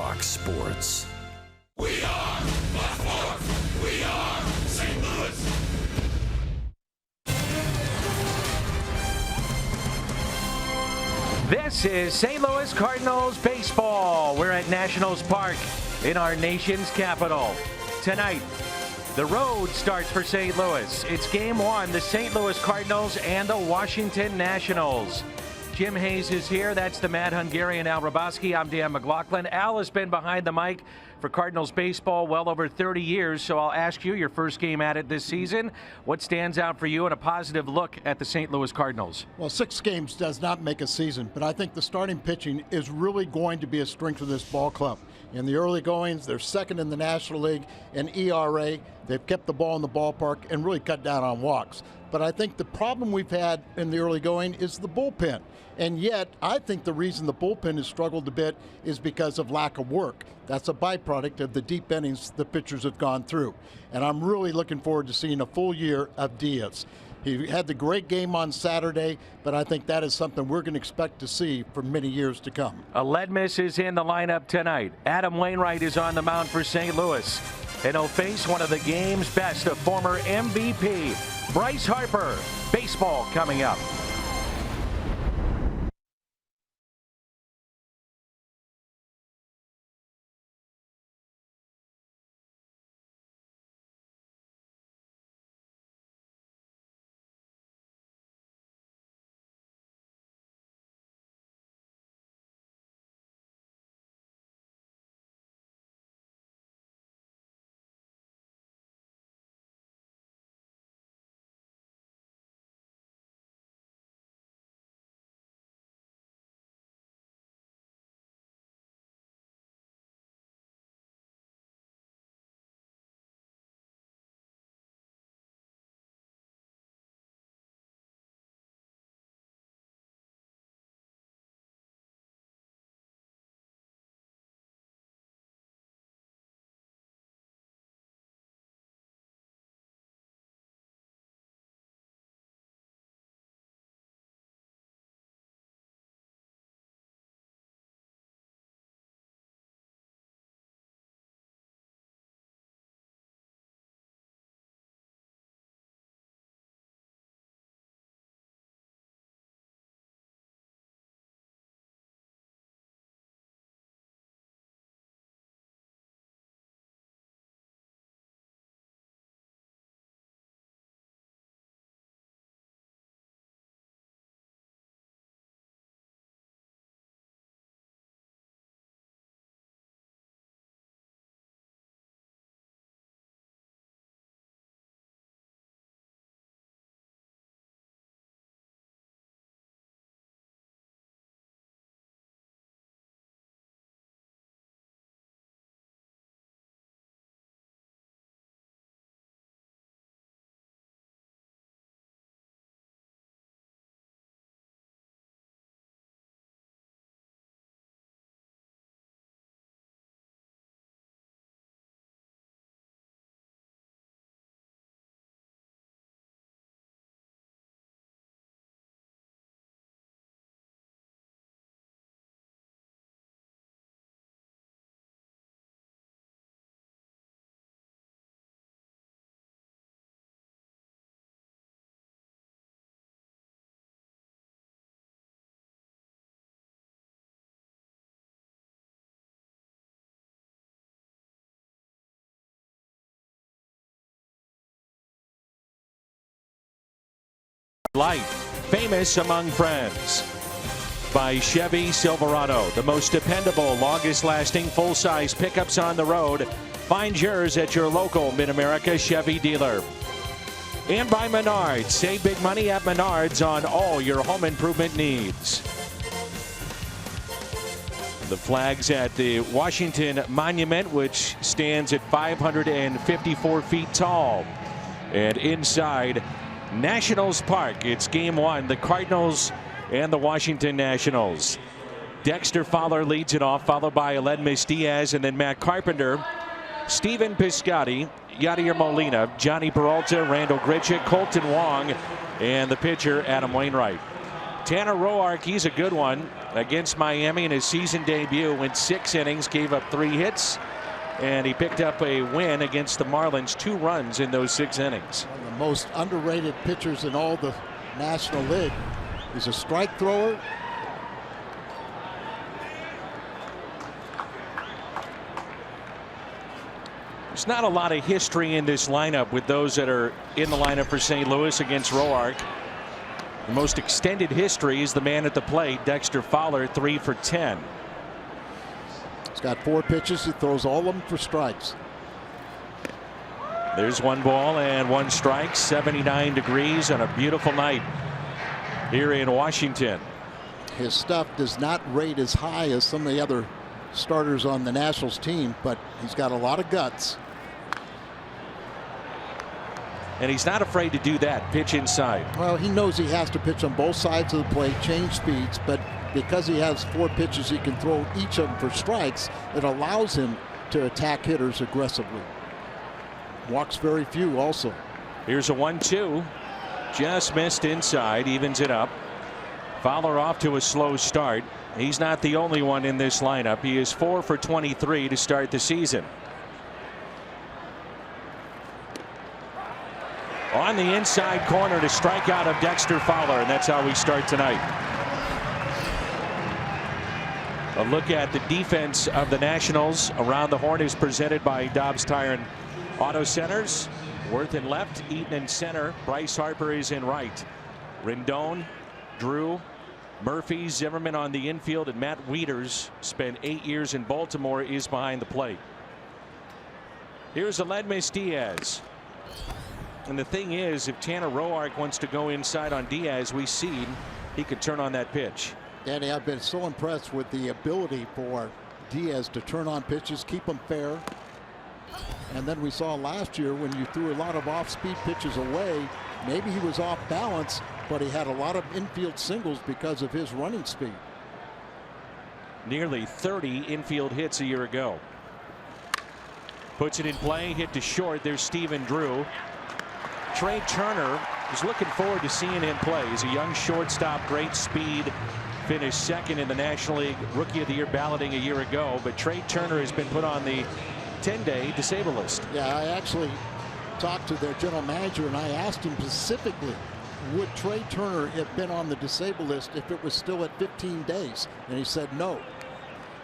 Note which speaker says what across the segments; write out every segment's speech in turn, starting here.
Speaker 1: Fox Sports.
Speaker 2: We are Fox Sports. We are St. Louis.
Speaker 3: This is St. Louis Cardinals baseball. We're at Nationals Park in our nation's capital. Tonight, the road starts for St. Louis. It's game one, the St. Louis Cardinals and the Washington Nationals. Jim Hayes is here. That's the Mad Hungarian Al Raboski. I'm Dan McLaughlin. Al has been behind the mic for Cardinals baseball well over 30 years, so I'll ask you your first game at it this season. What stands out for you and a positive look at the St. Louis Cardinals?
Speaker 4: Well, 6 games does not make a season, but I think the starting pitching is really going to be a strength of this ball club. In the early goings, they're second in the National League in ERA. They've kept the ball in the ballpark and really cut down on walks. But I think the problem we've had in the early going is the bullpen. And yet, I think the reason the bullpen has struggled a bit is because of lack of work. That's a byproduct of the deep innings the pitchers have gone through. And I'm really looking forward to seeing a full year of Diaz. He had the great game on Saturday, but I think that is something we're going to expect to see for many years to come.
Speaker 3: Aledmus is in the lineup tonight. Adam Wainwright is on the mound for St. Louis. And he'll face one of the game's best, a former MVP, Bryce Harper. Baseball coming up. Light, famous among friends. By Chevy Silverado, the most dependable, longest-lasting, full-size pickups on the road. Find yours at your local Mid-America Chevy dealer. And by Menards. Save big money at Menards on all your home improvement needs. The flags at the Washington Monument, which stands at 554 feet tall. And inside Nationals Park, it's game one, the Cardinals and the Washington Nationals. Dexter Fowler leads it off, followed by Aledmus Diaz, and then Matt Carpenter, Stephen Piscotty, Yadier Molina, Johnny Peralta, Randall Grichuk, Colton Wong, and the pitcher Adam Wainwright. Tanner Roark, he's a good one. against Miami in his season debut. Went 6 innings, gave up 3 hits, and he picked up a win against the Marlins. 2 runs in those 6 innings.
Speaker 4: One of the most underrated pitchers in all the National League. He's a strike thrower.
Speaker 3: There's not a lot of history in this lineup with those that are in the lineup for St. Louis against Roark. The most extended history is the man at the plate, Dexter Fowler, 3 for 10.
Speaker 4: He's got 4 pitches. He throws all of them for strikes.
Speaker 3: There's 1 ball and 1 strike. 79 degrees on a beautiful night here in Washington.
Speaker 4: His stuff does not rate as high as some of the other starters on the Nationals team, but he's got a lot of guts.
Speaker 3: And he's not afraid to do that, pitch inside.
Speaker 4: Well, he knows he has to pitch on both sides of the plate, change speeds, but because he has 4 pitches, he can throw each of them for strikes. It allows him to attack hitters aggressively. Walks very few also.
Speaker 3: Here's a 1-2. Just missed inside, evens it up. Fowler off to a slow start. He's not the only one in this lineup. He is 4 for 23 to start the season. On the inside corner to strike out of Dexter Fowler, and that's how we start tonight. A look at the defense of the Nationals. Around the Horn is presented by Dobbs Tire and Auto Centers. Worth in left, Eaton in center, Bryce Harper is in right. Rendon, Drew, Murphy, Zimmerman on the infield, and Matt Wieters, spent 8 years in Baltimore, is behind the plate. Here's Aledmys Diaz. And the thing is, if Tanner Roark wants to go inside on Diaz, we see he could turn on that pitch.
Speaker 4: Danny, I've been so impressed with the ability for Diaz to turn on pitches, keep them fair. And then we saw last year when you threw a lot of off-speed pitches away, maybe he was off balance, but he had a lot of infield singles because of his running speed.
Speaker 3: Nearly 30 infield hits a year ago. Puts it in play, hit to short. There's Stephen Drew. Trey Turner is looking forward to seeing him play. He's a young shortstop, great speed. Finished 2nd in the National League Rookie of the Year balloting a year ago. But Trey Turner has been put on the 10-day disabled list.
Speaker 4: Yeah, I actually talked to their general manager and I asked him specifically, would Trey Turner have been on the disabled list if it was still at 15 days? And he said no.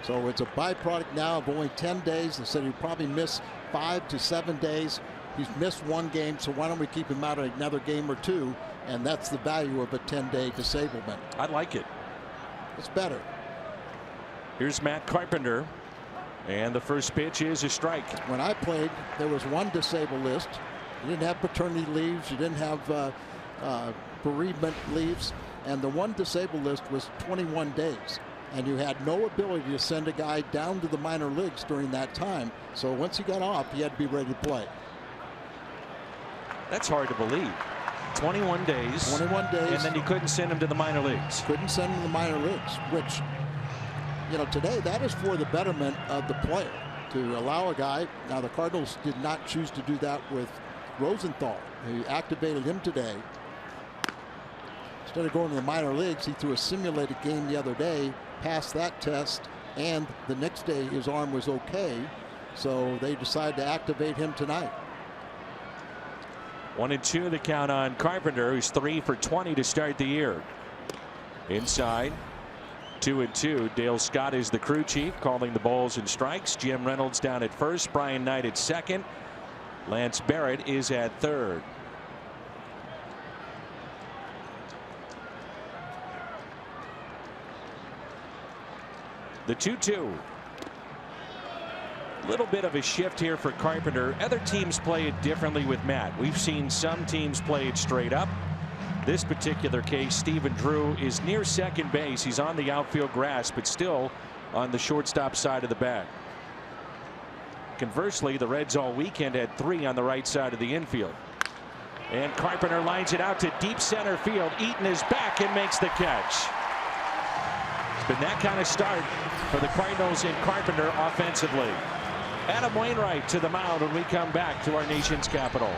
Speaker 4: So it's a byproduct now of only 10 days. They said he'd probably miss 5 to 7 days. He's missed 1 game, so why don't we keep him out another game or 2? And that's the value of a 10-day disablement.
Speaker 3: I like it.
Speaker 4: It's better.
Speaker 3: Here's Matt Carpenter, and the first pitch is a strike.
Speaker 4: When I played, there was 1 disabled list. You didn't have paternity leaves. You didn't have bereavement leaves. And the 1 disabled list was 21 days. And you had no ability to send a guy down to the minor leagues during that time. So once he got off, he had to be ready to play.
Speaker 3: That's hard to believe. 21 days.
Speaker 4: 21 days.
Speaker 3: And then you couldn't send him to the minor leagues.
Speaker 4: Couldn't send him to the minor leagues, which, you know, today that is for the betterment of the player. To allow a guy, now the Cardinals did not choose to do that with Rosenthal. He activated him today. Instead of going to the minor leagues, he threw a simulated game the other day, passed that test, and the next day his arm was okay. So they decided to activate him tonight.
Speaker 3: 1-2 the count on Carpenter, who's 3 for 20 to start the year. Inside, 2-2. Dale Scott is the crew chief, calling the balls and strikes. Jim Reynolds down at first, Brian Knight at second. Lance Barrett is at third. The 2-2. Little bit of a shift here for Carpenter. Other teams play it differently with Matt. We've seen some teams play it straight up. This particular case, Stephen Drew is near second base. He's on the outfield grass, but still on the shortstop side of the bag. Conversely, the Reds all weekend had 3 on the right side of the infield. And Carpenter lines it out to deep center field. Eaton is back and makes the catch. It's been that kind of start for the Cardinals and Carpenter offensively. Adam Wainwright to the mound when we come back to our nation's capital.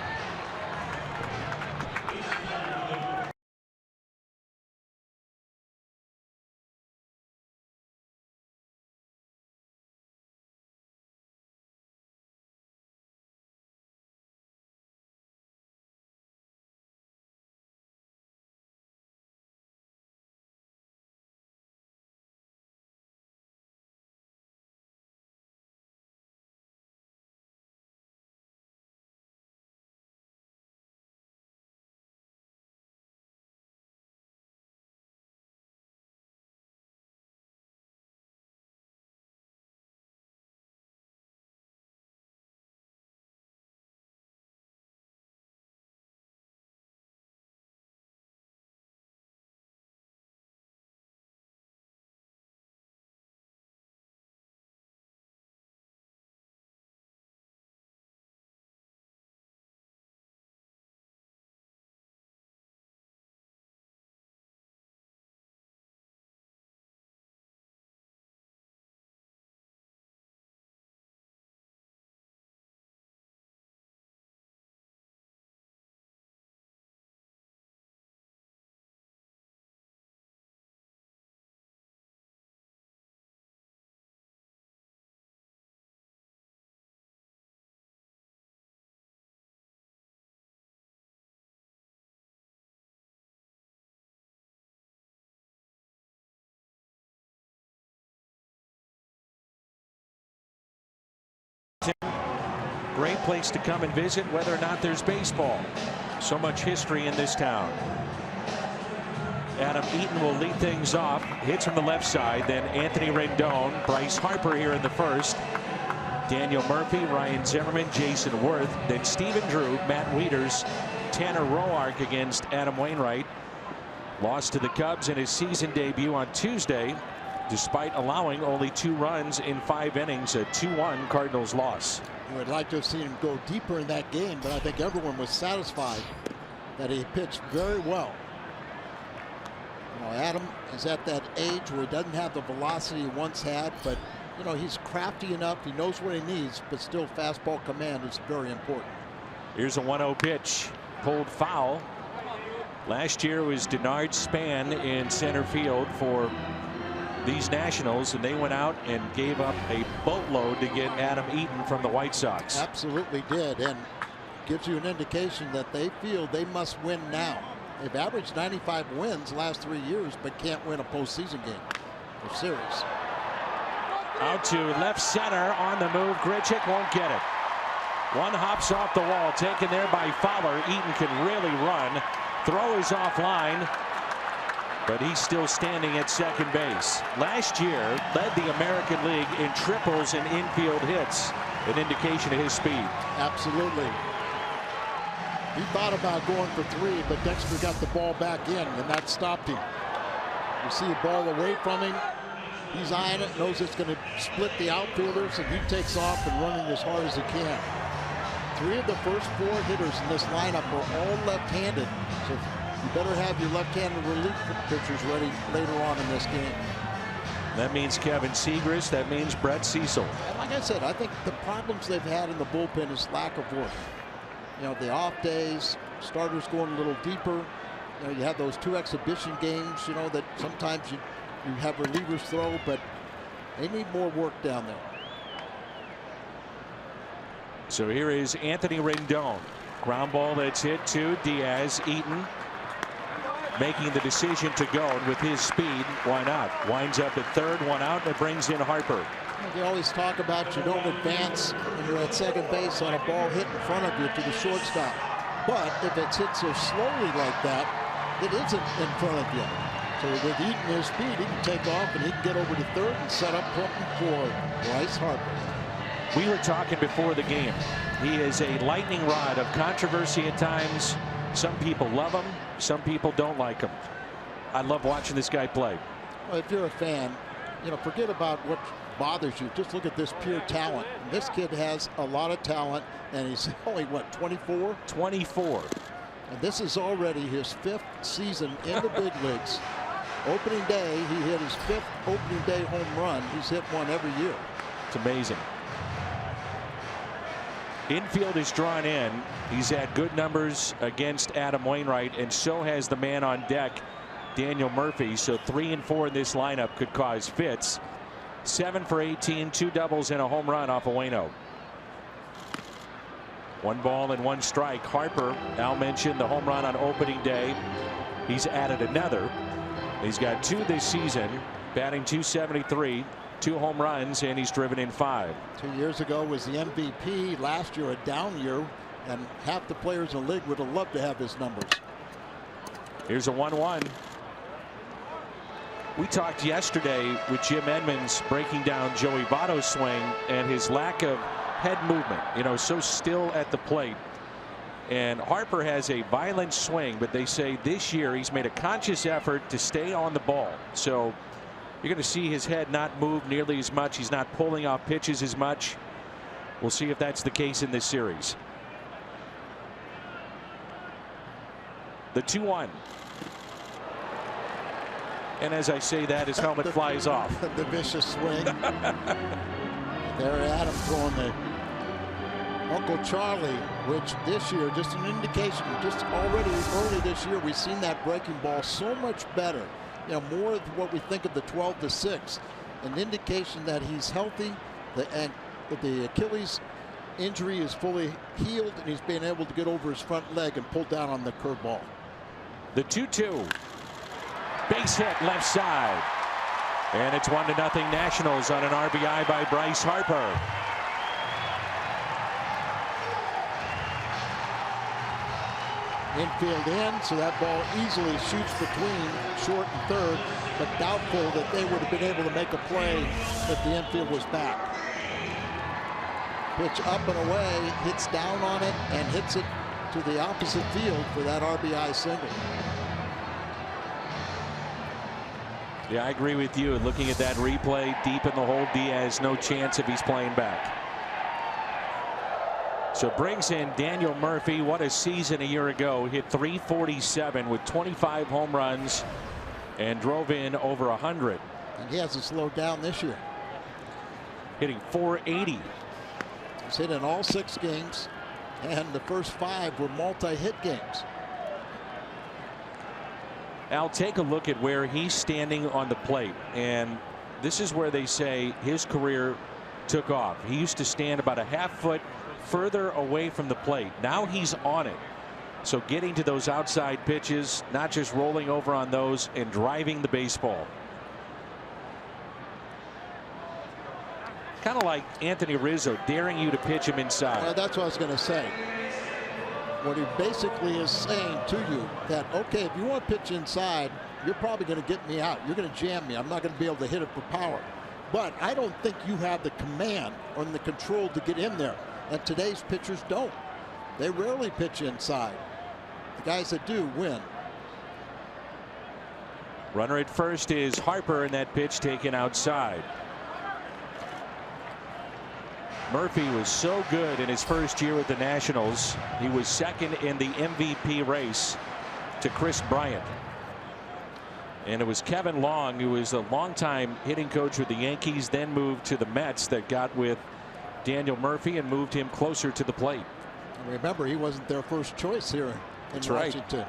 Speaker 3: Washington. Great place to come and visit, whether or not there's baseball. So much history in this town. Adam Eaton will lead things off. Hits from the left side. Then Anthony Rendon. Bryce Harper here in the first. Daniel Murphy, Ryan Zimmerman, Jason Worth. Then Stephen Drew, Matt Wieters, Tanner Roark against Adam Wainwright. Lost to the Cubs in his season debut on Tuesday, despite allowing only 2 runs in 5 innings. A 2-1 Cardinals loss.
Speaker 4: You would like to have seen him go deeper in that game, but I think everyone was satisfied that he pitched very well. You know, Adam is at that age where he doesn't have the velocity he once had, but you know, he's crafty enough. He knows what he needs, but still fastball command is very important.
Speaker 3: Here's a 1-0 pitch. Pulled foul. Last year was Denard Span in center field for these Nationals, and they went out and gave up a boatload to get Adam Eaton from the White Sox.
Speaker 4: Absolutely did, and gives you an indication that they feel they must win now. They've averaged 95 wins the last 3 years, but can't win a postseason game. They're serious.
Speaker 3: Out to left center on the move. Grichuk won't get it. One hops off the wall, taken there by Fowler. Eaton can really run. Throw is offline, but he's still standing at second base. Last year led the American League in triples and infield hits, an indication of his speed.
Speaker 4: Absolutely. He thought about going for 3, but Dexter got the ball back in, and that stopped him. You see a ball away from him. He's eyeing it, knows it's going to split the outfielders, and he takes off and running as hard as he can. 3 of the first 4 hitters in this lineup are all left-handed, so you better have your left-handed relief pitchers ready later on in this game.
Speaker 3: That means Kevin Segras. That means Brett Cecil.
Speaker 4: And like I said, I think the problems they've had in the bullpen is lack of work. You know, the off days, starters going a little deeper. You know, you have those 2 exhibition games, you know, that sometimes you have relievers throw, but they need more work down there.
Speaker 3: So here is Anthony Rendon. Ground ball that's hit to Diaz. Eaton making the decision to go, and with his speed, why not? Winds up at third, 1 out, and it brings in Harper.
Speaker 4: They always talk about you don't advance when you're at second base on a ball hit in front of you to the shortstop. But if it's hit so slowly like that, it isn't in front of you. So with Eaton his speed, he can take off and he can get over to third and set up for Bryce Harper.
Speaker 3: We were talking before the game. He is a lightning rod of controversy at times. Some people love him. Some people don't like him. I love watching this guy play.
Speaker 4: Well, if you're a fan, you know, forget about what bothers you. Just look at this pure talent. And this kid has a lot of talent, and he's only, what, 24?
Speaker 3: 24.
Speaker 4: And this is already his 5th season in the big leagues. Opening day, he hit his 5th opening day home run. He's hit one every year.
Speaker 3: It's amazing. Infield is drawn in. He's had good numbers against Adam Wainwright, and so has the man on deck, Daniel Murphy. So 3 and 4 in this lineup could cause fits. 7 for 18, 2 doubles and a home run off of Waino. 1 ball and 1 strike. Harper, Al mentioned the home run on opening day. He's added another. He's got 2 this season, batting .273. 2 home runs, and he's driven in 5.
Speaker 4: 2 years ago was the MVP. Last year a down year, and half the players in the league would have loved to have his numbers.
Speaker 3: Here's a 1-1. We talked yesterday with Jim Edmonds breaking down Joey Votto's swing and his lack of head movement, you know, so still at the plate. And Harper has a violent swing, but they say this year he's made a conscious effort to stay on the ball. So you're going to see his head not move nearly as much. He's not pulling off pitches as much. We'll see if that's the case in this series. The 2-1. And as I say that, his helmet flies off.
Speaker 4: The vicious swing. There Adam throwing the Uncle Charlie, which this year, just an indication, just already early this year, we've seen that breaking ball so much better. You know, more of what we think of the 12-6, an indication that he's healthy, and the Achilles injury is fully healed, and he's been able to get over his front leg and pull down on the curveball.
Speaker 3: The 2-2. Base hit left side. And it's 1-0 Nationals on an RBI by Bryce Harper.
Speaker 4: Infield in, so that ball easily shoots between short and third, but doubtful that they would have been able to make a play if the infield was back. Pitch up and away, hits down on it, and hits it to the opposite field for that RBI single.
Speaker 3: Yeah, I agree with you. Looking at that replay, deep in the hole, Diaz, no chance if he's playing back. So brings in Daniel Murphy. What a season a year ago. Hit .347 with 25 home runs and drove in over 100.
Speaker 4: And he hasn't slowed down this year.
Speaker 3: Hitting .480.
Speaker 4: He's hit in all 6 games, and the first 5 were multi-hit games.
Speaker 3: Al, take a look at where he's standing on the plate, and this is where they say his career took off. He used to stand about a half foot further away from the plate. Now he's on it. So getting to those outside pitches, not just rolling over on those and driving the baseball. Kind of like Anthony Rizzo daring you to pitch him inside.
Speaker 4: Well, that's what I was going to say. What he basically is saying to you that, okay, if you want to pitch inside, you're probably going to get me out. You're going to jam me. I'm not going to be able to hit it for power. But I don't think you have the command or the control to get in there. And today's pitchers don't. They rarely pitch inside. The guys that do win.
Speaker 3: Runner at first is Harper, and that pitch taken outside. Murphy was so good in his first year with the Nationals. He was second in the MVP race to Chris Bryant. And it was Kevin Long, who was a longtime hitting coach with the Yankees, then moved to the Mets, that got with Daniel Murphy and moved him closer to the plate.
Speaker 4: And remember, he wasn't their first choice here in Washington.
Speaker 3: Right.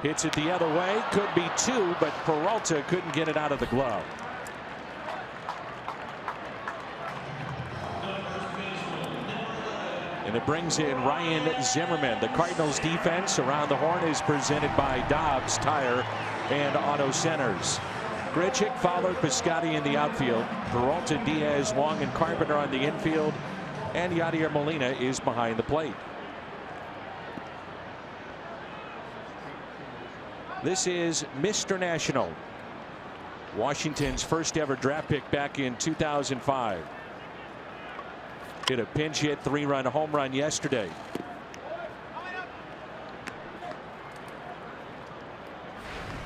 Speaker 3: Hits it the other way. Could be 2, but Peralta couldn't get it out of the glove. And it brings in Ryan Zimmerman. The Cardinals defense around the horn is presented by Dobbs Tire and Auto Centers. Grichuk, Fowler, Piscotty in the outfield. Peralta, Diaz, Wong, and Carpenter on the infield. And Yadier Molina is behind the plate. This is Mr. National. Washington's first ever draft pick back in 2005. Hit a pinch hit 3-run home run yesterday.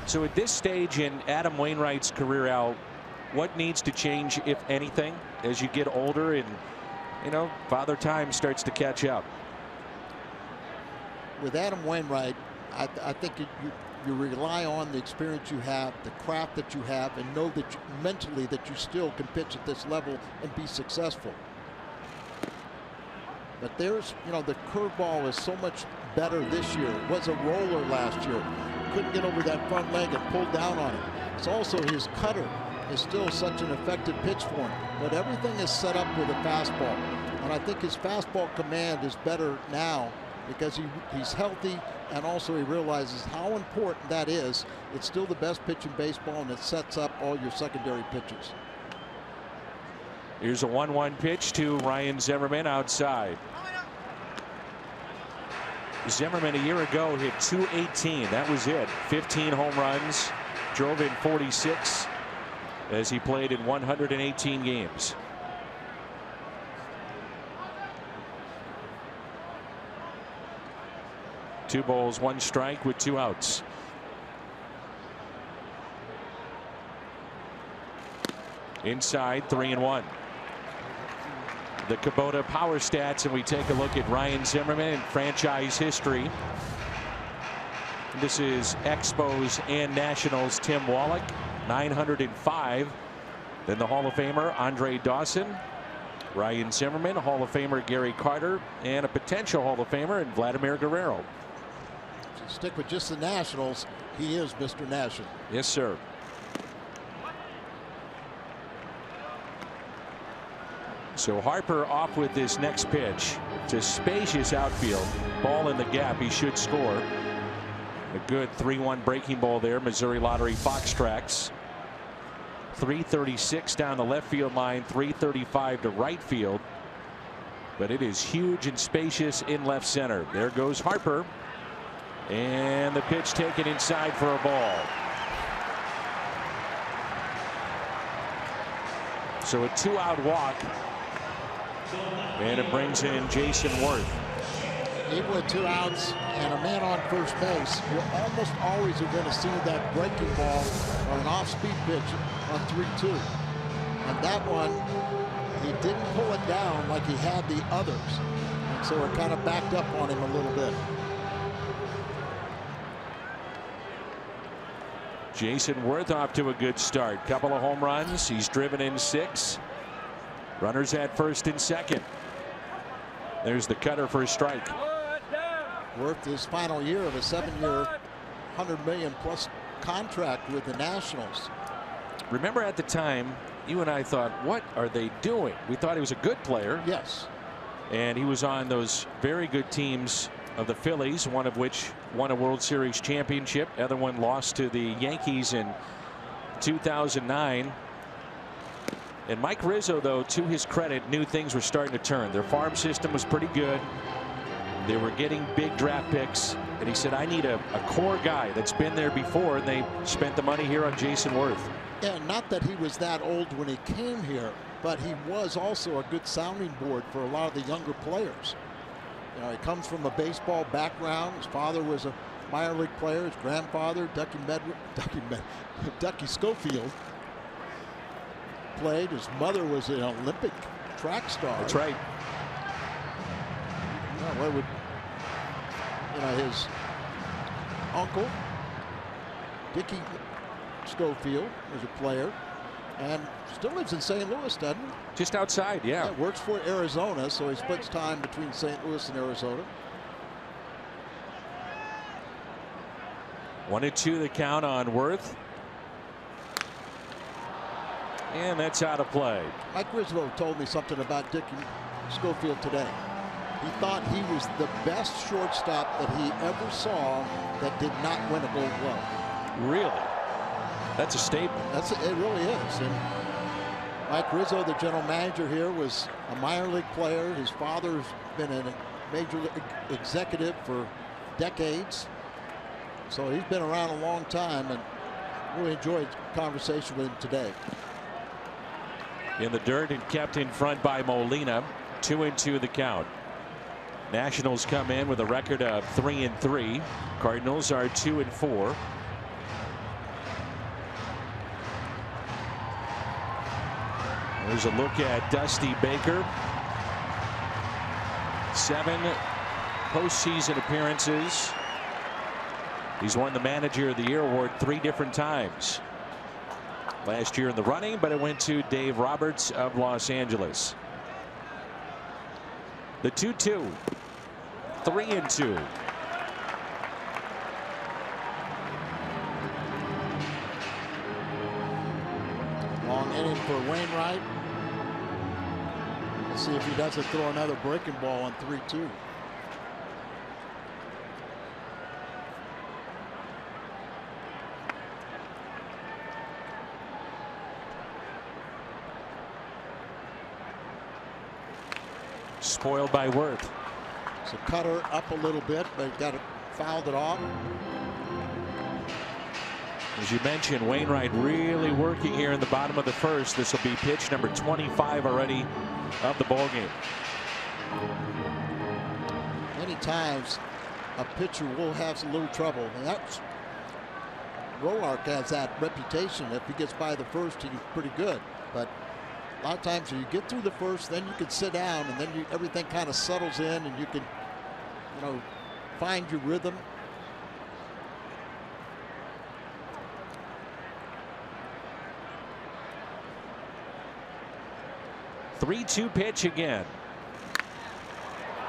Speaker 3: So at this stage in Adam Wainwright's career, Al, what needs to change, if anything, as you get older and, you know, Father Time starts to catch up?
Speaker 4: With Adam Wainwright, I think you rely on the experience you have, the craft that you have, and know that mentally that you still can pitch at this level and be successful. But there's, you know, the curveball is so much better this year. It was a roller last year. Couldn't get over that front leg and pulled down on it. It's also his cutter is still such an effective pitch for him. But everything is set up with a fastball. And I think his fastball command is better now because he's healthy, and also he realizes how important that is. It's still the best pitch in baseball, and it sets up all your secondary pitches.
Speaker 3: Here's a 1-1 pitch to Ryan Zimmerman outside. Zimmerman a year ago hit .218. That was it. 15 home runs, drove in 46 as he played in 118 games. Two balls, 1 strike with 2 outs. Inside, 3-1. The Kubota power stats, and we take a look at Ryan Zimmerman in franchise history. This is Expos and Nationals Tim Wallach, 905. Then the Hall of Famer Andre Dawson, Ryan Zimmerman, Hall of Famer Gary Carter, and a potential Hall of Famer in Vladimir Guerrero.
Speaker 4: If you stick with just the Nationals, he is Mr. National.
Speaker 3: Yes, sir. So Harper off with this next pitch. It's a spacious outfield. Ball in the gap. He should score. A good 3-1 breaking ball there. Missouri Lottery Fox tracks. 336 down the left field line. 335 to right field. but it is huge and spacious in left center. There goes Harper, and the pitch taken inside for a ball. So a 2-out walk, and it brings in Jason Worth.
Speaker 4: Even with 2 outs and a man on first base, you almost always are going to see that breaking ball or an off-speed pitch on 3-2. And that one, he didn't pull it down like he had the others. And so it kind of backed up on him a little bit.
Speaker 3: Jason Worth off to a good start. Couple of home runs. He's driven in 6. Runners at first and second. There's the cutter for a strike.
Speaker 4: Worth his final year of a 7-year, $100 million+ contract with the Nationals.
Speaker 3: Remember at the time, you and I thought, what are they doing? We thought he was a good player.
Speaker 4: Yes.
Speaker 3: And he was on those very good teams of the Phillies, one of which won a World Series championship. The other one lost to the Yankees in 2009. And Mike Rizzo, though, to his credit, knew things were starting to turn. Their farm system was pretty good. They were getting big draft picks. And he said, I need a core guy that's been there before. And they spent the money here on Jason Worth.
Speaker 4: Yeah, not that he was that old when he came here, but he was also a good sounding board for a lot of the younger players. You know, he comes from a baseball background. His father was a minor league player. His grandfather, Ducky Schofield, played. His mother was an Olympic track star.
Speaker 3: That's right.
Speaker 4: What would, you know, his uncle, Dickie Schofield, was a player and still lives in St. Louis, doesn't he?
Speaker 3: Just outside, yeah.
Speaker 4: Works for Arizona, so he splits time between St. Louis and Arizona.
Speaker 3: 1-2 the count on Worth. And that's out of play.
Speaker 4: Mike Rizzo told me something about Dickie Schofield today. He thought he was the best shortstop that he ever saw that did not win a Gold Glove.
Speaker 3: Really? That's a statement.
Speaker 4: It really is. And Mike Rizzo, the general manager here, was a minor league player. His father's been a major league executive for decades. So he's been around a long time, and really enjoyed conversation with him today.
Speaker 3: In the dirt and kept in front by Molina. 2-2 the count. Nationals come in with a record of 3-3. Cardinals are 2-4. There's a look at Dusty Baker. 7 postseason appearances. He's won the Manager of the Year award 3 different times. Last year in the running, but it went to Dave Roberts of Los Angeles. The 2-2. 3-2.
Speaker 4: Long inning for Wainwright. Let's see if he doesn't throw another breaking ball on 3-2.
Speaker 3: Spoiled by Worth.
Speaker 4: So cutter up a little bit, but he got it, fouled it off.
Speaker 3: As you mentioned, Wainwright really working here in the bottom of the first. This will be pitch number 25 already of the ball game.
Speaker 4: Many times a pitcher will have a little trouble, and that's Roark has that reputation. If he gets by the first, he's pretty good. But a lot of times when you get through the first, then you can sit down, and then everything kind of settles in, and you can, you know, find your rhythm.
Speaker 3: Three-two pitch again.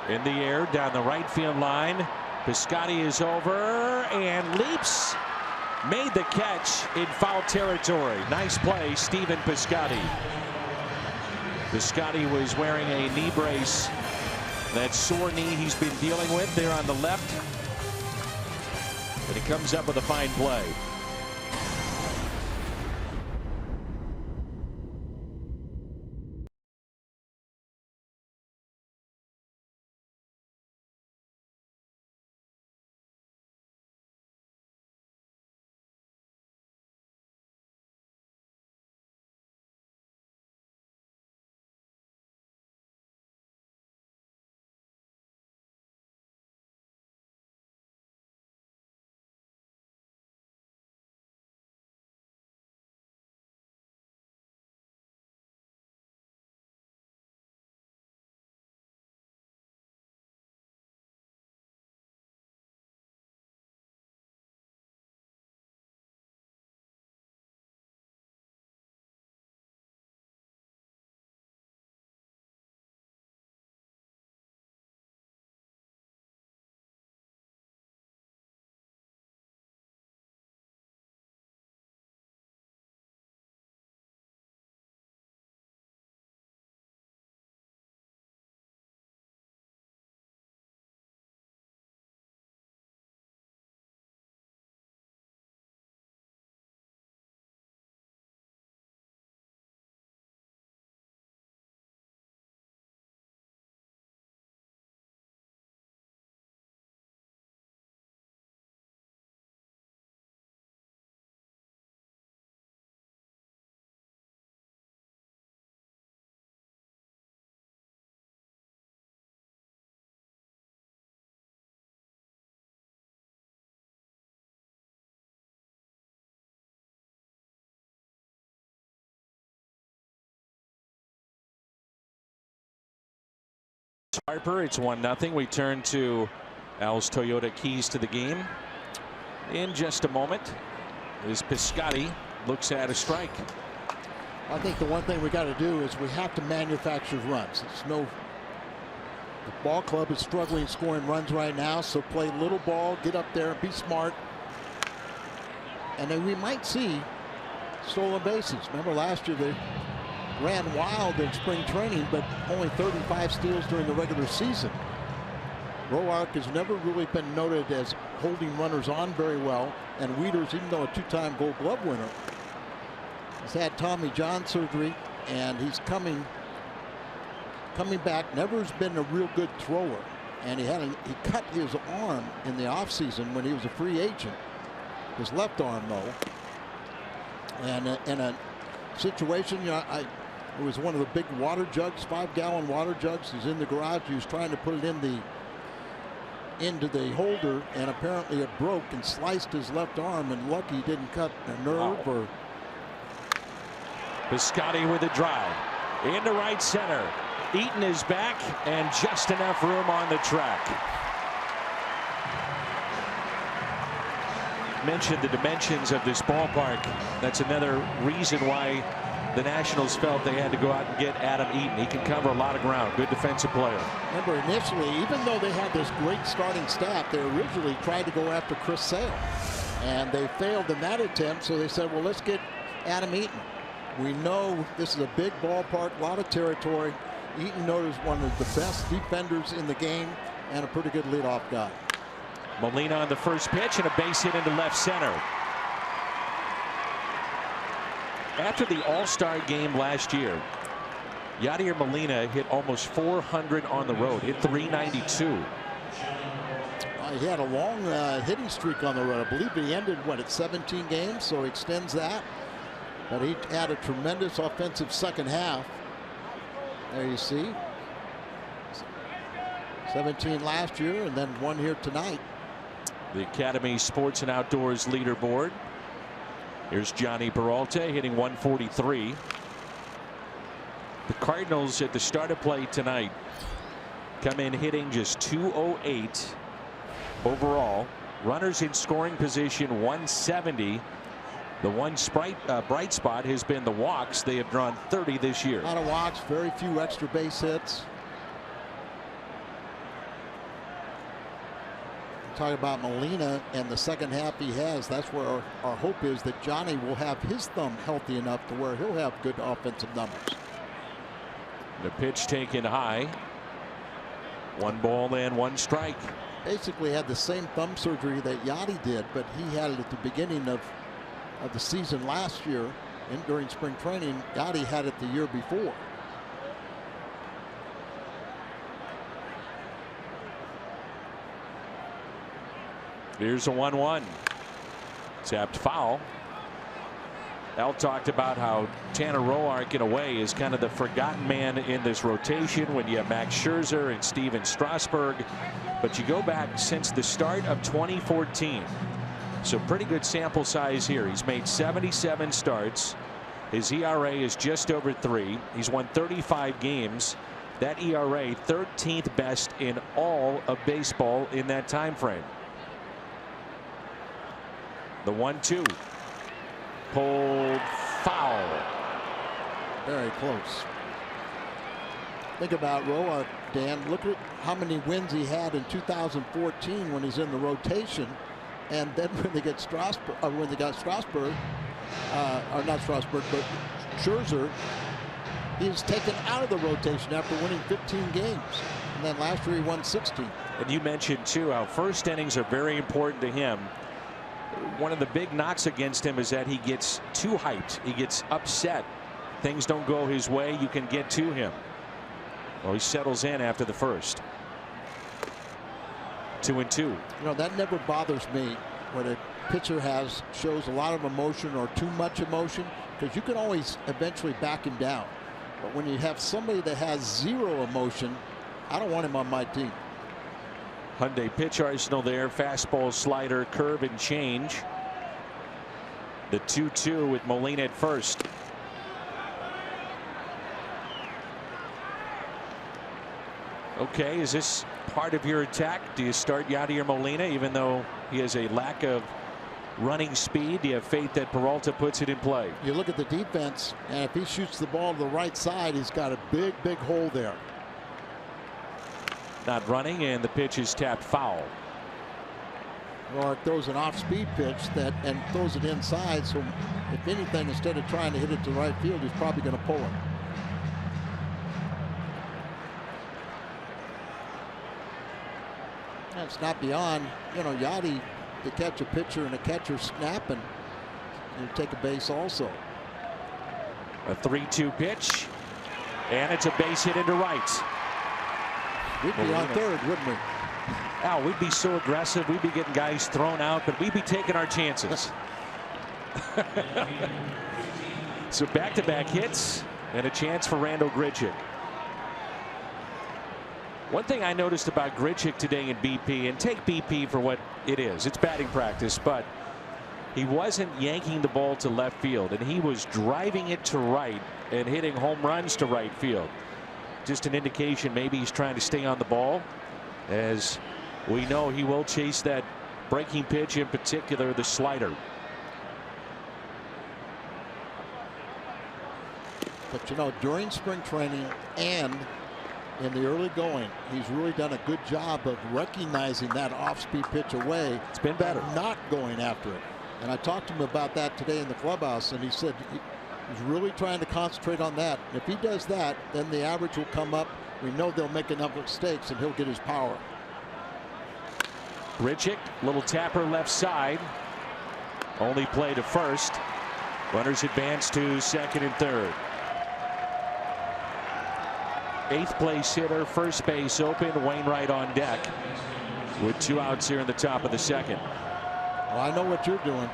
Speaker 3: In the air down the right field line. Piscotty is over and leaps. Made the catch in foul territory. Nice play, Stephen Piscotty. Piscotty was wearing a knee brace. That sore knee he's been dealing with there on the left. And he comes up with a fine play.
Speaker 1: Harper, it's 1-0. We turn to Al's Toyota keys to the game in just a moment. As Piscotty looks at a strike.
Speaker 4: I think the one thing we got to do is we have to manufacture runs. The ball club is struggling scoring runs right now, so play little ball, get up there, be smart, and then we might see stolen bases. Remember last year they ran wild in spring training, but only 35 steals during the regular season. Roark has never really been noted as holding runners on very well, and Wieters, even though a two-time Gold Glove winner, has had Tommy John surgery, and he's coming back. Never has been a real good thrower, and he cut his arm in the offseason when he was a free agent, his left arm though, and in a situation, it was one of the big water jugs, 5-gallon water jugs. He's in the garage. He was trying to put it into the holder, and apparently it broke and sliced his left arm, and lucky he didn't cut a nerve. Or
Speaker 1: Piscotty with a drive into right center. Eaton is back, and just enough room on the track. Mentioned the dimensions of this ballpark. That's another reason why the Nationals felt they had to go out and get Adam Eaton. He can cover a lot of ground. Good defensive player.
Speaker 4: Remember, initially, even though they had this great starting staff, they originally tried to go after Chris Sale, and they failed in that attempt. So they said, well, let's get Adam Eaton. We know this is a big ballpark, a lot of territory. Eaton noted one of the best defenders in the game and a pretty good leadoff guy.
Speaker 1: Molina on the first pitch, and a base hit into left center. After the All-Star game last year, Yadier Molina hit almost 400 on the road, hit 392.
Speaker 4: He had a long hitting streak on the road. I believe he ended at 17 games, so he extends that. But he had a tremendous offensive second half. There you see, 17 last year and then one here tonight.
Speaker 1: The Academy Sports and Outdoors leaderboard. Here's Johnny Peralta hitting 143. The Cardinals at the start of play tonight come in hitting just 208 overall. Runners in scoring position 170. The one bright spot has been the walks. They have drawn 30 this year.
Speaker 4: A lot of walks, very few extra base hits. Talk about Molina and the second half he has. That's where our hope is that Johnny will have his thumb healthy enough to where he'll have good offensive numbers.
Speaker 1: The pitch taken high. 1 ball and 1 strike.
Speaker 4: Basically had the same thumb surgery that Yadi did, but he had it at the beginning of the season last year and during spring training. Yadi had it the year before.
Speaker 1: Here's a 1-1. Tapped foul. Al talked about how Tanner Roark in a way is kind of the forgotten man in this rotation when you have Max Scherzer and Steven Strasburg, but you go back since the start of 2014. So pretty good sample size here. He's made 77 starts. His ERA is just over 3. He's won 35 games. That ERA 13th best in all of baseball in that time frame. The 1-2 pulled foul.
Speaker 4: Very close. Think about Roark, Dan. Look at how many wins he had in 2014 when he's in the rotation. And then when they get Strasburg, or not Strasburg, but Scherzer, he's taken out of the rotation after winning 15 games. And then last year he won 16.
Speaker 1: And you mentioned too how first innings are very important to him. One of the big knocks against him is that he gets too hyped. He gets upset. Things don't go his way. You can get to him. Well, he settles in after the first. 2-2.
Speaker 4: You know, that never bothers me when a pitcher shows a lot of emotion or too much emotion, because you can always eventually back him down. But when you have somebody that has zero emotion, I don't want him on my team.
Speaker 1: Hyundai pitch arsenal there. Fastball, slider, curve, and change. The 2-2 with Molina at first. Okay, is this part of your attack? Do you start Yadier Molina even though he has a lack of running speed? Do you have faith that Peralta puts it in play?
Speaker 4: You look at the defense, and if he shoots the ball to the right side, he's got a big hole there.
Speaker 1: Not running, and the pitch is tapped foul.
Speaker 4: Or it throws an off-speed pitch and throws it inside. So if anything, instead of trying to hit it to right field, he's probably going to pull it. It's not beyond, Yadi to catch a pitcher and a catcher snap and take a base also.
Speaker 1: A 3-2 pitch, and it's a base hit into right.
Speaker 4: We'd be on third, wouldn't we?
Speaker 1: Al, we'd be so aggressive. We'd be getting guys thrown out, but we'd be taking our chances. So back-to-back hits and a chance for Randal Grichuk. One thing I noticed about Grichuk today in BP, and take BP for what it is, it's batting practice, but he wasn't yanking the ball to left field, and he was driving it to right and hitting home runs to right field. Just an indication maybe he's trying to stay on the ball, as we know he will chase that breaking pitch, in particular the slider.
Speaker 4: But during spring training and in the early going, he's really done a good job of recognizing that off-speed pitch away.
Speaker 1: It's been better.
Speaker 4: Not going after it. And I talked to him about that today in the clubhouse, and he said he's really trying to concentrate on that. If he does that, then the average will come up. We know they'll make enough mistakes, and he'll get his power.
Speaker 1: Grichuk, little tapper left side. Only play to first. Runners advance to second and third. 8th place hitter, first base open, Wainwright on deck with 2 outs here in the top of the second.
Speaker 4: Well, I know what you're doing.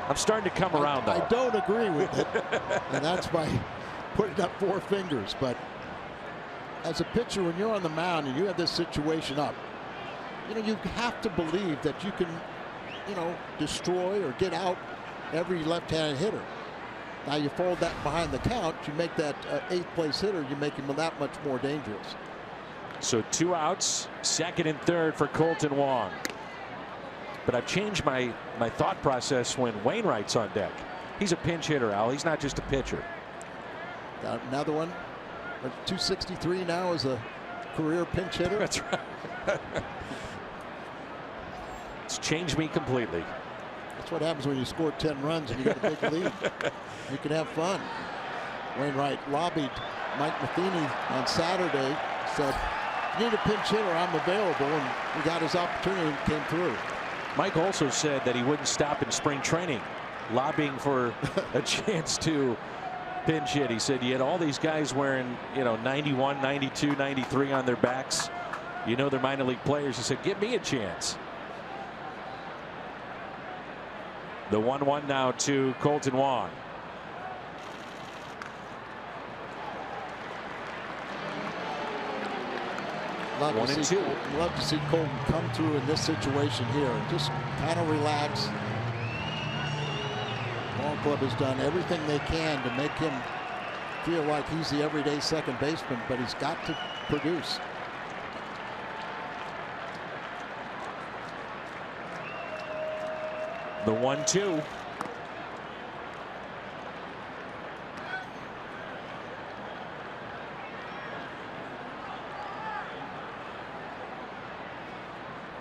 Speaker 1: I'm starting to come around, though.
Speaker 4: I don't agree with it, and that's by putting up 4 fingers. But as a pitcher, when you're on the mound and you have this situation up, you have to believe that you can, destroy or get out every left-handed hitter. Now you fold that behind the count, you make that 8th place hitter, you make him that much more dangerous.
Speaker 1: So 2 outs, second and third for Colton Wong. But I've changed my thought process when Wainwright's on deck. He's a pinch hitter, Al. He's not just a pitcher.
Speaker 4: Got another one. 263 now as a career pinch hitter.
Speaker 1: That's right. It's changed me completely.
Speaker 4: That's what happens when you score 10 runs and you get a big lead. You can have fun. Wainwright lobbied Mike Matheny on Saturday, said, "You need a pinch hitter, I'm available," and he got his opportunity and came through.
Speaker 1: Mike also said that he wouldn't stop in spring training, lobbying for a chance to pinch hit. He said you had all these guys wearing, 91, 92, 93 on their backs. They're minor league players. He said, give me a chance. The 1-1 now to Colton Wong.
Speaker 4: Love to see Colton come through in this situation here and just kind of relax. Ball club has done everything they can to make him feel like he's the everyday second baseman, but he's got to produce.
Speaker 1: The 1-2.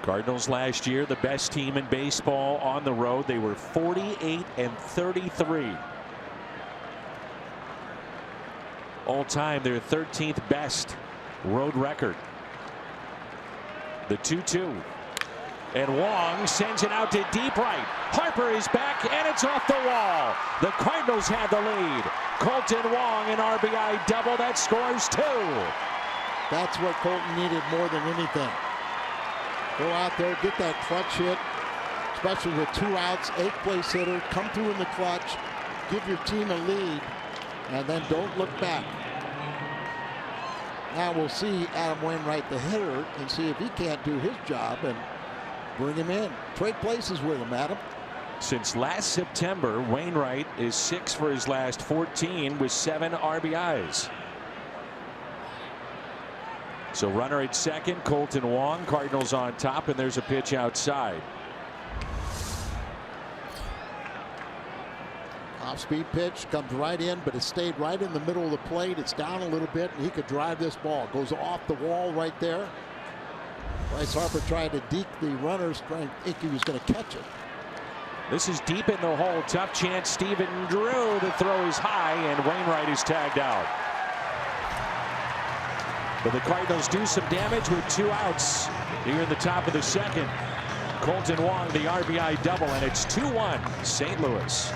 Speaker 1: Cardinals last year, the best team in baseball on the road. They were 48-33. All time, their 13th best road record. The 2-2. And Wong sends it out to deep right. Harper is back, and it's off the wall. The Cardinals had the lead. Colton Wong, an RBI double that scores 2.
Speaker 4: That's what Colton needed more than anything. Go out there, get that clutch hit, especially with 2 outs, 8th place hitter, come through in the clutch, give your team a lead, and then don't look back. Now we'll see Adam Wainwright, the hitter, and see if he can't do his job and bring him in. Trade places with him, Adam.
Speaker 1: Since last September, Wainwright is 6 for his last 14 with 7 RBIs. So runner at second, Colton Wong. Cardinals on top, and there's a pitch outside.
Speaker 4: Off-speed pitch comes right in, but it stayed right in the middle of the plate. It's down a little bit, and he could drive this ball. Goes off the wall right there. Bryce Harper tried to deke the runners, trying to think he was going to catch it.
Speaker 1: This is deep in the hole. Tough chance. Stephen Drew. The throw is high, and Wainwright is tagged out. But the Cardinals do some damage with 2 outs here in the top of the second. Colton Wong, the RBI double, and it's 2-1 St. Louis.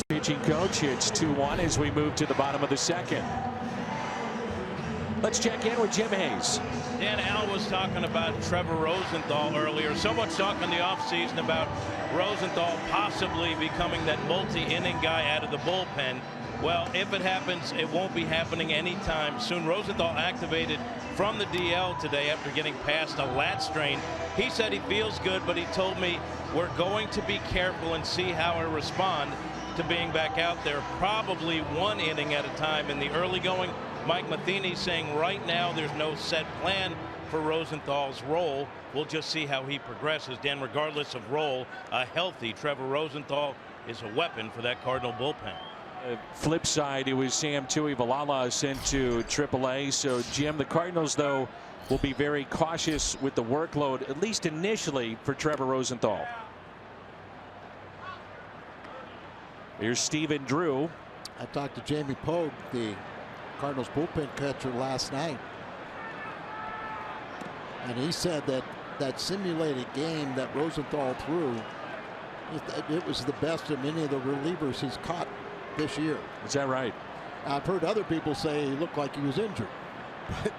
Speaker 1: Pitching coach. It's 2-1 as we move to the bottom of the second. Let's check in with Jim Hayes.
Speaker 5: Dan, Al was talking about Trevor Rosenthal earlier. So much talk in the offseason about Rosenthal possibly becoming that multi-inning guy out of the bullpen. Well, if it happens, it won't be happening anytime soon. Rosenthal activated from the DL today after getting past a lat strain. He said he feels good, but he told me we're going to be careful and see how I respond to being back out there, probably 1 inning at a time in the early going. Mike Matheny saying right now there's no set plan for Rosenthal's role. We'll just see how he progresses. Dan, regardless of role, a healthy Trevor Rosenthal is a weapon for that Cardinal bullpen.
Speaker 1: Flip side, it was Sam Tuivailala sent to AAA. So, Jim, the Cardinals, though, will be very cautious with the workload, at least initially, for Trevor Rosenthal. Here's Stephen Drew.
Speaker 4: I talked to Jamie Pogue, the Cardinals bullpen catcher, last night, and he said that that simulated game that Rosenthal threw, it was the best of any of the relievers he's caught this year.
Speaker 1: Is that right?
Speaker 4: I've heard other people say he looked like he was injured, but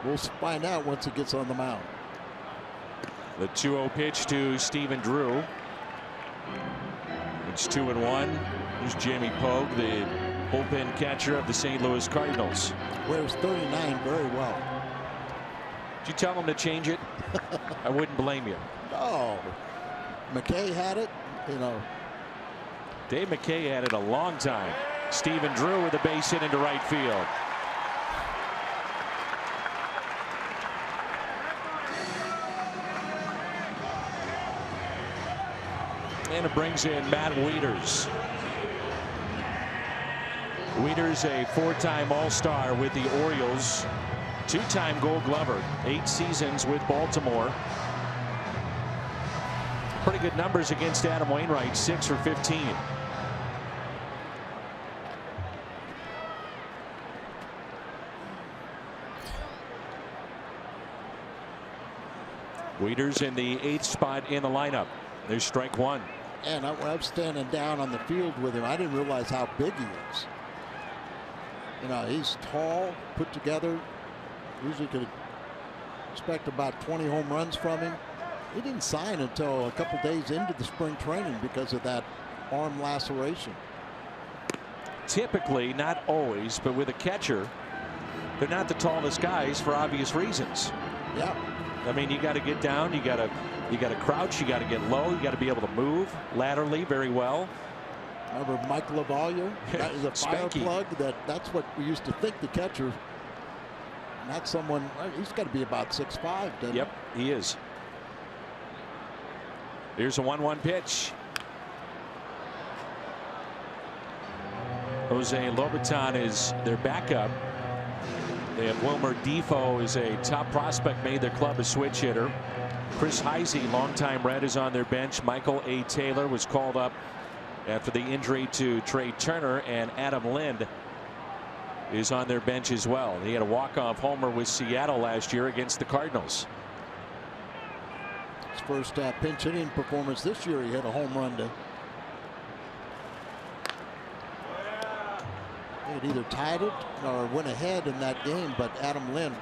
Speaker 4: we'll find out once he gets on the mound.
Speaker 1: The 2-0 pitch to Stephen Drew. It's 2-1. Here's Jamie Pogue, the bullpen catcher of the St. Louis Cardinals.
Speaker 4: Wears 39 very well.
Speaker 1: Did you tell him to change it? I wouldn't blame you.
Speaker 4: No. McKay had it, you know.
Speaker 1: Dave McKay had it a long time. Stephen Drew with a base hit into right field. And it brings in Matt Wieters. Wieters, a 4-time All-Star with the Orioles, 2-time Gold Glover, 8 seasons with Baltimore. Pretty good numbers against Adam Wainwright, 6 for 15. Wieters in the 8th spot in the lineup. There's strike 1.
Speaker 4: And when I was standing down on the field with him, I didn't realize how big he is. You know, he's tall, put together. Usually could expect about 20 home runs from him. He didn't sign until a couple days into the spring training because of that arm laceration.
Speaker 1: Typically, not always, but with a catcher, they're not the tallest guys for obvious reasons.
Speaker 4: Yeah.
Speaker 1: I mean, you got to get down, you got to crouch, you got to get low, you got to be able to move laterally very well.
Speaker 4: Remember Mike LaValliere? That is a fire
Speaker 1: Spanky.
Speaker 4: plug. That's what we used to think the catcher. Not someone. He's got to be about 6'5", doesn't
Speaker 1: Yep, he is. Here's a 1-1 pitch. Jose Lobaton is their backup. They have Wilmer Defoe as a top prospect, made their club a switch hitter. Chris Heisey, longtime Red, is on their bench. Michael A. Taylor was called up after the injury to Trey Turner, and Adam Lind is on their bench as well. He had a walk-off homer with Seattle last year against the Cardinals.
Speaker 4: His first pinch hitting performance this year, he hit a home run to. He had either tied it or went ahead in that game, but Adam Lind,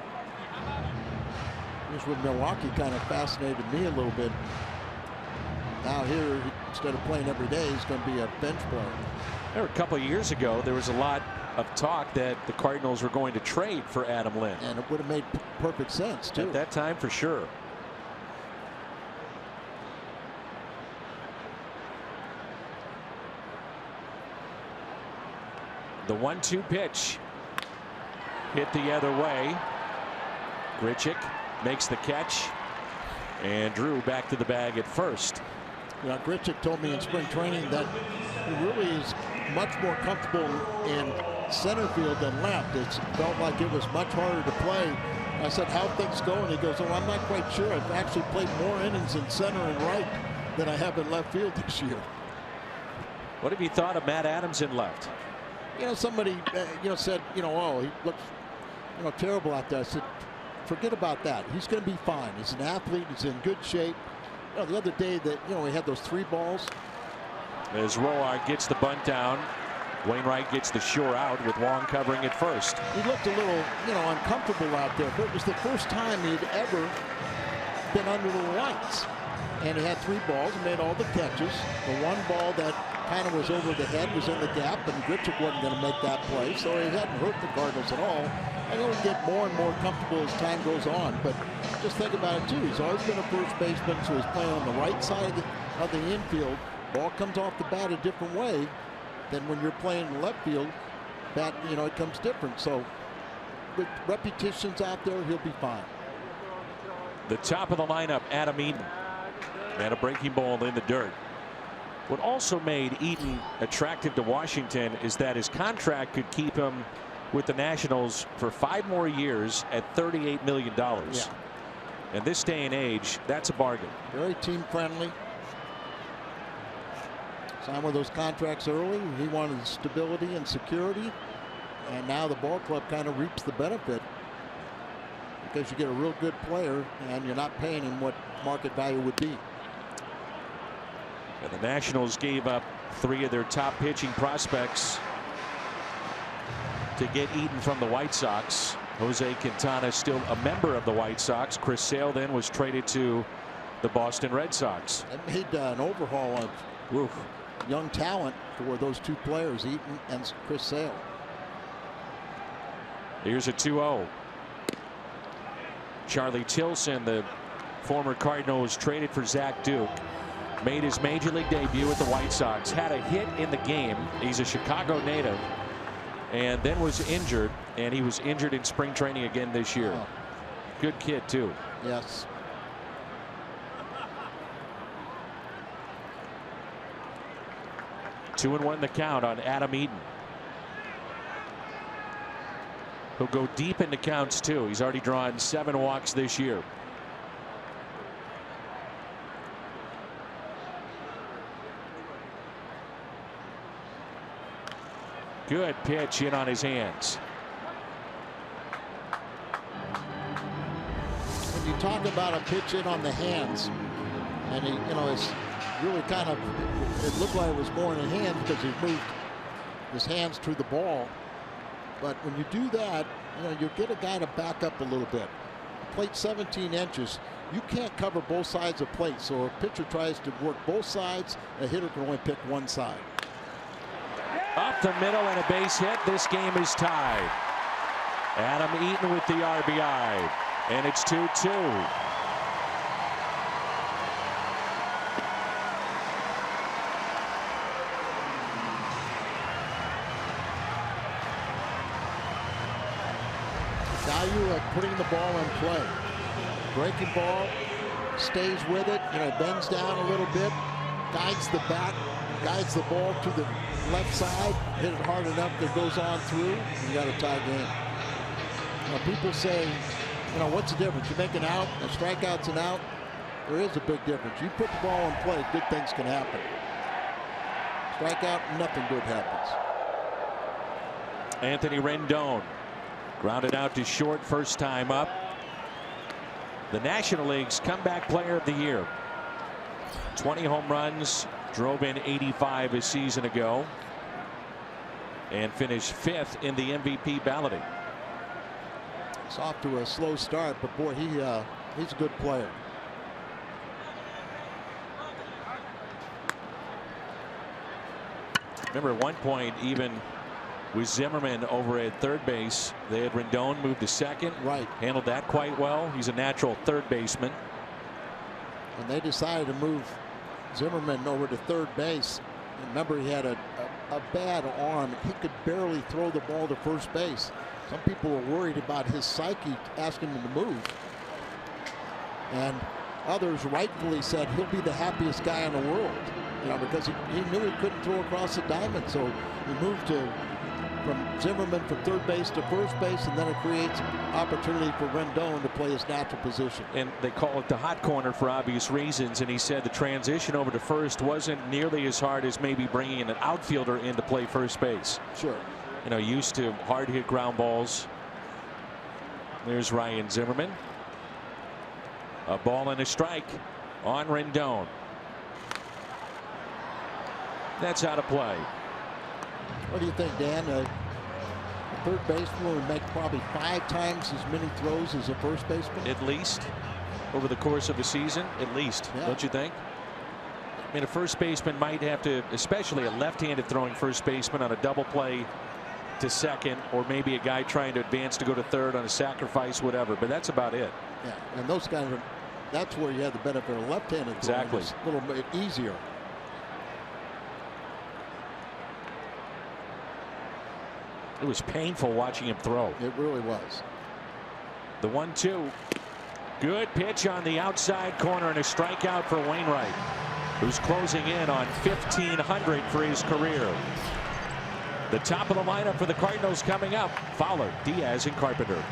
Speaker 4: just with Milwaukee, kind of fascinated me a little bit. Now here, instead of playing every day, he's going to be a bench player.
Speaker 1: There, a couple of years ago, there was a lot of talk that the Cardinals were going to trade for Adam Lind.
Speaker 4: And it would have made perfect sense, too.
Speaker 1: At that time, for sure. The 1-2 pitch hit the other way. Grichuk makes the catch, and Drew back to the bag at first.
Speaker 4: You know, Grichuk told me in spring training that he really is much more comfortable in center field than left. It felt like it was much harder to play. I said, how things go? And he goes, oh, I'm not quite sure. I've actually played more innings in center and right than I have in left field this year.
Speaker 1: What have you thought of Matt Adams in left?
Speaker 4: You know, somebody, said, oh, he looks, terrible out there. I said, forget about that. He's going to be fine. He's an athlete. He's in good shape. You know, the other day that, we had those 3 balls.
Speaker 1: As Roark gets the bunt down, Wainwright gets the sure out with Wong covering at first.
Speaker 4: He looked a little, uncomfortable out there, but it was the first time he'd ever been under the lights. And he had 3 balls and made all the catches. The one ball that kind of was over the head was in the gap, and Grichuk wasn't going to make that play, so he hadn't hurt the Cardinals at all. And he'll get more and more comfortable as time goes on. But just think about it, too. He's always been a first baseman, so he's playing on the right side of the infield. Ball comes off the bat a different way than when you're playing in left field. Bat, it comes different. So with repetitions out there, he'll be fine.
Speaker 1: The top of the lineup, Adam Eaton, and a breaking ball in the dirt. What also made Eaton attractive to Washington is that his contract could keep him with the Nationals for 5 more years at $38 million.
Speaker 4: Yeah.
Speaker 1: In this day and age, that's a bargain.
Speaker 4: Very team friendly. Signed one of those contracts early. He wanted stability and security. And now the ball club kind of reaps the benefit because you get a real good player and you're not paying him what market value would be.
Speaker 1: And the Nationals gave up 3 of their top pitching prospects to get Eaton from the White Sox. Jose Quintana still a member of the White Sox. Chris Sale then was traded to the Boston Red Sox.
Speaker 4: It made an overhaul of young talent for those 2 players, Eaton and Chris Sale.
Speaker 1: Here's a 2-0. Charlie Tilson, the former Cardinal, was traded for Zach Duke. Made his major league debut with the White Sox. Had a hit in the game. He's a Chicago native. And then was injured. And he was injured in spring training again this year.
Speaker 4: Oh.
Speaker 1: Good kid, too.
Speaker 4: Yes.
Speaker 1: 2-1 the count on Adam Eaton. He'll go deep into counts, too. He's already drawn 7 walks this year. Good pitch in on his hands.
Speaker 4: When you talk about a pitch in on the hands, and he, his really kind of, it looked like it was more in a hand because he moved his hands to the ball. But when you do that, you get a guy to back up a little bit. The plate 17 inches. You can't cover both sides of plate. So if a pitcher tries to work both sides, a hitter can only pick one side.
Speaker 1: Up the middle and a base hit. This game is tied. Adam Eaton with the RBI. And it's 2-2.
Speaker 4: Value of putting the ball in play. Breaking ball, stays with it, bends down a little bit, guides the bat, guides the ball to the left side, hit it hard enough that it goes on through, you got a tie game. People say, what's the difference? You make an out, a strikeout's an out. There is a big difference. You put the ball in play, good things can happen. Strikeout, nothing good happens.
Speaker 1: Anthony Rendon grounded out to short first time up. The National League's comeback player of the year. 20 home runs, drove in 85 a season ago, and finished 5th in the MVP balloting.
Speaker 4: It's off to a slow start, but boy, he's a good player.
Speaker 1: Remember at one point, even with Zimmerman over at third base, they had Rendon moved to second.
Speaker 4: Right.
Speaker 1: Handled that quite well. He's a natural third baseman.
Speaker 4: And they decided to move Zimmerman over to third base. Remember, he had a bad arm. He could barely throw the ball to first base. Some people were worried about his psyche asking him to move. And others rightfully said he'll be the happiest guy in the world, because he knew he couldn't throw across the diamond. So he moved from Zimmerman from third base to first base, and then it creates opportunity for Rendon to play his natural position.
Speaker 1: And they call it the hot corner for obvious reasons. And he said the transition over to first wasn't nearly as hard as maybe bringing an outfielder in to play first base.
Speaker 4: Sure.
Speaker 1: Used to hard hit ground balls. There's Ryan Zimmerman. A ball and a strike on Rendon. That's out of play.
Speaker 4: What do you think, Dan? A third baseman would make probably 5 times as many throws as a first baseman?
Speaker 1: At least over the course of the season, at least, don't you think? I mean, a first baseman might have to, especially a left-handed throwing first baseman on a double play to second, or maybe a guy trying to advance to go to third on a sacrifice, whatever, but that's about it.
Speaker 4: Yeah, and those guys are, that's where you have the benefit of left-handed.
Speaker 1: Exactly.
Speaker 4: It's a little bit easier.
Speaker 1: It was painful watching him throw.
Speaker 4: It really was.
Speaker 1: The 1-2. Good pitch on the outside corner and a strikeout for Wainwright, who's closing in on 1,500 for his career. The top of the lineup for the Cardinals coming up. Fowler, Diaz, and Carpenter.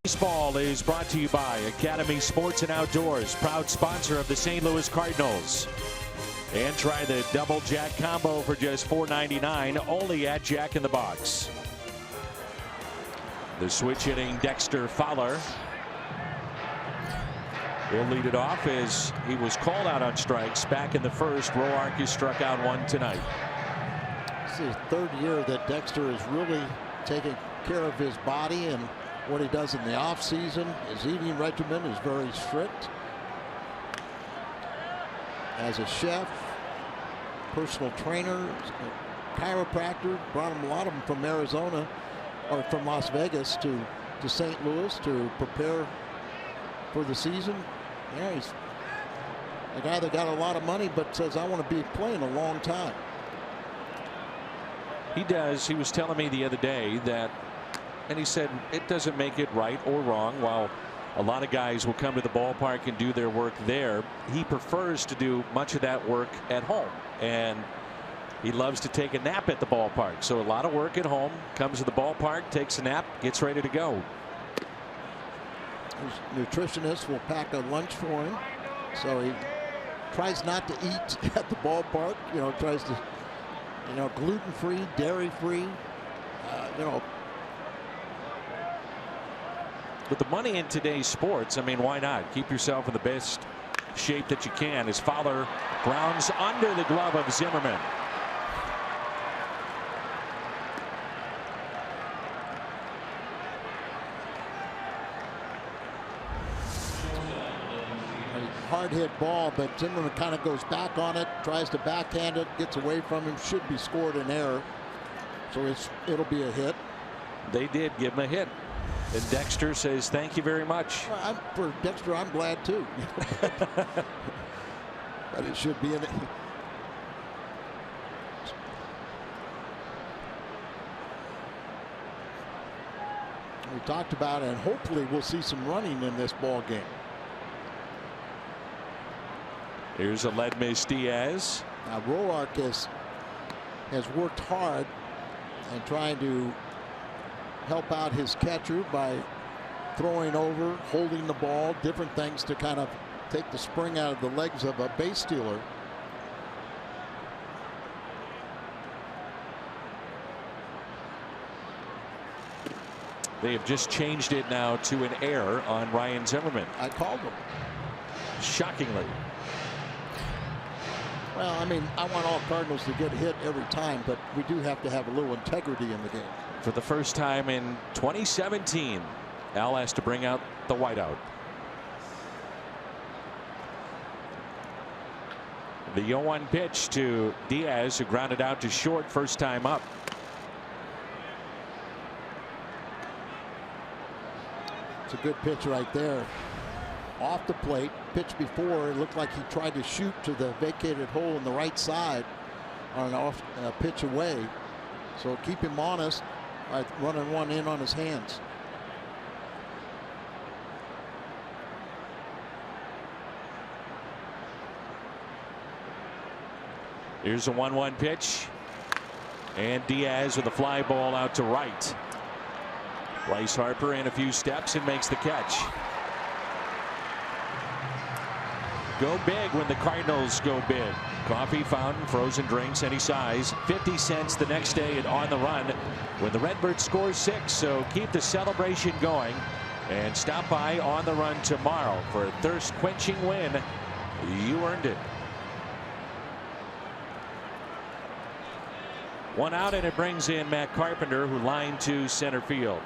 Speaker 1: Baseball is brought to you by Academy Sports and Outdoors, proud sponsor of the St. Louis Cardinals. And try the double Jack combo for just $4.99 only at Jack in the Box. The switch hitting Dexter Fowler. He'll lead it off as he was called out on strikes back in the first. Roark has struck out one tonight.
Speaker 4: This is the third year that Dexter is really taking care of his body and what he does in the off season. His eating regimen is very strict. As a chef, personal trainer, chiropractor, brought him a lot of them from Arizona or from Las Vegas to St. Louis to prepare for the season. Yeah, he's a guy that got a lot of money but says, I want to be playing a long time.
Speaker 1: He does. He was telling me the other day that, and he said it doesn't make it right or wrong. While a lot of guys will come to the ballpark and do their work there, he prefers to do much of that work at home. And he loves to take a nap at the ballpark. So a lot of work at home, comes to the ballpark, takes a nap, gets ready to go.
Speaker 4: His nutritionist will pack a lunch for him. So he tries not to eat at the ballpark. You know, tries to, you know, gluten-free, dairy-free, you know.
Speaker 1: With the money in today's sports, I mean, why not? Keep yourself in the best shape that you can as Fowler grounds under the glove of Zimmerman.
Speaker 4: A hard hit ball, but Zimmerman kind of goes back on it, tries to backhand it, gets away from him, should be scored in error. So it'll be a hit.
Speaker 1: They did give him a hit. And Dexter says thank you very much.
Speaker 4: Well, for Dexter, I'm glad too. But it should be in it. We talked about it, and hopefully we'll see some running in this ball game.
Speaker 1: Here's a lead miss Diaz.
Speaker 4: Now Roark has worked hard and trying to help out his catcher by throwing over, holding the ball, different things to kind of take the spring out of the legs of a base stealer.
Speaker 1: They have just changed it now to an error on Ryan Zimmerman.
Speaker 4: I called him.
Speaker 1: Shockingly.
Speaker 4: Well, I mean, I want all Cardinals to get hit every time, but we do have to have a little integrity in the game.
Speaker 1: For the first time in 2017, Al has to bring out the whiteout. The 0-1 pitch to Diaz, who grounded out to short first time up.
Speaker 4: It's a good pitch right there. Off the plate. Pitch before, it looked like he tried to shoot to the vacated hole in the right side on an off pitch away. So keep him honest. Running one in on his hands.
Speaker 1: Here's a 1-1 pitch. And Diaz with a fly ball out to right. Bryce Harper in a few steps and makes the catch. Go big when the Cardinals go big. Coffee, fountain, frozen drinks, any size. 50 cents the next day at On the Run when the Redbirds score 6. So keep the celebration going and stop by On the Run tomorrow for a thirst-quenching win. You earned it. One out, and it brings in Matt Carpenter, who lined to center field.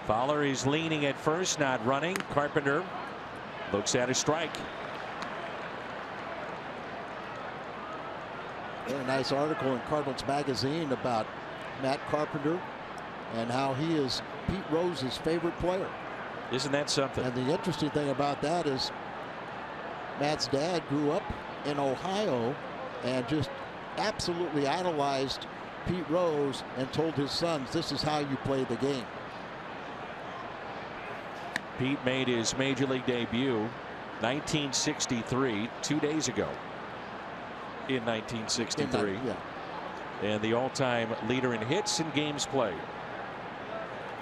Speaker 1: Fowler is leaning at first, not running. Carpenter looks at a strike.
Speaker 4: Very nice article in Cardinals magazine about Matt Carpenter and how he is Pete Rose's favorite player.
Speaker 1: Isn't that something?
Speaker 4: And the interesting thing about that is Matt's dad grew up in Ohio and just absolutely idolized Pete Rose and told his sons, this is how you play the game.
Speaker 1: Pete made his major league debut 1963, 2 days ago. In 1963.
Speaker 4: Yeah.
Speaker 1: And the all-time leader in hits and games played.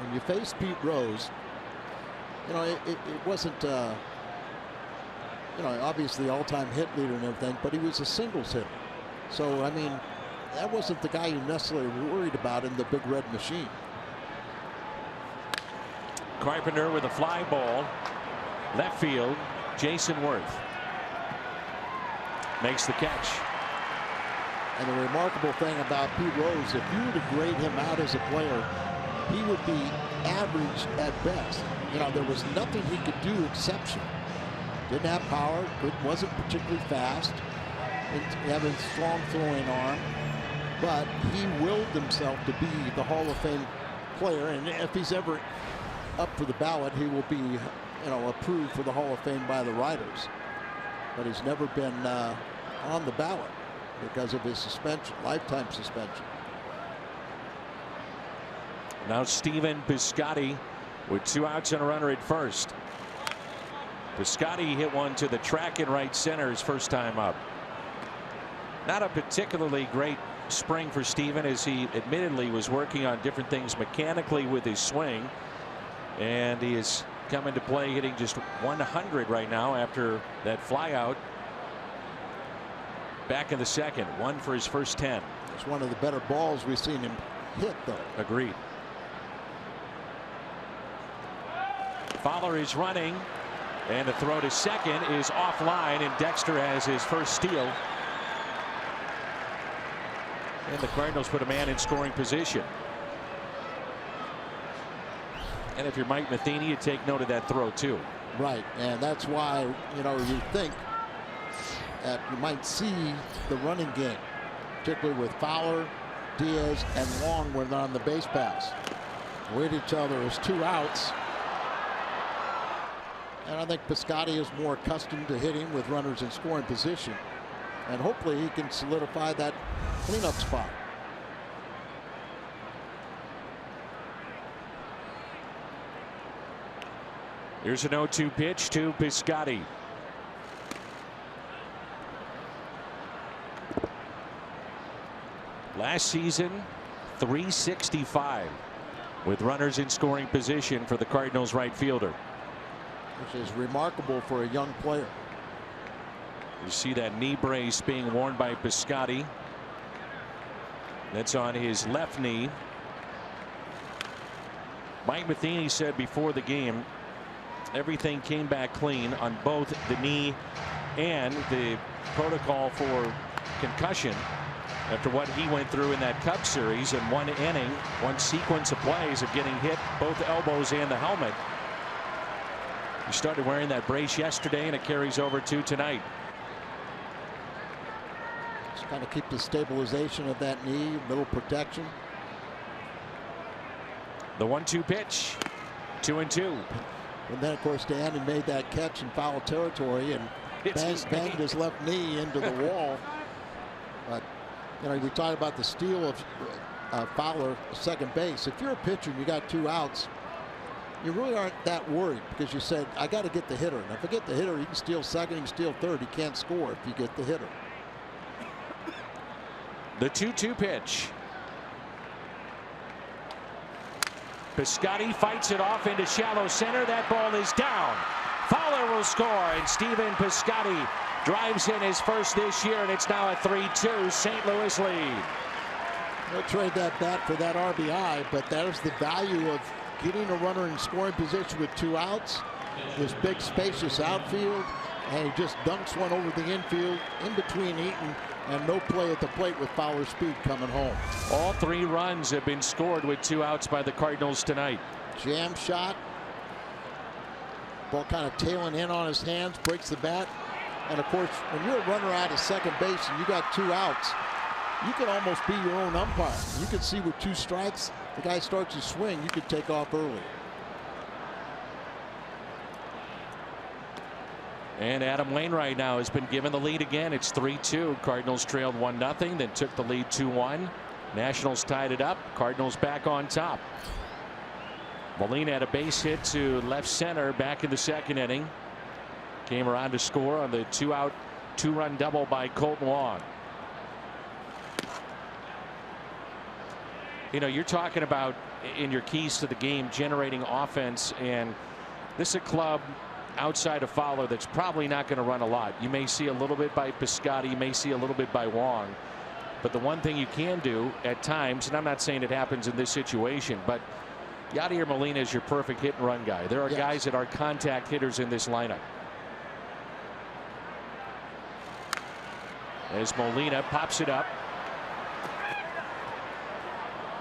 Speaker 4: When you face Pete Rose, you know, it wasn't, you know, obviously all-time hit leader and everything, but he was a singles hitter. So, I mean, that wasn't the guy you necessarily worried about in the big red machine.
Speaker 1: Carpenter with a fly ball. Left field, Jason Worth makes the catch.
Speaker 4: And the remarkable thing about Pete Rose, if you were to grade him out as a player, he would be average at best. You know, there was nothing he could do exceptional. Didn't have power, wasn't particularly fast, didn't have a strong throwing arm, but he willed himself to be the Hall of Fame player. And if he's ever up for the ballot, he will be, you know, approved for the Hall of Fame by the writers. But he's never been on the ballot because of his suspension, lifetime suspension.
Speaker 1: Now Stephen Piscotty with 2 outs and a runner at first. Piscotty hit one to the track in right center his first time up. Not a particularly great spring for Stephen, as he admittedly was working on different things mechanically with his swing. And he is coming to play hitting just 100 right now after that flyout back in the second. 1 for his first 10.
Speaker 4: It's one of the better balls we've seen him hit, though.
Speaker 1: Agreed. Fowler is running, and the throw to second is offline, and Dexter has his first steal. And the Cardinals put a man in scoring position. And if you're Mike Matheny, you take note of that throw too.
Speaker 4: Right, and that's why, you know, you think that you might see the running game, particularly with Fowler, Diaz, and Long when they're on the base pass. Wait until there was 2 outs. And I think Piscotty is more accustomed to hitting with runners in scoring position. And hopefully he can solidify that cleanup spot.
Speaker 1: Here's an 0-2 pitch to Piscotty. Last season, 365 with runners in scoring position for the Cardinals right fielder.
Speaker 4: Which is remarkable for a young player.
Speaker 1: You see that knee brace being worn by Piscotty. That's on his left knee. Mike Matheny said before the game everything came back clean on both the knee and the protocol for concussion after what he went through in that Cubs series in one inning, one sequence of plays of getting hit both elbows and the helmet. He started wearing that brace yesterday, and it carries over to tonight.
Speaker 4: Just kind of keep the stabilization of that knee, middle protection.
Speaker 1: The 1-2 pitch, 2-2.
Speaker 4: And then, of course, Dan had made that catch in foul territory and banged his left knee into the wall. But, you know, we talked about the steal of Fowler, second base. If you're a pitcher and you got 2 outs, you really aren't that worried because you said, I got to get the hitter. And if I get the hitter, he can steal second, he can steal third. He can't score if you get the hitter.
Speaker 1: The 2-2 pitch. Piscotty fights it off into shallow center. That ball is down. Fowler will score, and Stephen Piscotty drives in his first this year, and it's now a 3-2 St. Louis lead.
Speaker 4: They'll trade that bat for that RBI, but there's the value of getting a runner in scoring position with 2 outs. This big spacious outfield, and he just dunks one over the infield in between Eaton, and no play at the plate with Fowler's speed coming home.
Speaker 1: All 3 runs have been scored with 2 outs by the Cardinals tonight.
Speaker 4: Jam shot. Ball kind of tailing in on his hands, breaks the bat. And of course, when you're a runner out of second base and you got 2 outs, you can almost be your own umpire. You can see with 2 strikes, the guy starts to swing, you could take off early.
Speaker 1: And Adam Wainwright now has been given the lead again. It's 3-2. Cardinals trailed 1-0, then took the lead 2-1. Nationals tied it up. Cardinals back on top. Molina had a base hit to left center back in the second inning. Came around to score on the 2-out, 2-run double by Colton Wong. You know, you're talking about in your keys to the game generating offense, and this is a club outside of Fowler that's probably not going to run a lot. You may see a little bit by Piscotty, you may see a little bit by Wong, but the one thing you can do at times, and I'm not saying it happens in this situation, but Yadier Molina is your perfect hit and run guy. There are guys that are contact hitters in this lineup. As Molina pops it up.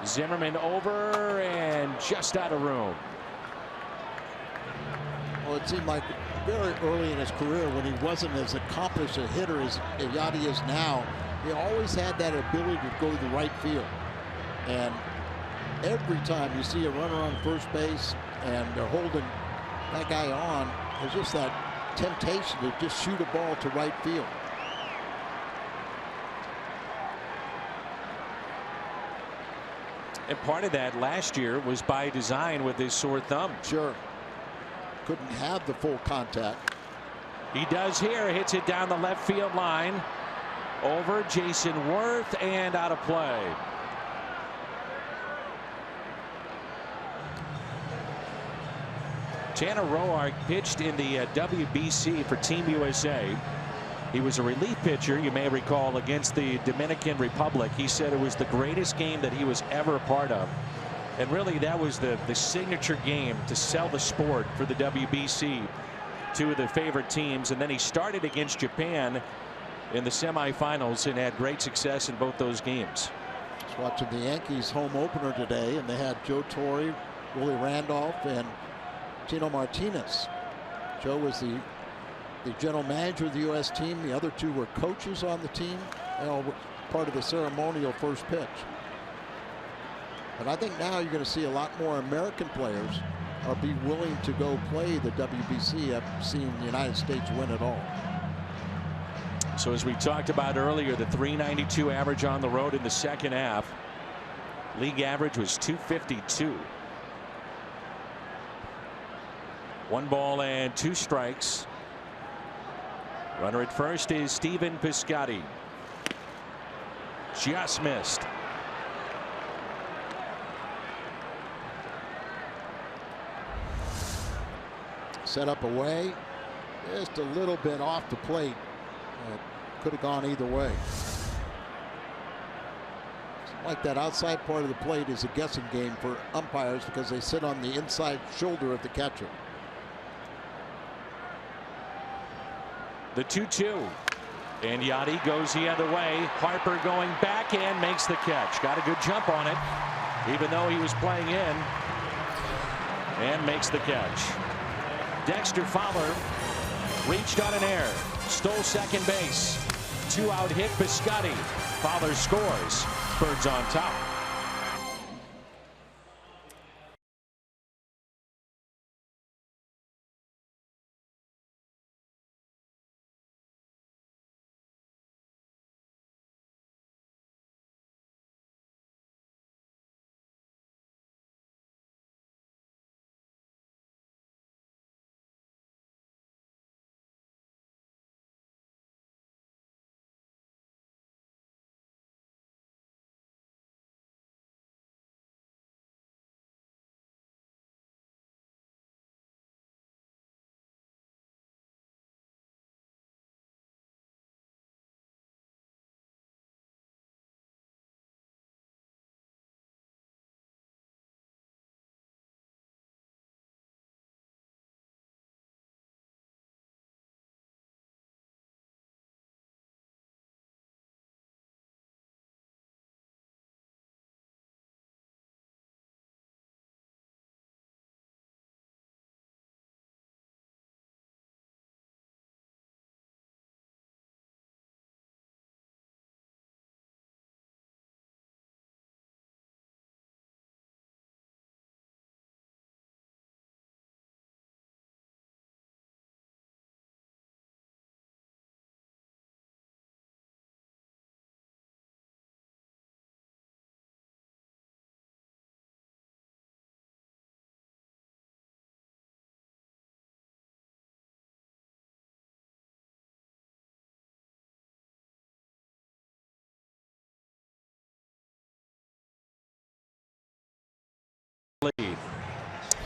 Speaker 1: Zimmerman over and just out of room.
Speaker 4: Well, it seemed like very early in his career when he wasn't as accomplished a hitter as Yadi is now, he always had that ability to go to the right field. And every time you see a runner on first base and they're holding that guy on, there's just that temptation to just shoot a ball to right field.
Speaker 1: And part of that last year was by design with his sore thumb.
Speaker 4: Sure. Couldn't have the full contact.
Speaker 1: He does here. Hits it down the left field line. Over Jason Worth and out of play. Tanner Roark pitched in the WBC for Team USA. He was a relief pitcher, you may recall, against the Dominican Republic. He said it was the greatest game that he was ever a part of. And really, that was the signature game to sell the sport for the WBC to the favorite teams. And then he started against Japan in the semifinals and had great success in both those games.
Speaker 4: I was watching the Yankees home opener today, and they had Joe Torre, Willie Randolph, and Tino Martinez. Joe was the general manager of the U.S. team. The other two were coaches on the team. They all were part of the ceremonial first pitch. But I think now you're going to see a lot more American players be willing to go play the WBC after seeing the United States win it all.
Speaker 1: So as we talked about earlier, the .392 average on the road in the second half. League average was .252. 1 ball and 2 strikes. Runner at first is Stephen Piscotty. Just missed.
Speaker 4: Set up away, just a little bit off the plate. Could have gone either way. Like that outside part of the plate is a guessing game for umpires because they sit on the inside shoulder of the catcher.
Speaker 1: The 2-2. And Yadi goes the other way. Harper going back and makes the catch. Got a good jump on it, even though he was playing in. And makes the catch. Dexter Fowler reached on an error. Stole second base. 2-out hit Piscotty. Fowler scores. Birds on top.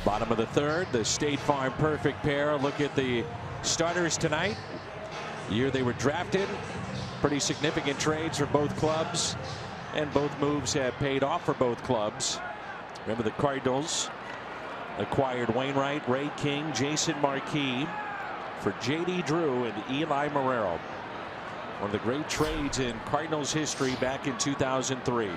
Speaker 1: Bottom of the third, the State Farm perfect pair. Look at the starters tonight. Year they were drafted. Pretty significant trades for both clubs, and both moves have paid off for both clubs. Remember, the Cardinals acquired Wainwright, Ray King, Jason Marquis for J.D. Drew and Eli Marrero. One of the great trades in Cardinals history back in 2003.
Speaker 4: I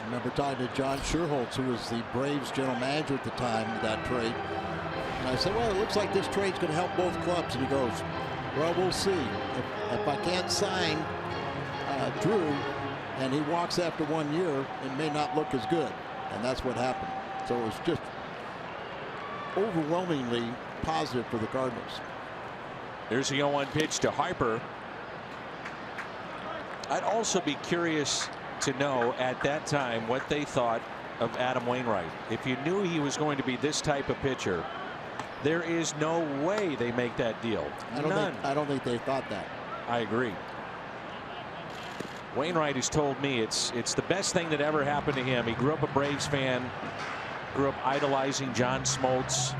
Speaker 4: remember talking to John Sherholtz, who was the Braves general manager at the time of that trade. And I said, well, it looks like this trade's going to help both clubs. And he goes, well, we'll see. If I can't sign Drew and he walks after 1 year, it may not look as good. And that's what happened. So it was just overwhelmingly positive for the Cardinals.
Speaker 1: There's the 0-1 pitch to Harper. I'd also be curious to know at that time what they thought of Adam Wainwright. If you knew he was going to be this type of pitcher, there is no way they make that deal.
Speaker 4: I don't think they thought that.
Speaker 1: I agree. Wainwright has told me it's the best thing that ever happened to him. He grew up a Braves fan, grew up idolizing John Smoltz,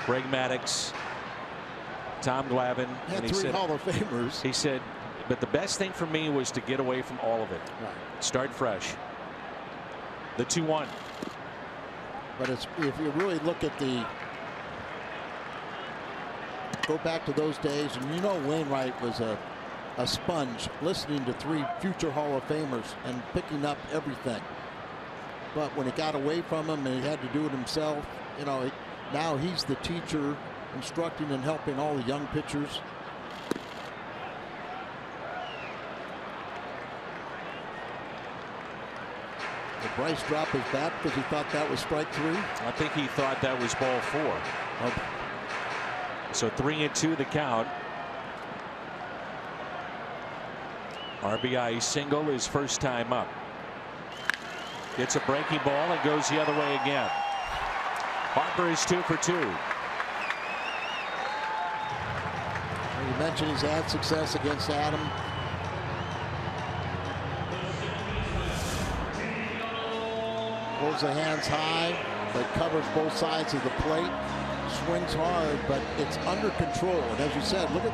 Speaker 1: Greg Maddux, Tom Glavine.
Speaker 4: And he said, Hall of Famers.
Speaker 1: He said, but the best thing for me was to get away from all of it.
Speaker 4: Right.
Speaker 1: Start fresh. The 2-1.
Speaker 4: But if you really look at go back to those days, and you know Wainwright was a sponge, listening to 3 future Hall of Famers and picking up everything. But when it got away from him and he had to do it himself, you know, now he's the teacher, instructing and helping all the young pitchers. Did Bryce drop his bat because he thought that was strike 3?
Speaker 1: I think he thought that was ball 4.
Speaker 4: Okay.
Speaker 1: So 3-2 the count. RBI single his first time up. Gets a breaking ball and goes the other way again. Harper is 2 for 2.
Speaker 4: You mentioned he's had success against Adam. Holds the hands high, but covers both sides of the plate. Swings hard, but it's under control. And as you said, look at,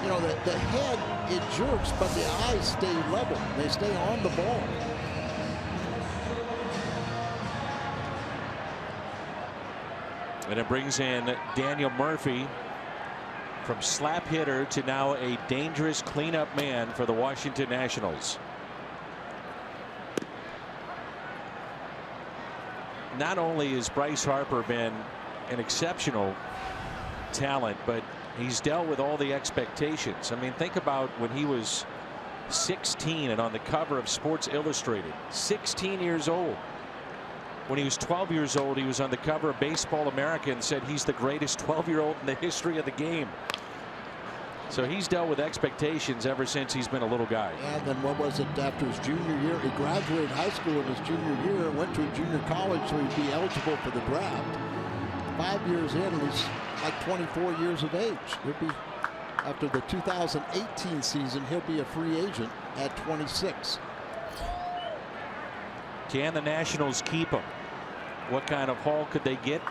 Speaker 4: you know, the head, it jerks, but the eyes stay level. They stay on the ball.
Speaker 1: And it brings in Daniel Murphy from slap hitter to now a dangerous cleanup man for the Washington Nationals. Not only has Bryce Harper been an exceptional talent, but he's dealt with all the expectations. I mean, think about when he was 16 and on the cover of Sports Illustrated. 16 years old. When he was 12 years old, he was on the cover of Baseball America and said he's the greatest 12-year-old in the history of the game. So he's dealt with expectations ever since he's been a little guy.
Speaker 4: And then what was it after his junior year? He graduated high school in his junior year, went to a junior college so he'd be eligible for the draft. 5 years in, and he's like 24 years of age. He'll be, after the 2018 season, he'll be a free agent at 26.
Speaker 1: Can the Nationals keep him? What kind of haul could they get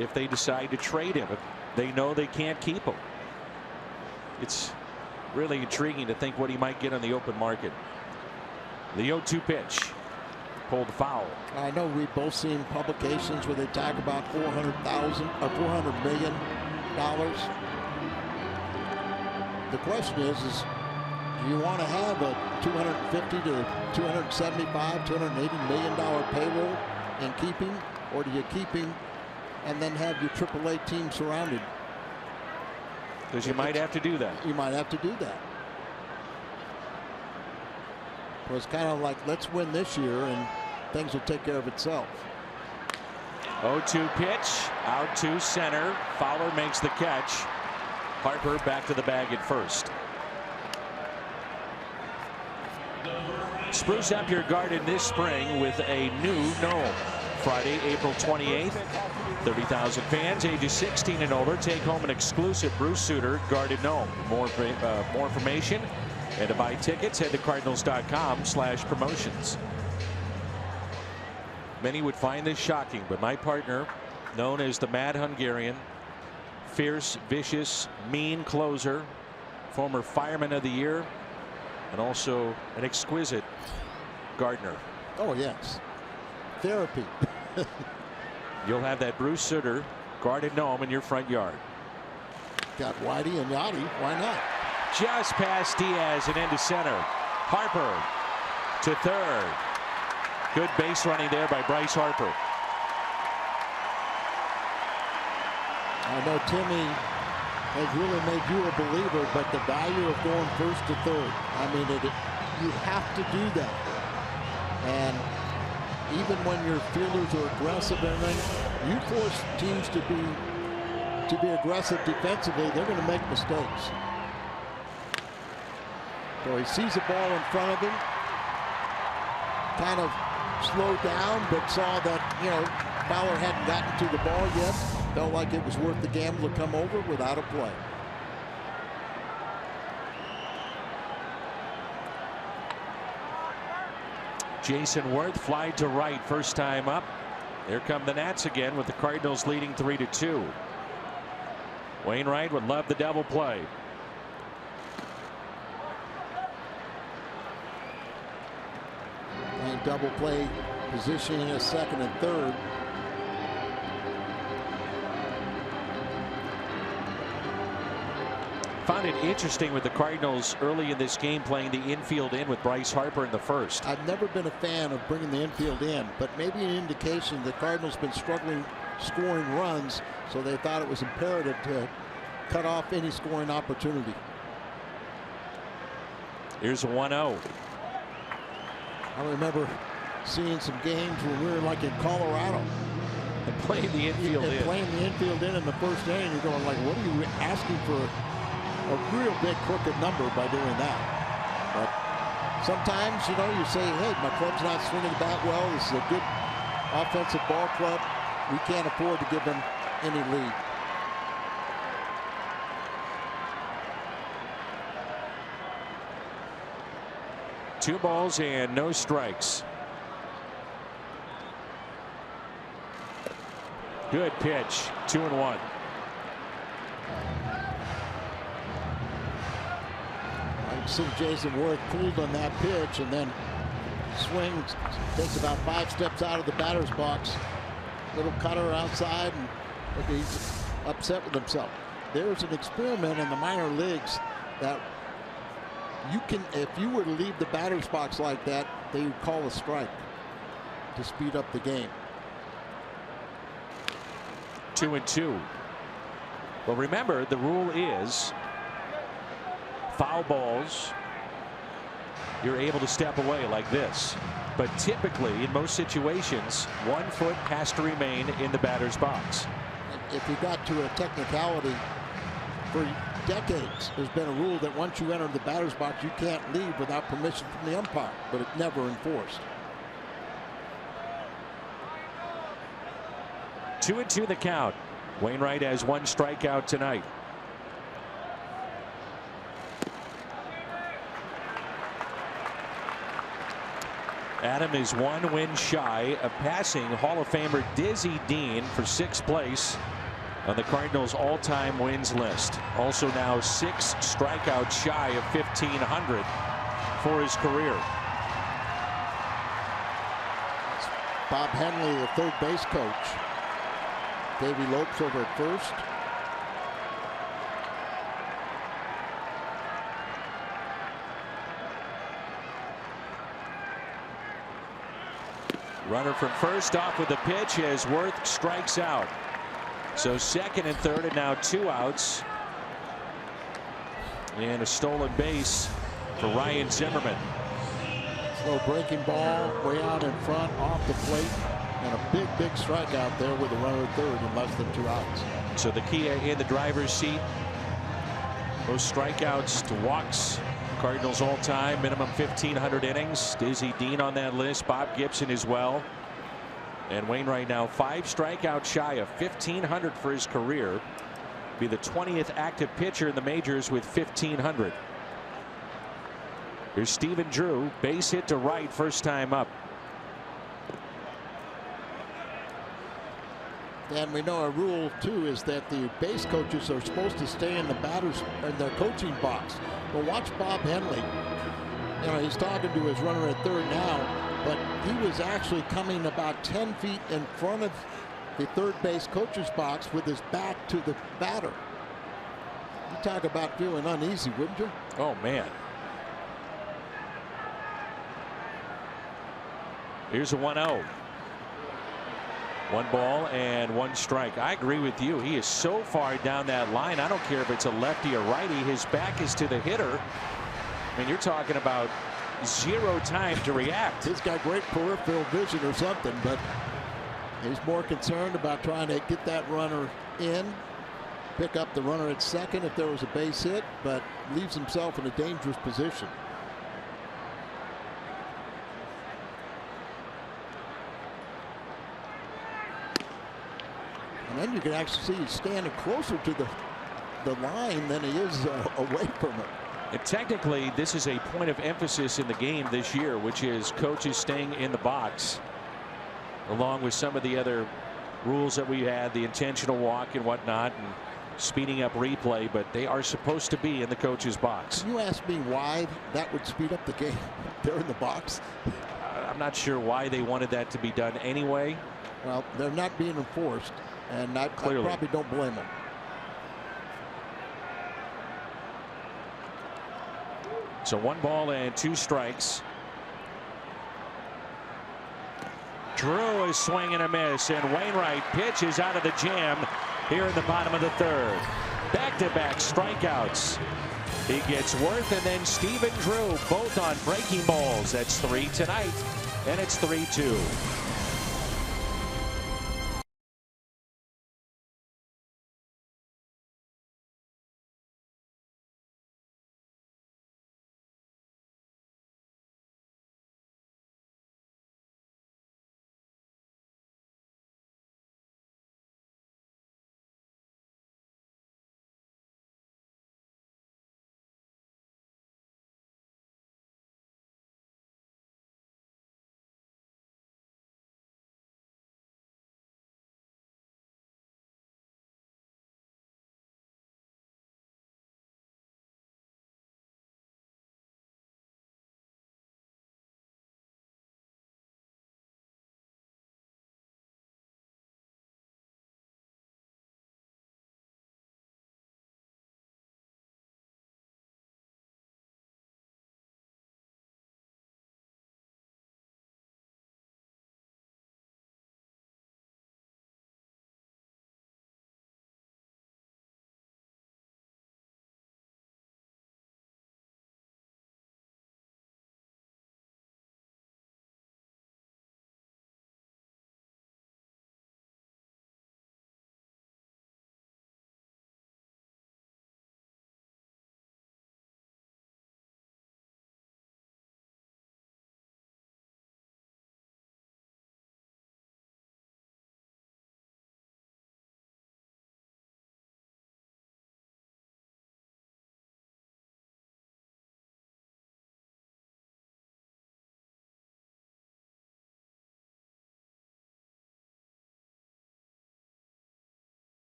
Speaker 1: if they decide to trade him? If they know they can't keep him. It's really intriguing to think what he might get on the open market. The 0-2 pitch. Pulled foul.
Speaker 4: I know we've both seen publications where they talk about $400 million. The question is do you want to have a $250 to $275, $280 million payroll and keep him, or do you keep him and then have your AAA team surrounded?
Speaker 1: Because you might have to do that.
Speaker 4: You might have to do that. It was kind of like, let's win this year and things will take care of itself.
Speaker 1: 0-2 pitch out to center. Fowler makes the catch. Harper back to the bag at first. Spruce up your garden this spring with a new gnome. Friday, April 28th. 30,000 fans ages 16 and older take home an exclusive Bruce Sutter guarded gnome. More information and to buy tickets, head to cardinals.com/promotions. Many would find this shocking, but my partner, known as the Mad Hungarian, fierce, vicious, mean closer, former Fireman of the Year, and also an exquisite gardener.
Speaker 4: Oh, yes. Therapy.
Speaker 1: You'll have that Bruce Sutter guarded gnome in your front yard.
Speaker 4: Got Whitey and Yachty. Why not?
Speaker 1: Just past Diaz and into center. Harper to third. Good base running there by Bryce Harper.
Speaker 4: I know Timmy has really made you a believer, but the value of going first to third, I mean, you have to do that. And even when your fielders are aggressive and everything, you force teams to be aggressive defensively, they're going to make mistakes. So he sees the ball in front of him, kind of slowed down, but saw that, Fowler hadn't gotten to the ball yet. Felt like it was worth the gamble to come over without a play.
Speaker 1: Jason Worth fly to right first time up. Here come the Nats again with the Cardinals leading 3-2. Wainwright would love the double play.
Speaker 4: And double play positioning as second and third.
Speaker 1: Found it interesting with the Cardinals early in this game playing the infield in with Bryce Harper in the first.
Speaker 4: I've never been a fan of bringing the infield in, but maybe an indication the Cardinals been struggling scoring runs, so they thought it was imperative to cut off any scoring opportunity.
Speaker 1: Here's a 1-0.
Speaker 4: I remember seeing some games when we were like in Colorado
Speaker 1: and playing the infield in.
Speaker 4: Playing the infield in the first inning, you're going like, what are you asking for? A real big crooked number by doing that. But sometimes, you say, hey, my club's not swinging the bat well. This is a good offensive ball club. We can't afford to give them any lead.
Speaker 1: Two balls and no strikes. Good pitch. 2-1.
Speaker 4: See Jason Worth pulled on that pitch and then swings, takes about 5 steps out of the batter's box. Little cutter outside, and he's upset with himself. There's an experiment in the minor leagues that you can, if you were to leave the batter's box like that, they would call a strike to speed up the game.
Speaker 1: 2-2. Well, remember, the rule is foul balls, you're able to step away like this. But typically, in most situations, 1 foot has to remain in the batter's box.
Speaker 4: If you got to a technicality, for decades, there's been a rule that once you enter the batter's box, you can't leave without permission from the umpire, but it's never enforced.
Speaker 1: 2-2 the count. Wainwright has 1 strikeout tonight. Adam is 1 win shy of passing Hall of Famer Dizzy Dean for 6th place on the Cardinals all-time wins list. Also now 6 strikeouts shy of 1,500 for his career.
Speaker 4: Bob Henley, the third base coach. Davey Lopes over at first.
Speaker 1: Runner from first off with the pitch as Worth strikes out. So second and third, and now 2 outs. And a stolen base for Ryan Zimmerman.
Speaker 4: Slow breaking ball way out in front off the plate. And a big strikeout there with a runner at third in less than 2 outs.
Speaker 1: So the key in the driver's seat. Most strikeouts to walks. Cardinals all time, minimum 1,500 innings. Dizzy Dean on that list. Bob Gibson as well. And Wainwright now 5 strikeouts shy of 1,500 for his career. Be the 20th active pitcher in the majors with 1,500. Here's Stephen Drew, base hit to right first time up.
Speaker 4: And we know a rule too is that the base coaches are supposed to stay in the batters in their coaching box. Well, watch Bob Henley. You know, he's talking to his runner at third now, but he was actually coming about 10 feet in front of the third base coach's box with his back to the batter. You talk about feeling uneasy, wouldn't you?
Speaker 1: Oh, man. Here's a 1-0. 1 ball and 1 strike. I agree with you. He is so far down that line. I don't care if it's a lefty or righty. His back is to the hitter. I mean, you're talking about 0 time to react.
Speaker 4: He's got great peripheral vision or something, but he's more concerned about trying to get that runner in, pick up the runner at second if there was a base hit, but leaves himself in a dangerous position. And then you can actually see he's standing closer to the line than he is away from it.
Speaker 1: And technically, this is a point of emphasis in the game this year, which is coaches staying in the box, along with some of the other rules that we had, the intentional walk and whatnot, and speeding up replay, but they are supposed to be in the coach's box.
Speaker 4: Can you ask me why that would speed up the game? They're in the box.
Speaker 1: I'm not sure why they wanted that to be done anyway.
Speaker 4: Well, they're not being enforced, and I probably don't blame them.
Speaker 1: So 1 ball and 2 strikes. Drew is swing and a miss, and Wainwright pitches out of the jam here in the bottom of the 3rd. Back-to-back strikeouts. He gets Worth and then Stephen Drew, both on breaking balls. That's 3 tonight, and it's 3-2.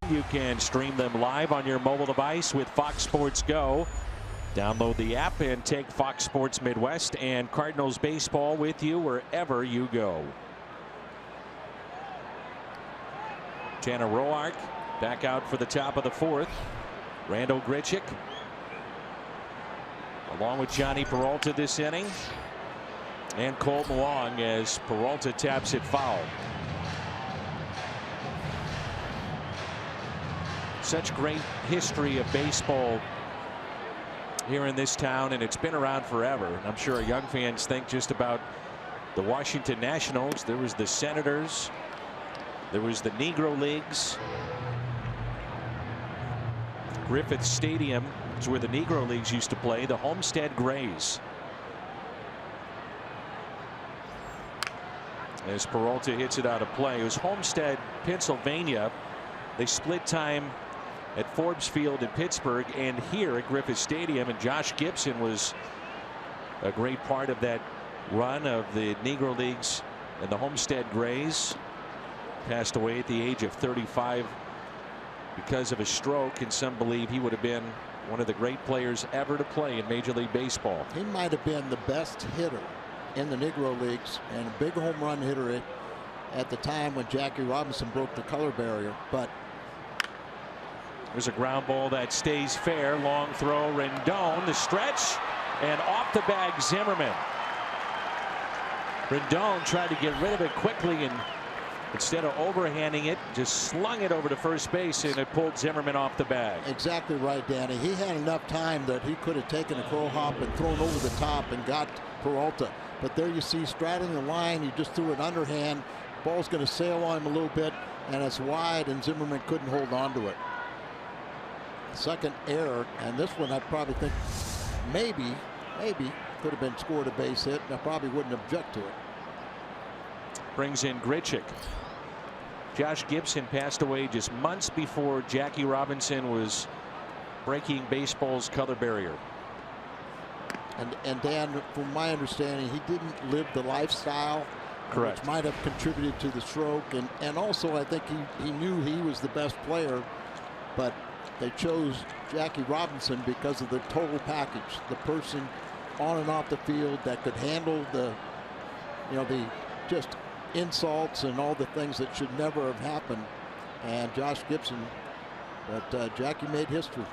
Speaker 1: You can stream them live on your mobile device with Fox Sports Go. Download the app and take Fox Sports Midwest and Cardinals baseball with you wherever you go. Tanner Roark back out for the top of the 4th. Randall Grichuk along with Johnny Peralta this inning, and Colton Wong as Peralta taps it foul. Such great history of baseball here in this town, and it's been around forever. I'm sure our young fans think just about the Washington Nationals. There was the Senators, there was the Negro Leagues. Griffith Stadium is where the Negro Leagues used to play. The Homestead Grays. As Peralta hits it out of play. It was Homestead, Pennsylvania. They split time at Forbes Field in Pittsburgh and here at Griffith Stadium, and Josh Gibson was a great part of that run of the Negro Leagues And the Homestead Grays passed away at the age of 35 because of a stroke, and some believe he would have been one of the great players ever to play in Major League Baseball.
Speaker 4: He might have been the best hitter in the Negro Leagues and a big home run hitter at the time when Jackie Robinson broke the color barrier. But
Speaker 1: there's a ground ball that stays fair. Long throw, Rendon, the stretch, and off the bag, Zimmerman. Rendon tried to get rid of it quickly, and instead of overhanding it, just slung it over to first base, and it pulled Zimmerman off the bag.
Speaker 4: Exactly right, Danny. He had enough time that he could have taken a crow hop and thrown over the top and got Peralta. But there you see, straddling the line, he just threw an underhand. Ball's going to sail on him a little bit, and it's wide, and Zimmerman couldn't hold on to it. Second error, and this one I probably think maybe could have been scored a base hit, and I probably wouldn't object to it.
Speaker 1: Brings in Grichuk. Josh Gibson passed away just months before Jackie Robinson was breaking baseball's color barrier.
Speaker 4: And Dan, from my understanding, he didn't live the lifestyle.
Speaker 1: Correct.
Speaker 4: Which might have contributed to the stroke, and also I think he knew he was the best player, but they chose Jackie Robinson because of the total package, the person on and off the field that could handle the just insults and all the things that should never have happened. And Josh Gibson, but Jackie made history.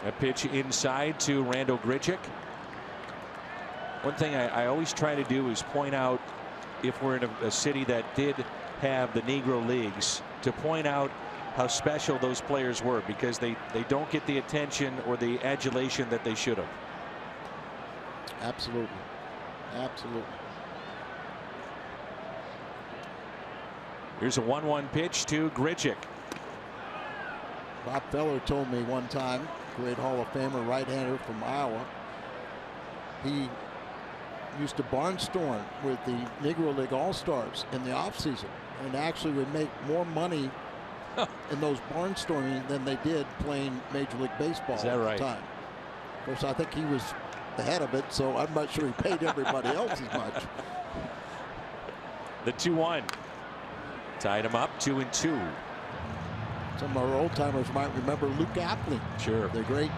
Speaker 1: A pitch inside to Randall Grichuk. One thing I always try to do is point out, if we're in a city that did have the Negro Leagues, to point out how special those players were, because they don't get the attention or the adulation that they should have.
Speaker 4: Absolutely. Absolutely.
Speaker 1: Here's a 1-1 pitch to Grichuk.
Speaker 4: Bob Feller told me one time, great Hall of Famer right-hander from Iowa, he used to barnstorm with the Negro League All-Stars in the offseason, and actually would make more money in those barnstorming than they did playing Major League Baseball at the time. Of course, I think he was the head of it, so I'm not sure he paid everybody else as much.
Speaker 1: The 2-1 tied him up 2-2.
Speaker 4: Some of our old timers might remember Luke Appling.
Speaker 1: Sure.
Speaker 4: The great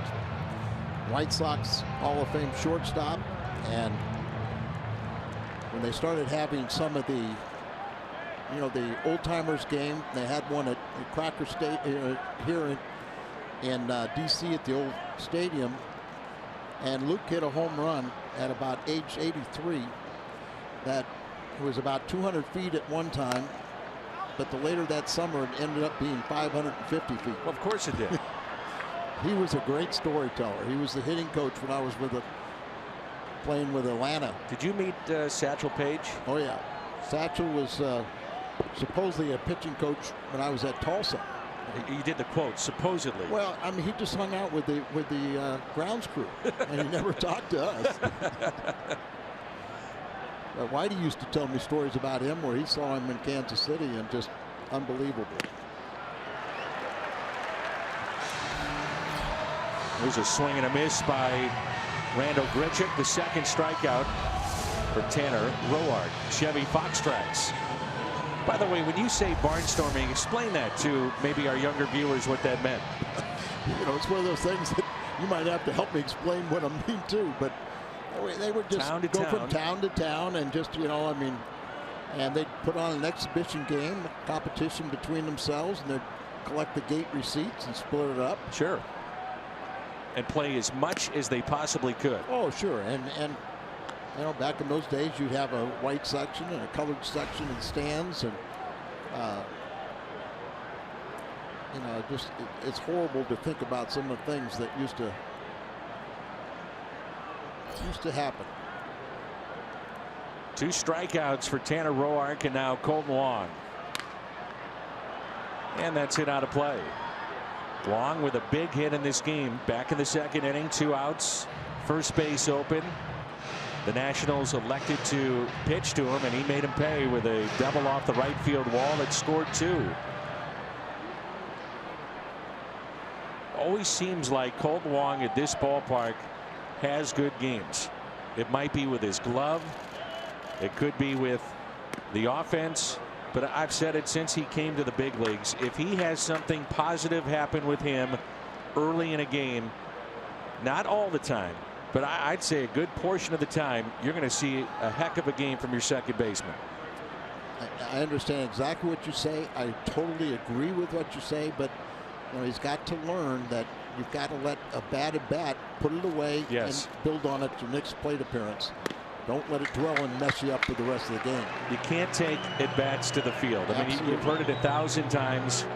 Speaker 4: White Sox Hall of Fame shortstop. And when they started having some of the, the old timers game, they had one at Cracker State here in DC at the old stadium. And Luke hit a home run at about age 83 that was about 200 feet at one time. But the later that summer, it ended up being 550 feet.
Speaker 1: Well, of course it did.
Speaker 4: He was a great storyteller. He was the hitting coach when I was playing with Atlanta.
Speaker 1: Did you meet Satchel Paige?
Speaker 4: Oh yeah, Satchel was supposedly a pitching coach when I was at Tulsa.
Speaker 1: You did the quote, supposedly.
Speaker 4: Well, I mean, he just hung out with the grounds crew, and he never talked to us. Whitey used to tell me stories about him where he saw him in Kansas City, and just unbelievable.
Speaker 1: There's a swing and a miss by Randall Grichuk, the second strikeout for Tanner Roark. Chevy Fox Tracks. By the way, when you say barnstorming, explain that to maybe our younger viewers what that meant.
Speaker 4: It's one of those things that you might have to help me explain what I mean too, but they would just go from town to town and just, and they'd put on an exhibition game, competition between themselves, and they'd collect the gate receipts and split it up.
Speaker 1: Sure. And play as much as they possibly could.
Speaker 4: Oh, sure. And back in those days, you'd have a white section and a colored section in the stands, and it's horrible to think about some of the things that used to happen.
Speaker 1: 2 strikeouts for Tanner Roark, and now Colton Wong. And that's hit out of play. Wong with a big hit in this game. Back in the second inning, 2 outs, first base open. The Nationals elected to pitch to him, and he made him pay with a double off the right field wall that scored 2. Always seems like Colton Wong at this ballpark has good games. It might be with his glove. It could be with The offense, but I've said it since he came to the big leagues, if he has something positive happen with him early in a game, not all the time, but I'd say a good portion of the time, you're going to see a heck of a game from your second baseman.
Speaker 4: I understand exactly what you say. I totally agree with what you say, but he's got to learn that you've got to let a bad at bat, put it away,
Speaker 1: yes,
Speaker 4: and build on it your next plate appearance. Don't let it dwell and mess you up for the rest of the game.
Speaker 1: You can't take at bats to the field. I mean, you've heard it 1,000 times,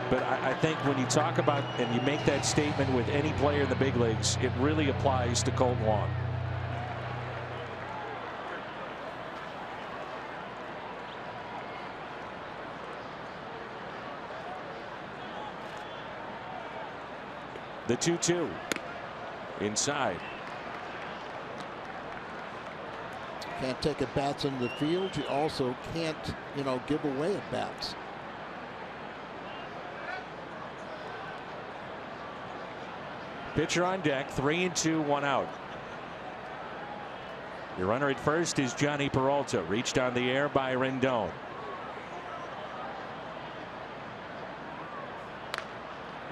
Speaker 1: but I think when you talk about and you make that statement with any player in the big leagues, it really applies to Colton Wong. The 2-2 inside.
Speaker 4: Can't take at bats into the field. You also can't, give away at bats.
Speaker 1: Pitcher on deck, 3-2, 1 out. Your runner at first is Johnny Peralta, reached on the air by Rendon.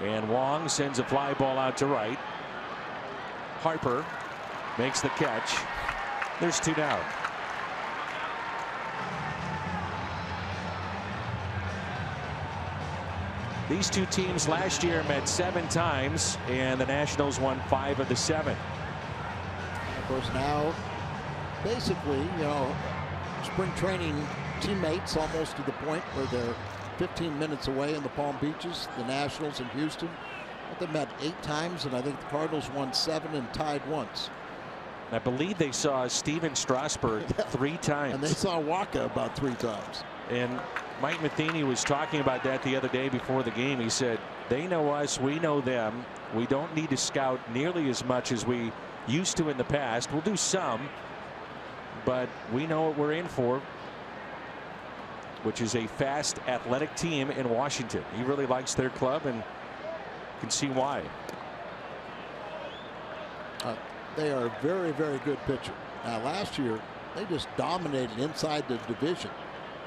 Speaker 1: And Wong sends a fly ball out to right. Harper makes the catch. There's 2 down. These two teams last year met 7 times, and the Nationals won 5 of the 7.
Speaker 4: Of course, now, basically, spring training teammates almost to the point where they're 15 minutes away in the Palm Beaches, the Nationals in Houston. They met 8 times, and I think the Cardinals won 7 and tied once.
Speaker 1: I believe they saw Steven Strasburg 3 times.
Speaker 4: And they saw Waka about 3 times.
Speaker 1: And Mike Matheny was talking about that the other day before the game. He said, they know us, we know them. We don't need to scout nearly as much as we used to in the past. We'll do some, but we know what we're in for, which is a fast, athletic team in Washington. He really likes their club and can see why.
Speaker 4: They are a very, very good pitcher. Now, last year, they just dominated inside the division.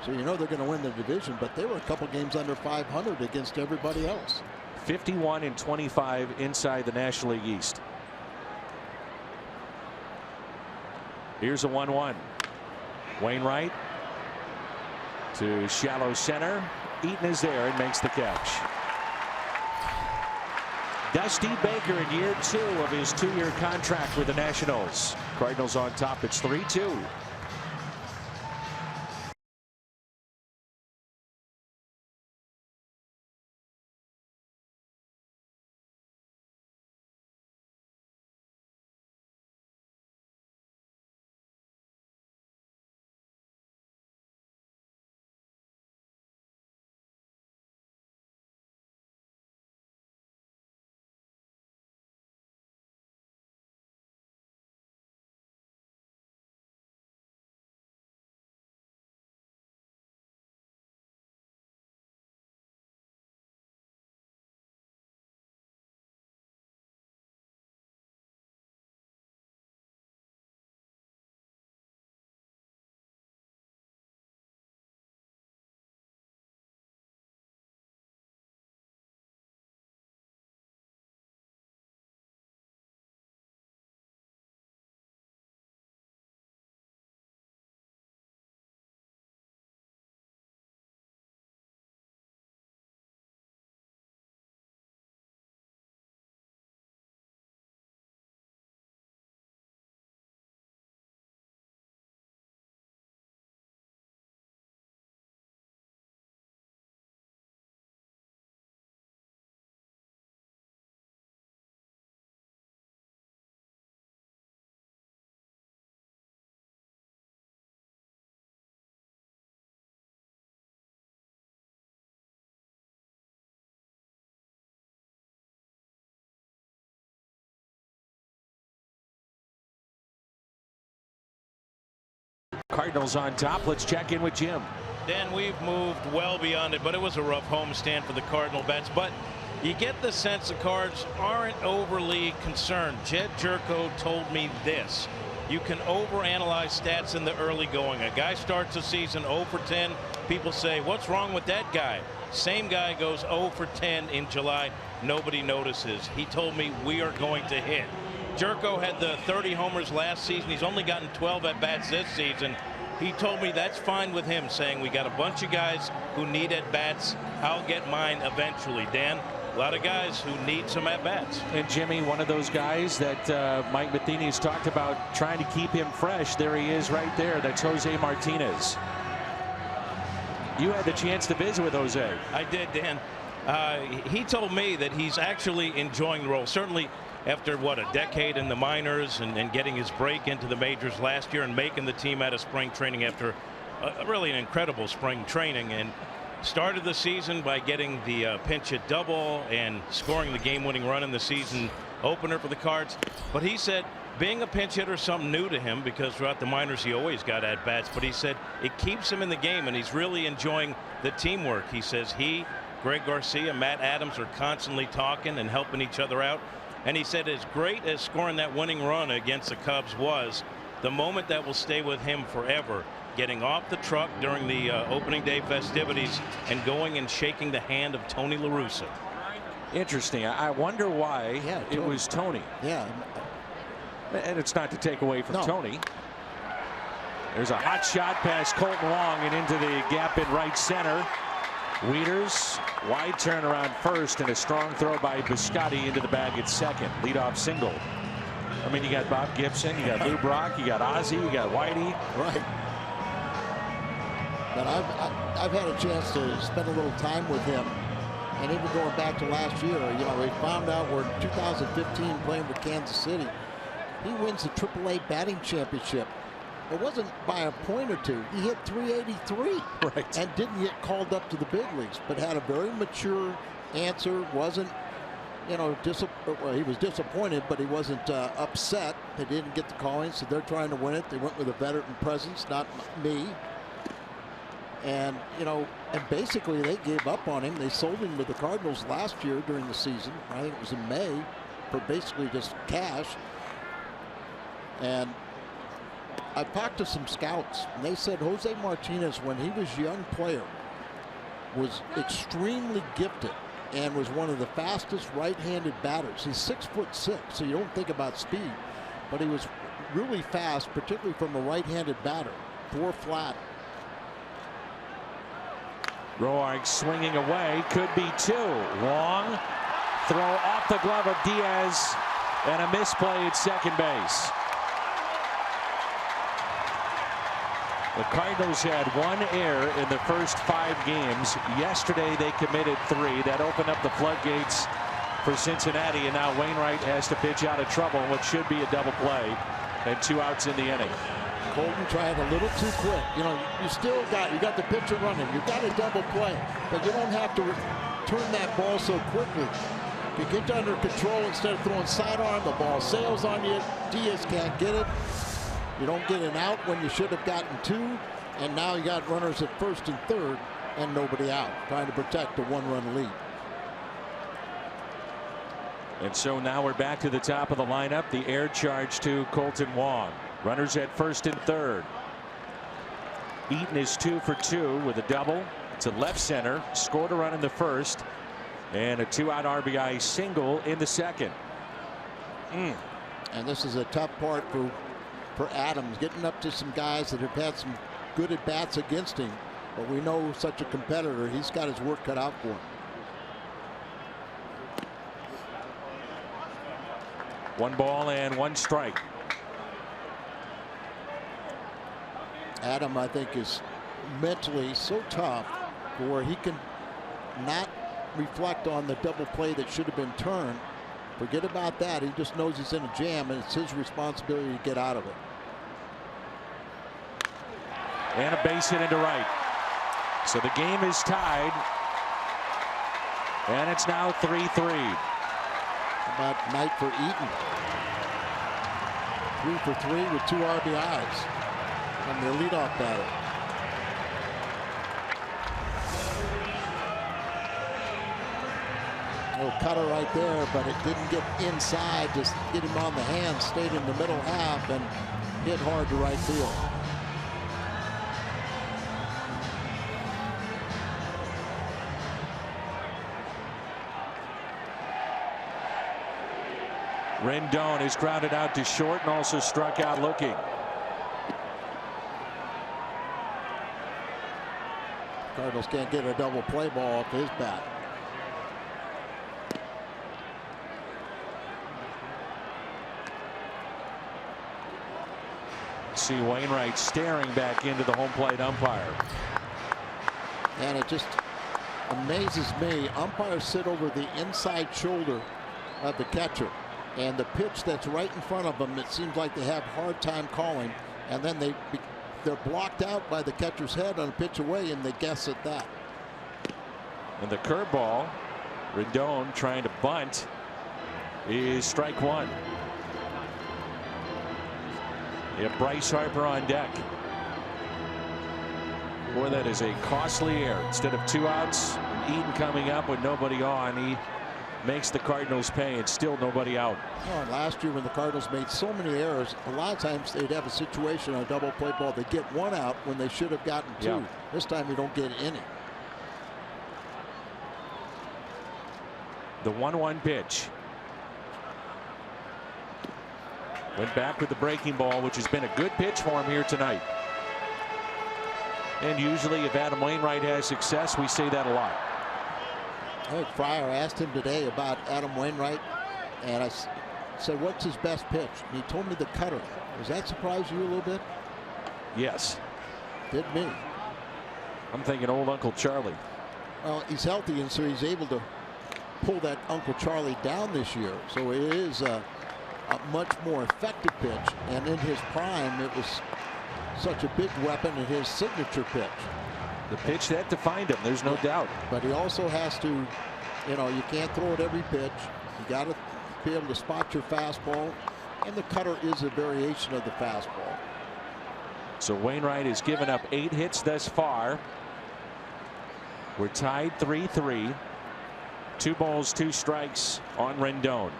Speaker 4: So they're going to win the division, but they were a couple games under 500 against everybody else.
Speaker 1: 51 and 25 inside the National League East. Here's a 1-1. Wainwright to shallow center. Eaton is there and makes the catch. Dusty Baker in year 2 of his 2-year contract with the Nationals. Cardinals on top. It's 3-2. Cardinals on top. Let's check in with Jim.
Speaker 5: Dan, we've moved well beyond it, but it was a rough homestand for the Cardinal bats. But you get the sense the Cards aren't overly concerned. Jed Jerko told me this. you can overanalyze stats in the early going. A guy starts the season 0 for 10. People say, what's wrong with that guy? Same guy goes 0 for 10 in July. Nobody notices. He told me we are going to hit. Jerko had the 30 homers last season. He's only gotten 12 at bats this season. He told me that's fine with him, saying we got a bunch of guys who need at bats. I'll get mine eventually. Dan, a lot of guys who need some at bats.
Speaker 1: And Jimmy, one of those guys that Mike Matheny's talked about trying to keep him fresh. There he is right there. That's Jose Martinez. You had the chance to visit with Jose.
Speaker 5: I did, Dan. He told me that he's actually enjoying the role. Certainly after, what, a decade in the minors and getting his break into the majors last year and making the team out of spring training after really an incredible spring training, and started the season by getting the pinch hit double and scoring the game-winning run in the season opener for the Cards. But he said being a pinch hitter is something new to him, because throughout the minors he always got at bats, but he said it keeps him in the game and he's really enjoying the teamwork. He says he, Greg Garcia, Matt Adams are constantly talking and helping each other out. And he said as great as scoring that winning run against the Cubs was, the moment that will stay with him forever, getting off the truck during the opening day festivities and going and shaking the hand of Tony La Russa.
Speaker 1: Interesting. I wonder why it was Tony.
Speaker 4: Yeah.
Speaker 1: And it's not to take away from Tony. There's a hot shot past Colton Wong and into the gap in right center. Wieters, wide turnaround first, and a strong throw by Biscotti into the bag at second. Leadoff single. I mean, you got Bob Gibson, you got Lou Brock, you got Ozzie, you got Whitey.
Speaker 4: Right. But I've had a chance to spend a little time with him, and even going back to last year, you know, we found out we're in 2015 playing with Kansas City. He wins the AAA batting championship. It wasn't by a point or two. He hit 383 and didn't get called up to the big leagues, but had a very mature answer. Wasn't, you know, well, he was disappointed, but he wasn't upset. They didn't get the calling, so they're trying to win it. They went with a veteran presence, not me. And, you know, and basically they gave up on him. They sold him with the Cardinals last year during the season. I think it was in May, for basically just cash. And I talked to some scouts, and they said Jose Martinez, when he was a young player, was extremely gifted and was one of the fastest right-handed batters. He's 6'6", so you don't think about speed, but he was really fast, particularly from a right-handed batter. 4 flat.
Speaker 1: Roark swinging away, could be 2. Long throw off the glove of Diaz, and a misplay at second base. The Cardinals had 1 error in the first 5 games. Yesterday they committed 3. That opened up the floodgates for Cincinnati, and now Wainwright has to pitch out of trouble in what should be a double play, and 2 outs in the inning.
Speaker 4: Colton tried a little too quick. You know, you got the pitcher running. You got a double play, but you don't have to turn that ball so quickly. If you get under control, instead of throwing sidearm, the ball sails on you. Diaz can't get it. You don't get an out when you should have gotten 2, and now you got runners at first and third and nobody out, trying to protect a 1-run lead.
Speaker 1: And so now we're back to the top of the lineup. The air charge to Colton Wong. Runners at first and third. Eaton is 2 for 2 with a double to left center, scored a run in the first, and a 2-out RBI single in the second.
Speaker 4: And this is a tough part for Adams, getting up to some guys that have had some good at bats against him, but we know such a competitor, he's got his work cut out for him.
Speaker 1: 1 ball and 1 strike.
Speaker 4: Adam, I think, is mentally so tough where he can not reflect on the double play that should have been turned. Forget about that. He just knows he's in a jam, and it's his responsibility to get out of it.
Speaker 1: And a base hit into right. So the game is tied, and it's now 3-3.
Speaker 4: How about night for Eaton? 3 for 3 with 2 RBIs from their leadoff batter. Oh, cutter right there, but it didn't get inside. Just get him on the hand. Stayed in the middle half, and hit hard to right field.
Speaker 1: Rendon is grounded out to short and also struck out looking.
Speaker 4: Cardinals can't get a double play ball off his bat.
Speaker 1: See Wainwright staring back into the home plate umpire.
Speaker 4: And it just amazes me. Umpires sit over the inside shoulder of the catcher. And the pitch that's right in front of them, it seems like they have a hard time calling. And then they're blocked out by the catcher's head on a pitch away, and they guess at that.
Speaker 1: And the curveball, Rendon trying to bunt, is strike one. You have Bryce Harper on deck. Boy, that is a costly error. Instead of 2 outs, Eaton coming up with nobody on, he makes the Cardinals pay. It's still nobody out.
Speaker 4: Oh, and last year when the Cardinals made so many errors, a lot of times they'd have a situation on a double play ball. They get 1 out when they should have gotten 2.
Speaker 1: Yeah.
Speaker 4: This time you don't get any.
Speaker 1: The 1-1 pitch. Went back with the breaking ball, which has been a good pitch for him here tonight. And usually if Adam Wainwright has success, we say that a lot.
Speaker 4: I think Fryer asked him today about Adam Wainwright, and I said, what's his best pitch? And he told me the cutter. Does that surprise you a little bit?
Speaker 1: Yes.
Speaker 4: Did me.
Speaker 1: I'm thinking old Uncle Charlie.
Speaker 4: Well, he's healthy, and so he's able to pull that Uncle Charlie down this year. So it is a much more effective pitch, and in his prime it was such a big weapon in his signature pitch.
Speaker 1: The pitch that defined him, there's no doubt.
Speaker 4: But he also has to, you know, you can't throw it every pitch. You got to be able to spot your fastball, and the cutter is a variation of the fastball.
Speaker 1: So Wainwright has given up 8 hits thus far. We're tied 3-3. 2 balls, 2 strikes on Rendon.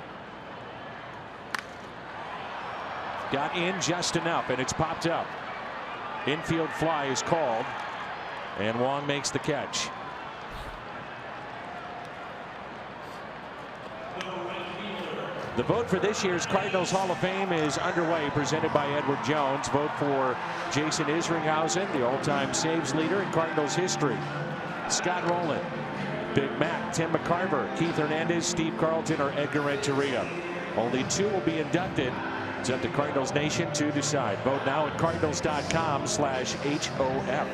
Speaker 1: Got in just enough, and it's popped up. Infield fly is called, and Wong makes the catch. The vote for this year's Cardinals Hall of Fame is underway, presented by Edward Jones. Vote for Jason Isringhausen, the all-time saves leader in Cardinals history. Scott Rowland, Big Mac, Tim McCarver, Keith Hernandez, Steve Carlton, or Edgar Renteria. Only 2 will be inducted. It's up to Cardinals Nation to decide. Vote now at cardinals.com/HOF.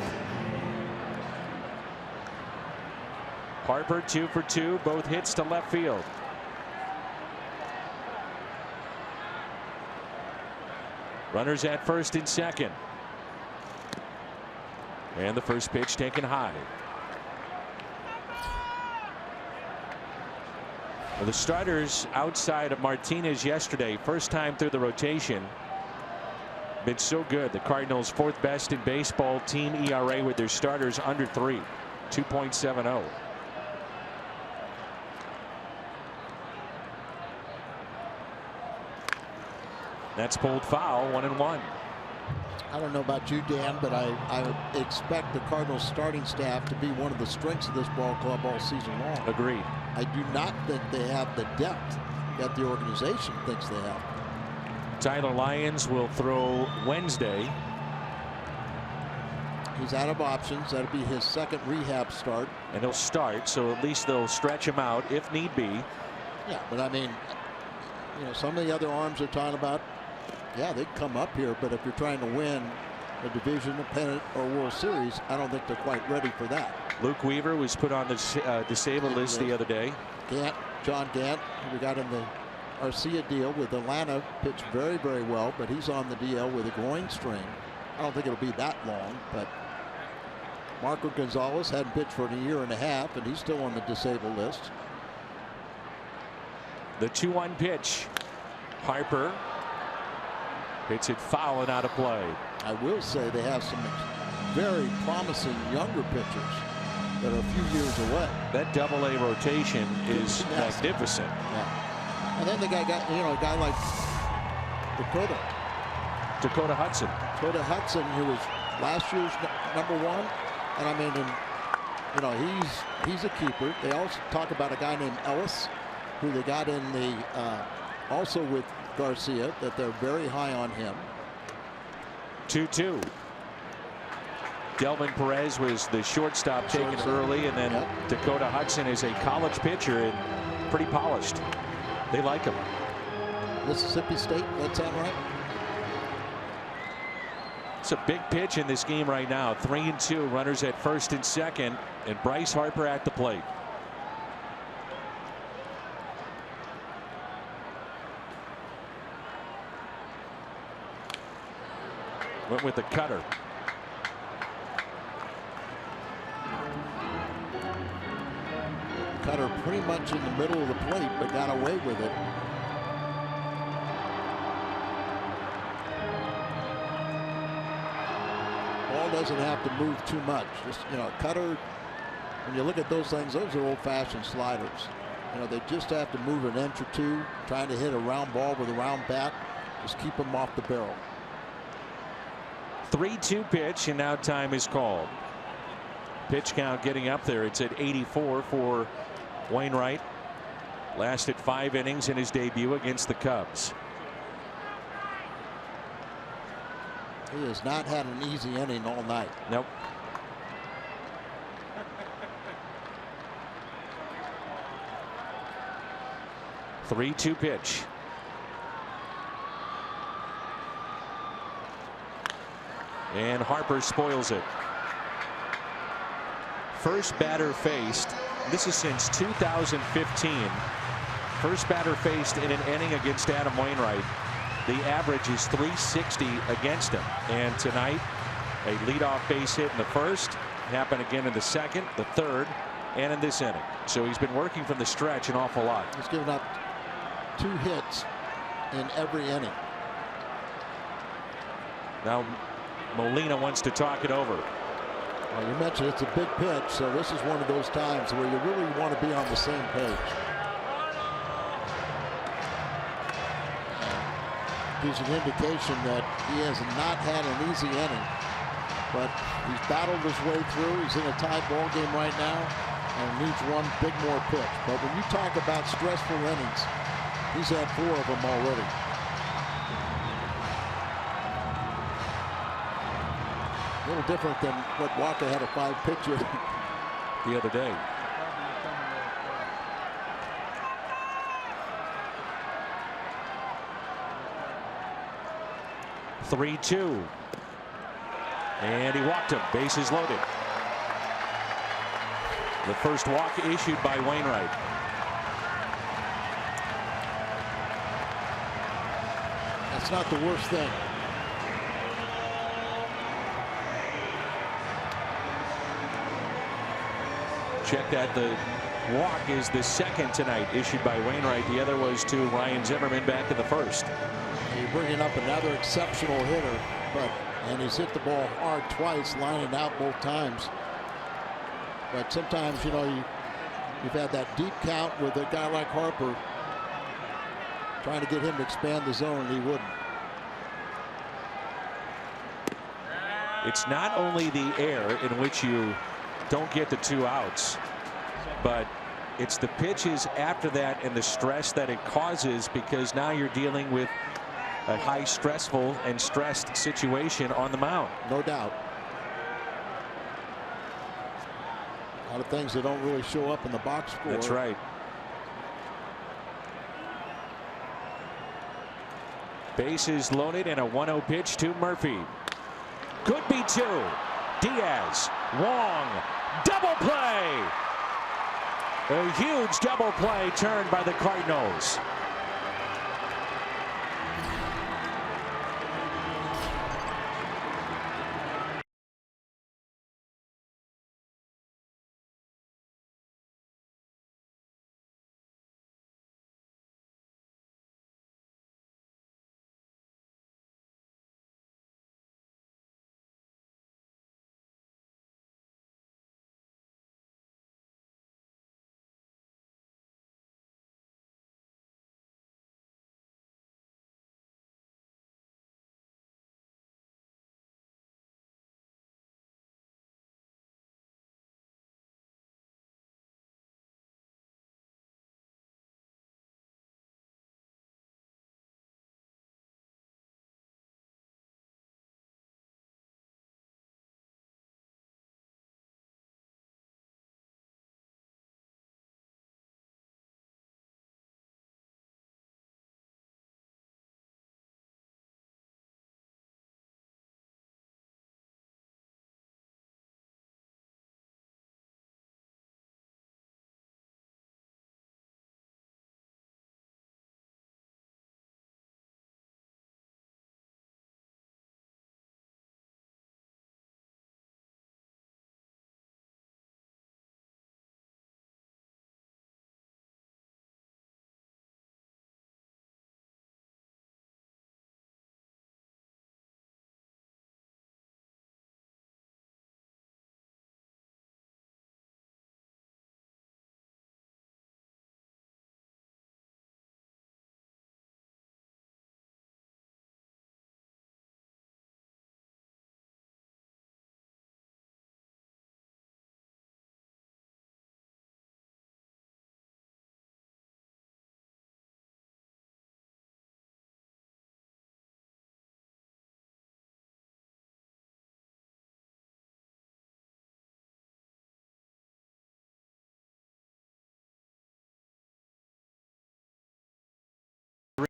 Speaker 1: Harper 2 for 2, both hits to left field. Runners at first and second. And the first pitch taken high. Well, the starters outside of Martinez yesterday, first time through the rotation, been so good. The Cardinals' 4th best in baseball team ERA with their starters under 3, 2.70. That's pulled foul, 1-1.
Speaker 4: I don't know about you, Dan, but I expect the Cardinals starting staff to be one of the strengths of this ball club all season long.
Speaker 1: Agreed.
Speaker 4: I do not think they have the depth that the organization thinks they have.
Speaker 1: Tyler Lyons will throw Wednesday.
Speaker 4: He's out of options. That'll be his 2nd rehab start.
Speaker 1: And he'll start, so at least they'll stretch him out if need be.
Speaker 4: Yeah, but I mean, you know, some of the other arms are talking about, yeah, they'd come up here, but if you're trying to win a division, a pennant, or World Series, I don't think they're quite ready for that.
Speaker 1: Luke Weaver was put on the disabled list the other day.
Speaker 4: John Gant, who we got in the Arcia deal with Atlanta, pitched very, very well, but he's on the DL with a groin strain. I don't think it'll be that long, but Marco Gonzalez hadn't pitched for a year and a half, and he's still on the disabled list.
Speaker 1: The 2-1 pitch. Harper hits it foul and out of play.
Speaker 4: I will say they have some very promising younger pitchers that are a few years away.
Speaker 1: That Double-A rotation is magnificent.
Speaker 4: Yeah. And then they got, you know, a guy like Dakota.
Speaker 1: Dakota Hudson.
Speaker 4: Dakota Hudson, who was last year's #1, and I mean, you know, he's a keeper. They also talk about a guy named Ellis, who they got in the also with Garcia, that they're very high on him.
Speaker 1: 2-2. Delvin Perez was the shortstop taken early, and then Dakota Hudson is a college pitcher and pretty polished. They like him.
Speaker 4: Mississippi State, that sound right?
Speaker 1: It's a big pitch in this game right now. 3-2, runners at first and second, and Bryce Harper at the plate. Went with the cutter.
Speaker 4: Cutter pretty much in the middle of the plate, but got away with it. Ball doesn't have to move too much. Just, you know, cutter, when you look at those things, those are old-fashioned sliders. You know, they just have to move an inch or two, trying to hit a round ball with a round bat. Just keep them off the barrel.
Speaker 1: 3-2 pitch, and now time is called. Pitch count getting up there. It's at 84 for Wainwright. Lasted 5 innings in his debut against the Cubs.
Speaker 4: He has not had an easy inning all night.
Speaker 1: Nope. Three-two pitch. And Harper spoils it. First batter faced. This is since 2015. First batter faced in an inning against Adam Wainwright. The average is 360 against him. And tonight, a leadoff base hit in the first. Happened again in the second, the third, and in this inning. So he's been working from the stretch an awful lot.
Speaker 4: He's given up 2 hits in every inning.
Speaker 1: Now Molina wants to talk it over.
Speaker 4: Well, you mentioned it's a big pitch, so this is one of those times where you really want to be on the same page. Gives an indication that he has not had an easy inning, but he's battled his way through. He's in a tie ball game right now and needs one big more pitch. But when you talk about stressful innings, he's had 4 of them already. A little different than what Walker had a 5-pitcher
Speaker 1: the other day. Three-two, and he walked him. Bases loaded. The first walk issued by Wainwright.
Speaker 4: That's not the worst thing.
Speaker 1: Check that the walk is the second tonight issued by Wainwright. The other was to Ryan Zimmerman back in the first.
Speaker 4: You're bringing up another exceptional hitter, and he's hit the ball hard twice, lining out both times. But sometimes, you know, you've had that deep count with a guy like Harper, trying to get him to expand the zone, and he wouldn't.
Speaker 1: It's not only the air in which you don't get the 2 outs, but it's the pitches after that and the stress that it causes, because now you're dealing with a high stressful and stressed situation on the mound.
Speaker 4: No doubt. A lot of things that don't really show up in the box score.
Speaker 1: That's right. Bases loaded and a 1-0 pitch to Murphy. Could be 2. Diaz, Wong, double play. A huge double play turned by the Cardinals.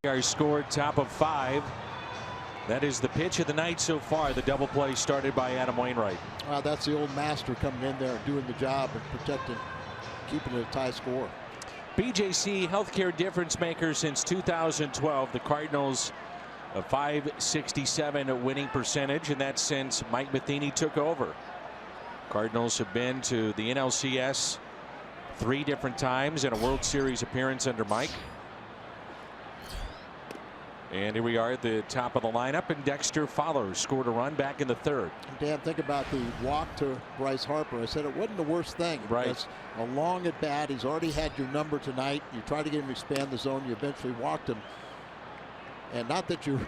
Speaker 1: Are scored, top of 5. That is the pitch of the night so far. The double play started by Adam Wainwright.
Speaker 4: Well, that's the old master coming in there and doing the job and protecting, keeping it a tie score.
Speaker 1: BJC healthcare difference maker since 2012. The Cardinals a .567 winning percentage, and that's since Mike Matheny took over. Cardinals have been to the NLCS 3 different times and a World Series appearance under Mike. And here we are at the top of the lineup, and Dexter Fowler scored a run back in the 3rd.
Speaker 4: Dan, think about the walk to Bryce Harper. I said it wasn't the worst thing.
Speaker 1: Right.
Speaker 4: It's a long at bat. He's already had your number tonight. You try to get him to expand the zone. You eventually walked him. And not that you're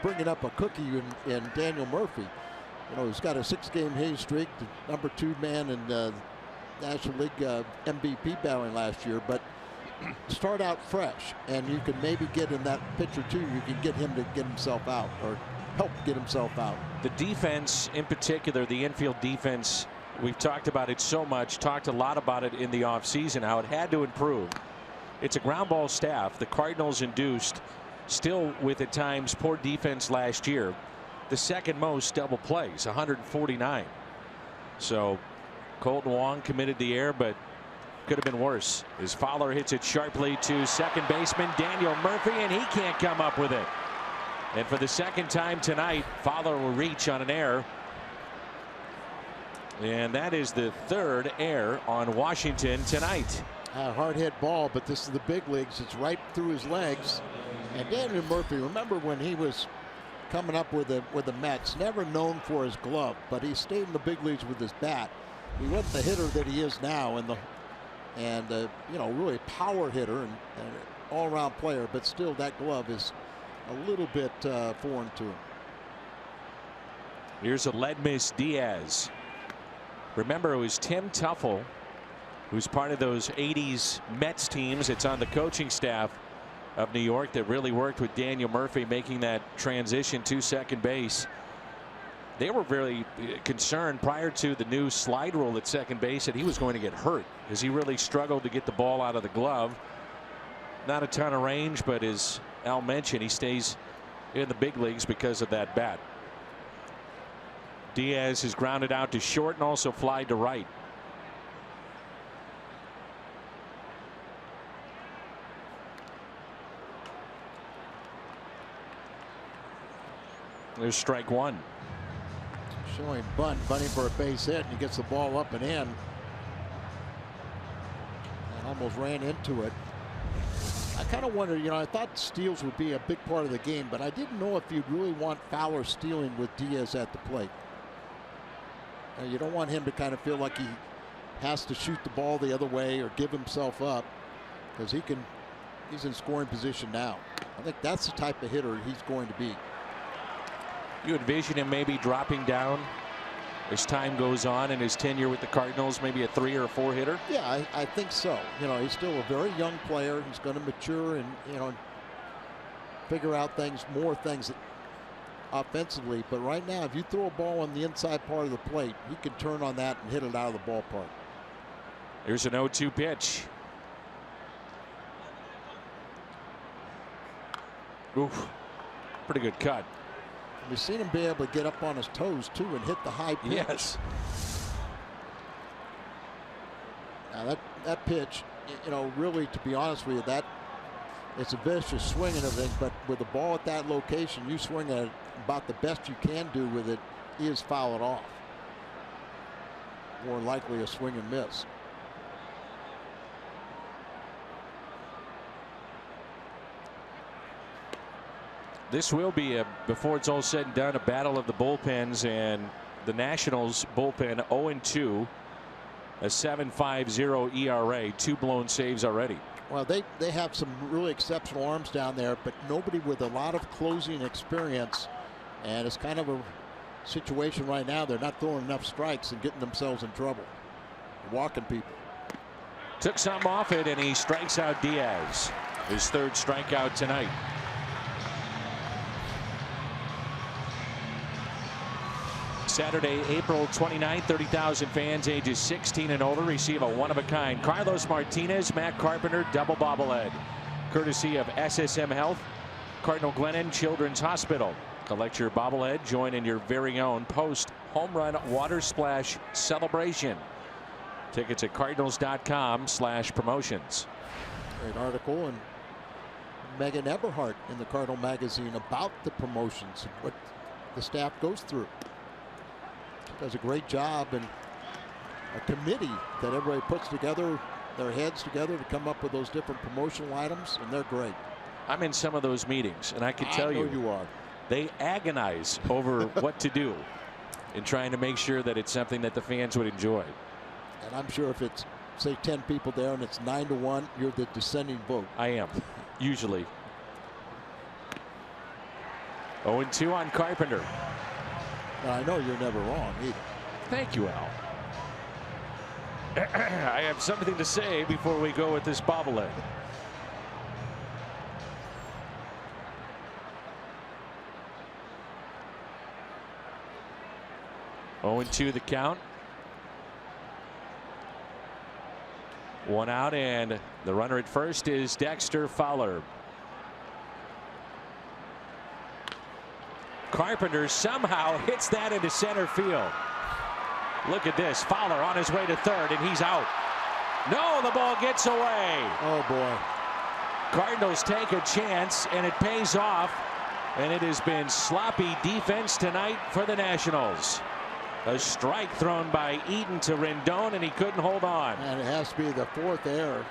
Speaker 4: bringing up a cookie in Daniel Murphy. You know, he's got a 6-game hitting streak, the number 2 man in National League MVP battling last year. But start out fresh, and you can maybe get in that pitch or 2. You can get him to get himself out or help get himself out.
Speaker 1: The defense, in particular, the infield defense, we've talked about it so much, talked a lot about it in the offseason, how it had to improve. It's a ground ball staff. The Cardinals induced, still with at times poor defense last year, the 2nd most double plays, 149. So Colton Wong committed the error, but could have been worse as Fowler hits it sharply to second baseman Daniel Murphy, and he can't come up with it. And for the 2nd time tonight, Fowler will reach on an error, and that is the 3rd error on Washington tonight.
Speaker 4: A hard hit ball, but this is the big leagues. It's right through his legs. And Daniel Murphy, remember when he was coming up with the Mets, never known for his glove, but he stayed in the big leagues with his bat. He wasn't the hitter that he is now, and you know, really power hitter and all-around player, but still that glove is a little bit foreign to him.
Speaker 1: Here's a lead miss Diaz. Remember, it was Tim Tuffle, who's part of those 80s Mets teams. It's on the coaching staff of New York that really worked with Daniel Murphy making that transition to second base. They were very concerned prior to the new slide rule at second base that he was going to get hurt, as he really struggled to get the ball out of the glove. Not a ton of range, but as Al mentioned, he stays in the big leagues because of that bat. Diaz is grounded out to short and also flied to right. There's strike 1.
Speaker 4: Showing bunting for a base hit, and he gets the ball up and in, and almost ran into it. I kind of wonder, you know, I thought steals would be a big part of the game, but I didn't know if you'd really want Fowler stealing with Diaz at the plate. You don't want him to kind of feel like he has to shoot the ball the other way or give himself up, because he's in scoring position now. I think that's the type of hitter he's going to be.
Speaker 1: You envision him maybe dropping down as time goes on in his tenure with the Cardinals, maybe a 3 or a 4 hitter?
Speaker 4: Yeah, I think so. You know, he's still a very young player. He's going to mature and, you know, figure out more things offensively. But right now, if you throw a ball on the inside part of the plate, he can turn on that and hit it out of the ballpark.
Speaker 1: Here's an 0-2 pitch. Oof, pretty good cut.
Speaker 4: We've seen him be able to get up on his toes too and hit the high pitch.
Speaker 1: Yes.
Speaker 4: Now that pitch, you know, really, to be honest with you, that it's a vicious swing and everything, but with the ball at that location, you swing at about the best you can do with it is foul it off. More likely a swing and miss.
Speaker 1: This will be, before it's all said and done, a battle of the bullpens, and the Nationals bullpen 0-2, a 7.50 ERA, 2 blown saves already.
Speaker 4: Well, they have some really exceptional arms down there, but nobody with a lot of closing experience, and it's kind of a situation right now. They're not throwing enough strikes and getting themselves in trouble, walking people.
Speaker 1: Took some off it, and he strikes out Diaz, his 3rd strikeout tonight. Saturday, April 29th, 30,000 fans ages 16 and older receive a one-of-a-kind Carlos Martinez, Matt Carpenter double bobblehead. courtesy of SSM Health, Cardinal Glennon Children's Hospital. Collect your bobblehead. Join in your very own post-home run water splash celebration. Tickets at cardinals.com/promotions.
Speaker 4: Great article, and Megan Eberhardt in the Cardinal magazine about the promotions and what the staff goes through. Does a great job, and a committee that everybody puts together their heads together to come up with those different promotional items, and they're great.
Speaker 1: I'm in some of those meetings, and I can tell
Speaker 4: you are.
Speaker 1: They agonize over what to do in trying to make sure that it's something that the fans would enjoy.
Speaker 4: And I'm sure if it's, say, 10 people there and it's 9-1, you're the dissenting vote.
Speaker 1: I am, usually. 0-2 on Carpenter.
Speaker 4: Now, I know you're never wrong either.
Speaker 1: Thank you, Al. I have something to say before we go with this bobblehead. Oh, 2 the count. 1 out, and the runner at first is Dexter Fowler. Carpenter somehow hits that into center field. Look at this. Fowler on his way to third, and he's out. No, the ball gets away.
Speaker 4: Oh, boy.
Speaker 1: Cardinals take a chance, and it pays off. And it has been sloppy defense tonight for the Nationals. A strike thrown by Eaton to Rendon, and he couldn't hold on.
Speaker 4: And it has to be the 4th error.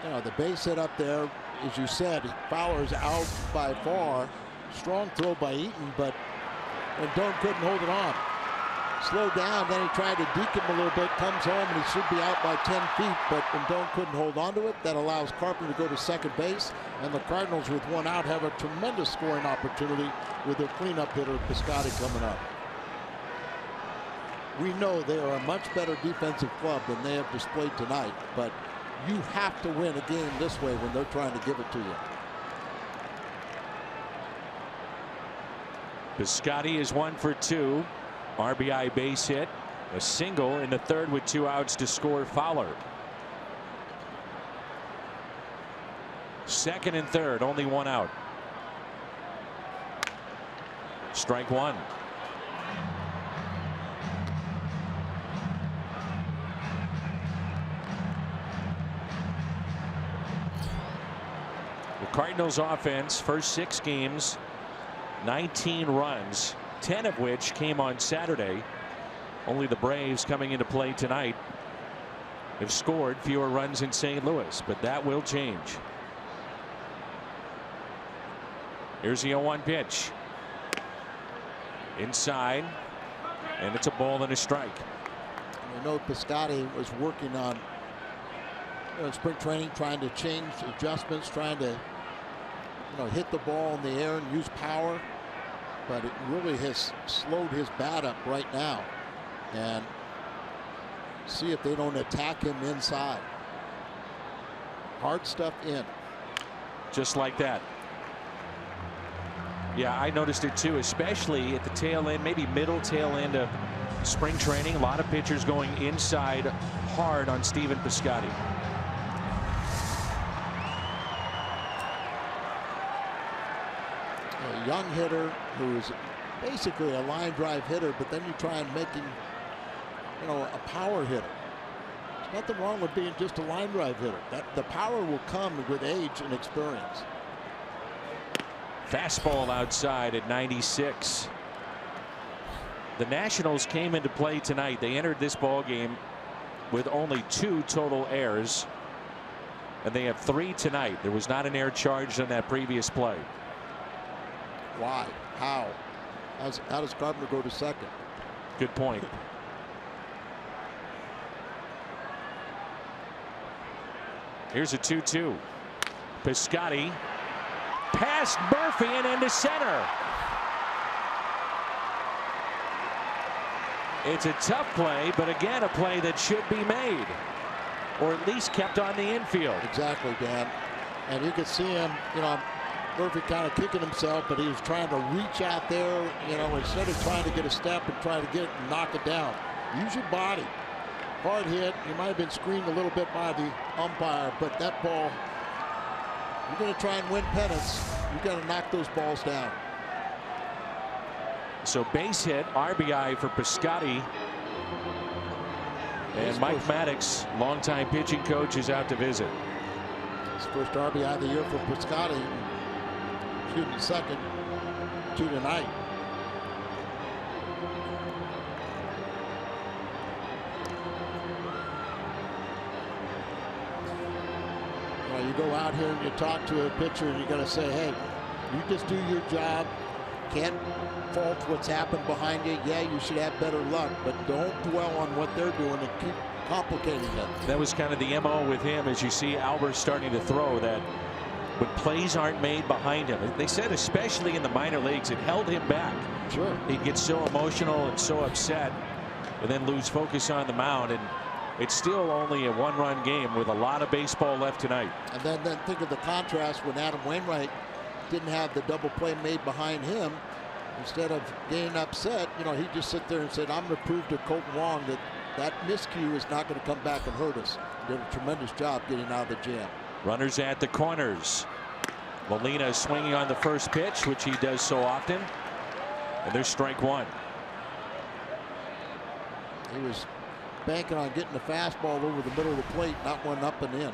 Speaker 4: You know, the base hit up there, as you said, Fowler's out by far. Strong throw by Eaton, but Rendon couldn't hold it on. Slowed down, then he tried to deke him a little bit, comes home, and he should be out by 10 feet, but Rendon couldn't hold on to it. That allows Carpenter to go to second base, and the Cardinals, with 1 out, have a tremendous scoring opportunity with their cleanup hitter, Piscotty, coming up. We know they are a much better defensive club than they have displayed tonight, but you have to win a game this way when they're trying to give it to you.
Speaker 1: Piscotty is 1 for 2. RBI base hit. A single in the 3rd with 2 outs to score Fowler. 2nd and 3rd, only 1 out. Strike 1. The Cardinals offense, first 6 games, 19 runs, 10 of which came on Saturday. Only the Braves, coming into play tonight, have scored fewer runs in St. Louis, but that will change. Here's the 0-1 pitch. Inside, and it's a ball and a strike.
Speaker 4: I know Piscotty was working on spring training, trying to change adjustments, trying to hit the ball in the air and use power, but it really has slowed his bat up right now. And see if they don't attack him inside. Hard stuff in.
Speaker 1: Just like that. Yeah, I noticed it too, especially at the tail end, maybe middle tail end of spring training. A lot of pitchers going inside hard on Stephen Piscotty.
Speaker 4: A young hitter who is basically a line drive hitter, but then you try and make him, a power hitter. There's nothing wrong with being just a line drive hitter. The power will come with age and experience.
Speaker 1: Fastball outside at 96. The Nationals came into play tonight. They entered this ball game with only 2 total errors, and they have 3 tonight. There was not an error charged on that previous play.
Speaker 4: Why? How? How does Carpenter go to second?
Speaker 1: Good point. Here's a 2-2. Piscotty past Murphy and into center. It's a tough play, but again, a play that should be made, or at least kept on the infield.
Speaker 4: Exactly, Dan. And you could see him, Murphy kind of kicking himself, but he was trying to reach out there, instead of trying to get a step and try to get it and knock it down. Use your body. Hard hit. He might have been screened a little bit by the umpire, but that ball You're going to try and win pennants. You've got to knock those balls down.
Speaker 1: So base hit, RBI for Piscotty. And Mike Maddox, longtime pitching coach, is out to visit.
Speaker 4: His first RBI of the year for Piscotty. Shooting second. 2 tonight. You go out here and you talk to a pitcher and you got to say, hey, you just do your job. Can't fault what's happened behind you. Yeah, you should have better luck, but don't dwell on what they're doing and keep complicating it.
Speaker 1: That was kind of the MO with him, as you see Albert starting to throw, that when plays aren't made behind him. They said especially in the minor leagues, it held him back.
Speaker 4: Sure.
Speaker 1: He'd get so emotional and so upset and then lose focus on the mound. And it's still only a one-run game with a lot of baseball left tonight.
Speaker 4: And then think of the contrast when Adam Wainwright didn't have the double play made behind him. Instead of getting upset, you know, he just sit there and said, I'm going to prove to Colton Wong that that miscue is not going to come back and hurt us. Did a tremendous job getting out of the jam.
Speaker 1: Runners at the corners. Molina swinging on the first pitch, which he does so often. And there's strike one.
Speaker 4: He was banking on getting the fastball over the middle of the plate, not one up and in.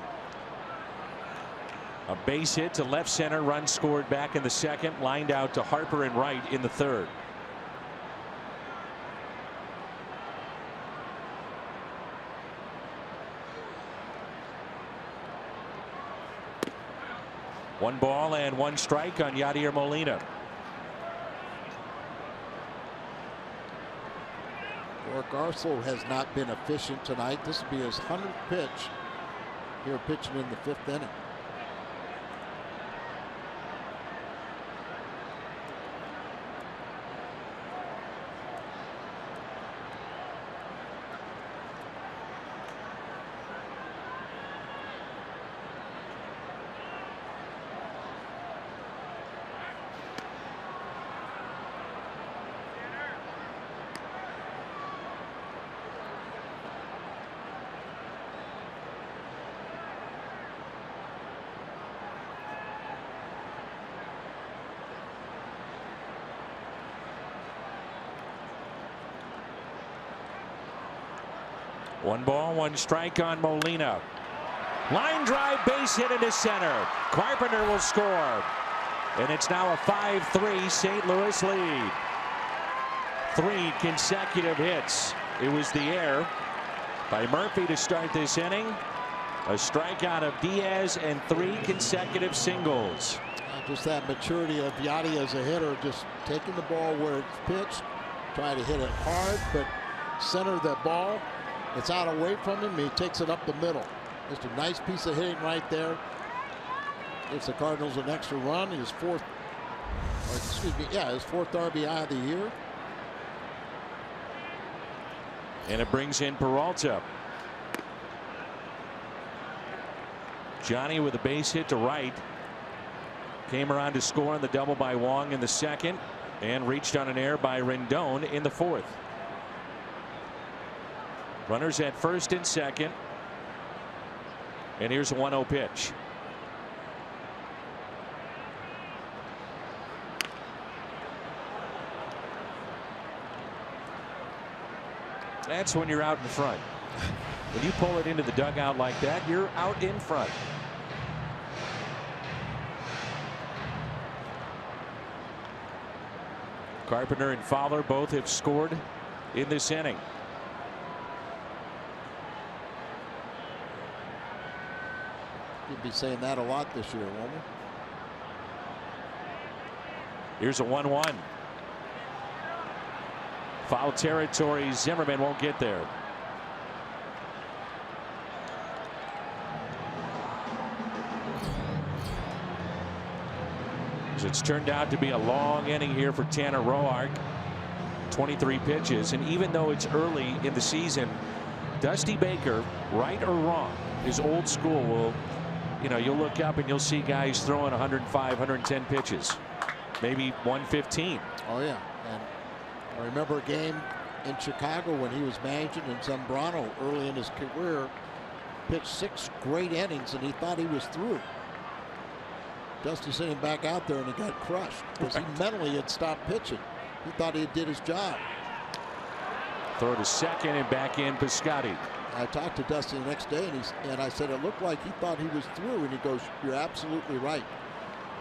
Speaker 1: A base hit to left center, run scored back in the second, lined out to Harper and right in the third. One ball and one strike on Yadier Molina.
Speaker 4: Garcelle has not been efficient tonight. This will be his 100th pitch here pitching in the 5th inning.
Speaker 1: One ball, one strike on Molina. Line drive, base hit into center. Carpenter will score. And it's now a 5-3 St. Louis lead. 3 consecutive hits. It was the air by Murphy to start this inning. A strikeout of Diaz and 3 consecutive singles.
Speaker 4: Just that maturity of Yadi as a hitter, just taking the ball where it's pitched, trying to hit it hard, but center that ball. It's out away from him. He takes it up the middle. Just a nice piece of hitting right there. Gives the Cardinals an extra run. His fourth RBI of the year.
Speaker 1: And it brings in Peralta. Johnny with a base hit to right. Came around to score on the double by Wong in the second and reached on an error by Rendon in the fourth. Runners at first and second. And here's a 1-0 pitch. That's when you're out in front. When you pull it into the dugout like that, you're out in front. Carpenter and Fowler both have scored in this inning.
Speaker 4: You'd be saying that a lot this year, won't we?
Speaker 1: Here's a 1-1. Foul territory. Zimmerman won't get there. So it's turned out to be a long inning here for Tanner Roark. 23 pitches, and even though it's early in the season, Dusty Baker, right or wrong, is old school. Will, you know, you'll look up and you'll see guys throwing 105, 110 pitches, maybe 115.
Speaker 4: Oh yeah, and I remember a game in Chicago when he was managing in Zambrano early in his career. Pitched 6 great innings and he thought he was through. Dusty sent him back out there and he got crushed because he mentally had stopped pitching. He thought he did his job.
Speaker 1: Throw to second and back in Piscotty.
Speaker 4: I talked to Dusty the next day and I said it looked like he thought he was through, and he goes, "You're absolutely right."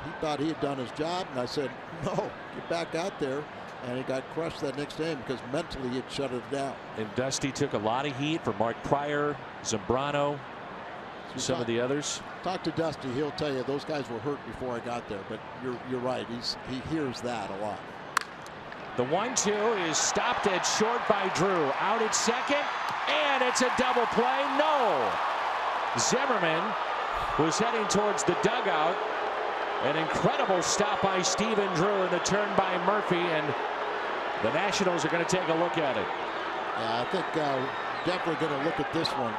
Speaker 4: He thought he had done his job, and I said, "No, get back out there." And he got crushed that next game because mentally it shut it down.
Speaker 1: And Dusty took a lot of heat from Mark Pryor, Zambrano, some of the others.
Speaker 4: Talk to Dusty, he'll tell you those guys were hurt before I got there, but you're right. He hears that a lot.
Speaker 1: The 1-2 is stopped at short by Drew. Out at second, and it's a double play. No. Zimmerman was heading towards the dugout. An incredible stop by Stephen Drew and the turn by Murphy, and the Nationals are going to take a look at it.
Speaker 4: Yeah, I think definitely going to look at this one.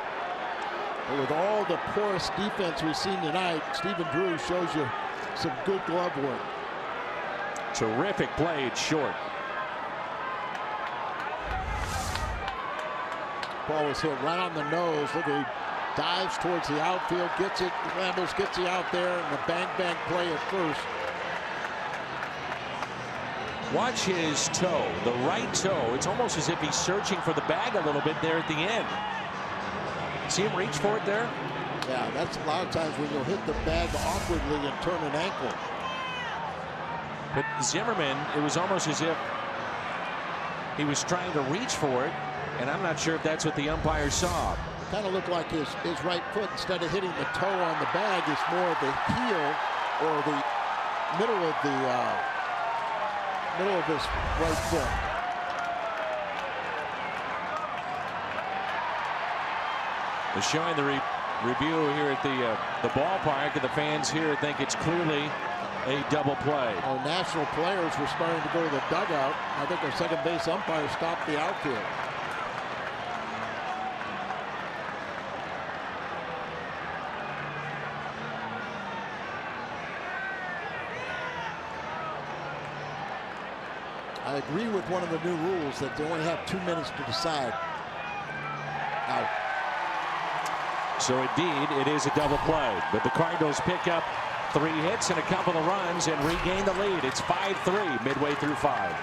Speaker 4: But with all the porous defense we've seen tonight, Stephen Drew shows you some good glove work.
Speaker 1: Terrific play at short.
Speaker 4: Ball was hit right on the nose. Look at he dives towards the outfield, gets it, Ramos gets you out there, and the bang play at first.
Speaker 1: Watch his toe, the right toe. It's almost as if he's searching for the bag a little bit there at the end. See him reach for it there?
Speaker 4: Yeah, that's a lot of times when you'll hit the bag awkwardly and turn an ankle.
Speaker 1: But Zimmerman, it was almost as if he was trying to reach for it, and I'm not sure if that's what the umpire saw.
Speaker 4: Kind of looked like his right foot, instead of hitting the toe on the bag, is more of the heel or the middle of his right foot.
Speaker 1: They're showing the review here at the ballpark, and the fans here think it's clearly a double play.
Speaker 4: Our national players were starting to go to the dugout. I think our second base umpire stopped the outfield. I agree with one of the new rules that they only have 2 minutes to decide. Out.
Speaker 1: So indeed, it is a double play, but the Cardinals pick up 3 hits and a couple of runs and regain the lead. It's 5-3 midway through 5.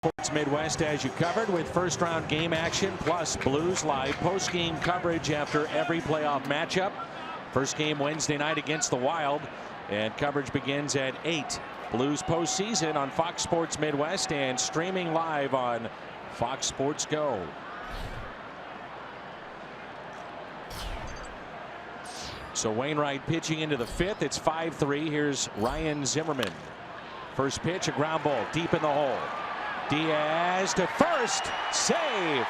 Speaker 1: Sports Midwest as you covered with first round game action plus Blues Live post game coverage after every playoff matchup. First game Wednesday night against the Wild, and coverage begins at 8. Blues postseason on Fox Sports Midwest and streaming live on Fox Sports Go. So Wainwright pitching into the 5th. It's 5-3. Here's Ryan Zimmerman. First pitch, a ground ball deep in the hole. Diaz to first, save.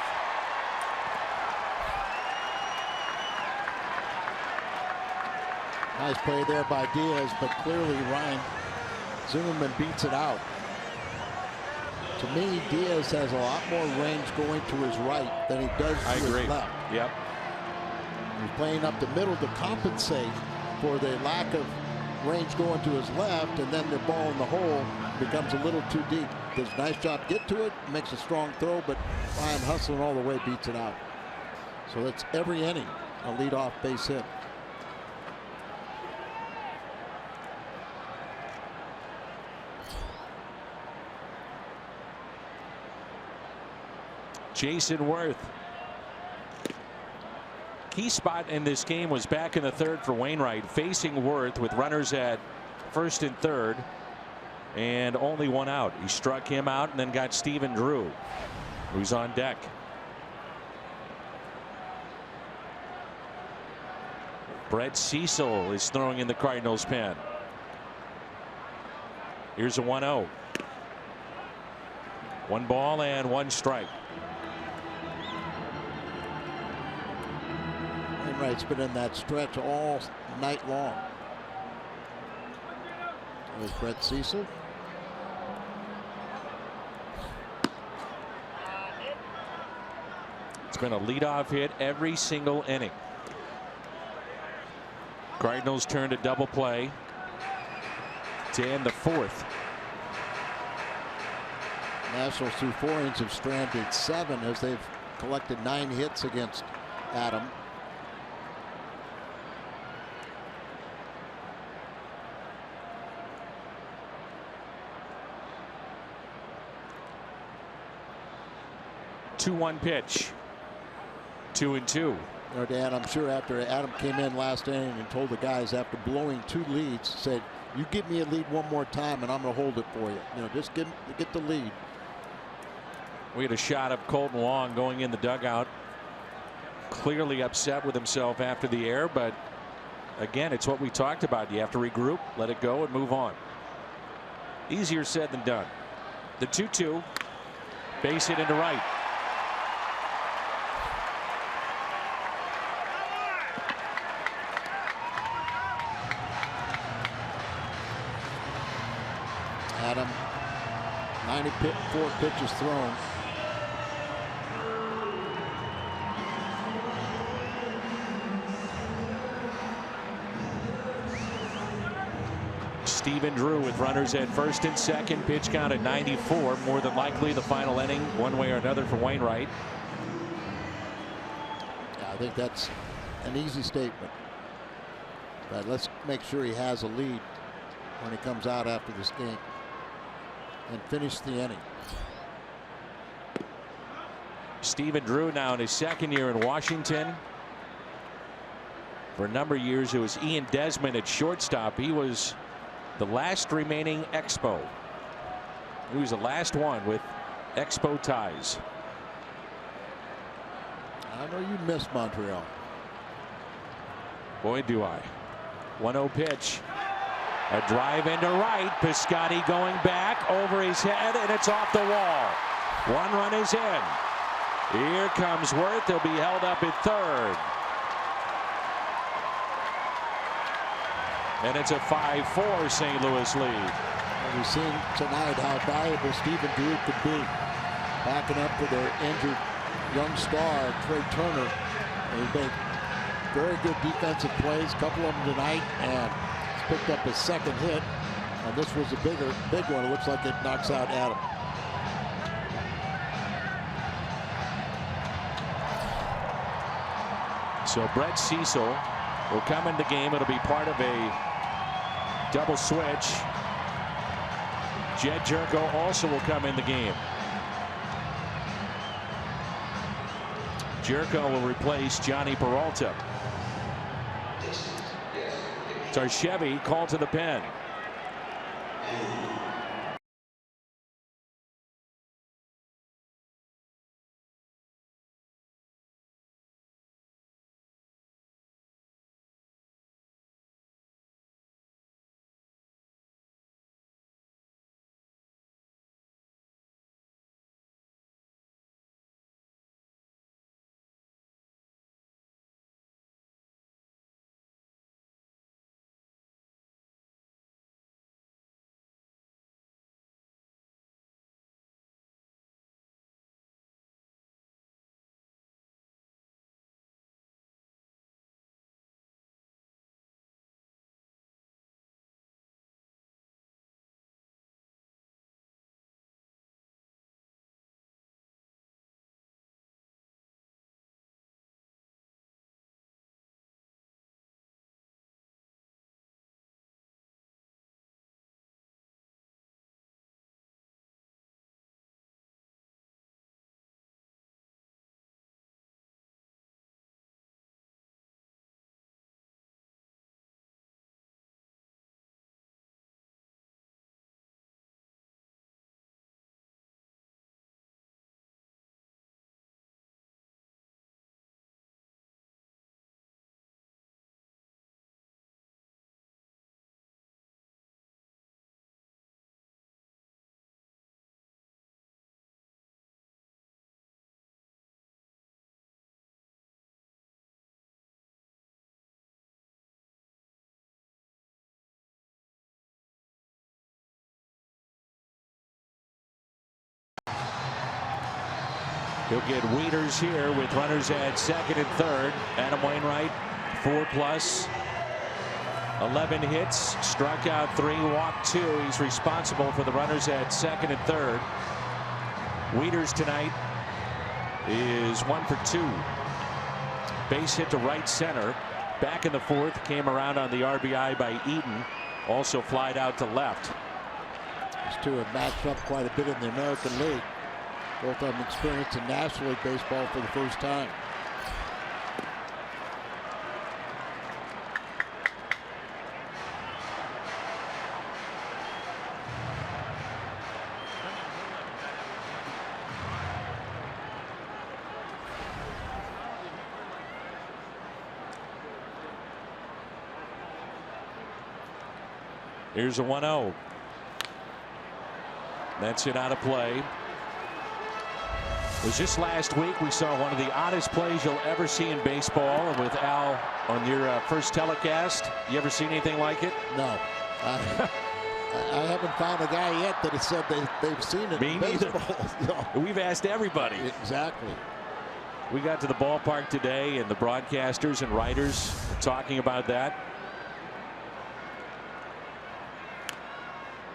Speaker 4: Nice play there by Diaz, but clearly Ryan Zimmerman beats it out. To me, Diaz has a lot more range going to his right than he does to his left.
Speaker 1: Yep.
Speaker 4: He's playing up the middle to compensate for the lack of range going to his left, and then the ball in the hole becomes a little too deep. Does a nice job get to it, makes a strong throw, but Ryan hustling all the way beats it out. So that's every inning a leadoff base hit.
Speaker 1: Jason Worth. Key spot in this game was back in the third for Wainwright, facing Worth with runners at first and third and only one out. He struck him out and then got Stephen Drew, who's on deck. Brett Cecil is throwing in the Cardinals pen. Here's a 1-0. 1 ball and 1 strike.
Speaker 4: Wainwright's been in that stretch all night long. There's Brett Cecil.
Speaker 1: It's been a leadoff hit every single inning. Cardinals turn to double play to end the fourth.
Speaker 4: Nationals through 4 innings have stranded 7 as they've collected 9 hits against Adam.
Speaker 1: Two-one pitch. 2-2.
Speaker 4: You know, Dan, I'm sure after Adam came in last inning and told the guys after blowing 2 leads, said, "You give me a lead one more time, and I'm going to hold it for you. You know, just get the lead."
Speaker 1: We had a shot of Colton Long going in the dugout, clearly upset with himself after the error, but again, it's what we talked about. You have to regroup, let it go, and move on. Easier said than done. The 2-2, base hit into right.
Speaker 4: Adam, 94 pitches thrown.
Speaker 1: Stephen Drew with runners at first and second. Pitch count at 94. More than likely the final inning, one way or another, for Wainwright.
Speaker 4: Yeah, I think that's an easy statement. But let's make sure he has a lead when he comes out after this game and finish the inning.
Speaker 1: Stephen Drew now in his second year in Washington. For a number of years, it was Ian Desmond at shortstop. He was the last remaining Expo. He was the last one with Expo ties.
Speaker 4: I know you miss Montreal.
Speaker 1: Boy, do I. 1-0 pitch. A drive into right. Piscotty going back over his head, and it's off the wall. 1 run is in. Here comes Worth. He'll be held up at third. And it's a 5-4 St. Louis lead.
Speaker 4: And we've seen tonight how valuable Stephen Drew could be, backing up for their injured young star Trey Turner. And he made very good defensive plays, a couple of them tonight, and he's picked up his second hit. And this was a big one. It looks like it knocks out Adam.
Speaker 1: So Brett Cecil will come in the game. It'll be part of a double switch. Jed Jerko also will come in the game. Jerko will replace Johnny Peralta. Tarchevi called to the pen. He'll get Wieters here with runners at second and third. Adam Wainwright, 4+, 11 hits, struck out 3, walked 2. He's responsible for the runners at second and third. Wieters tonight is 1 for 2. Base hit to right center. Back in the fourth, came around on the RBI by Eaton. Also flied out to left.
Speaker 4: These two have matched up quite a bit in the American League. Both of them experienced in National League baseball for the first time.
Speaker 1: Here's a 1-0. That's it out of play. It was just last week we saw one of the oddest plays you'll ever see in baseball. And with Al on your first telecast, you ever seen anything like it?
Speaker 4: No. I haven't found a guy yet that has said they've seen it.
Speaker 1: Me
Speaker 4: in
Speaker 1: neither.
Speaker 4: baseball. No.
Speaker 1: We've asked everybody.
Speaker 4: Exactly.
Speaker 1: We got to the ballpark today, and the broadcasters and writers were talking about that.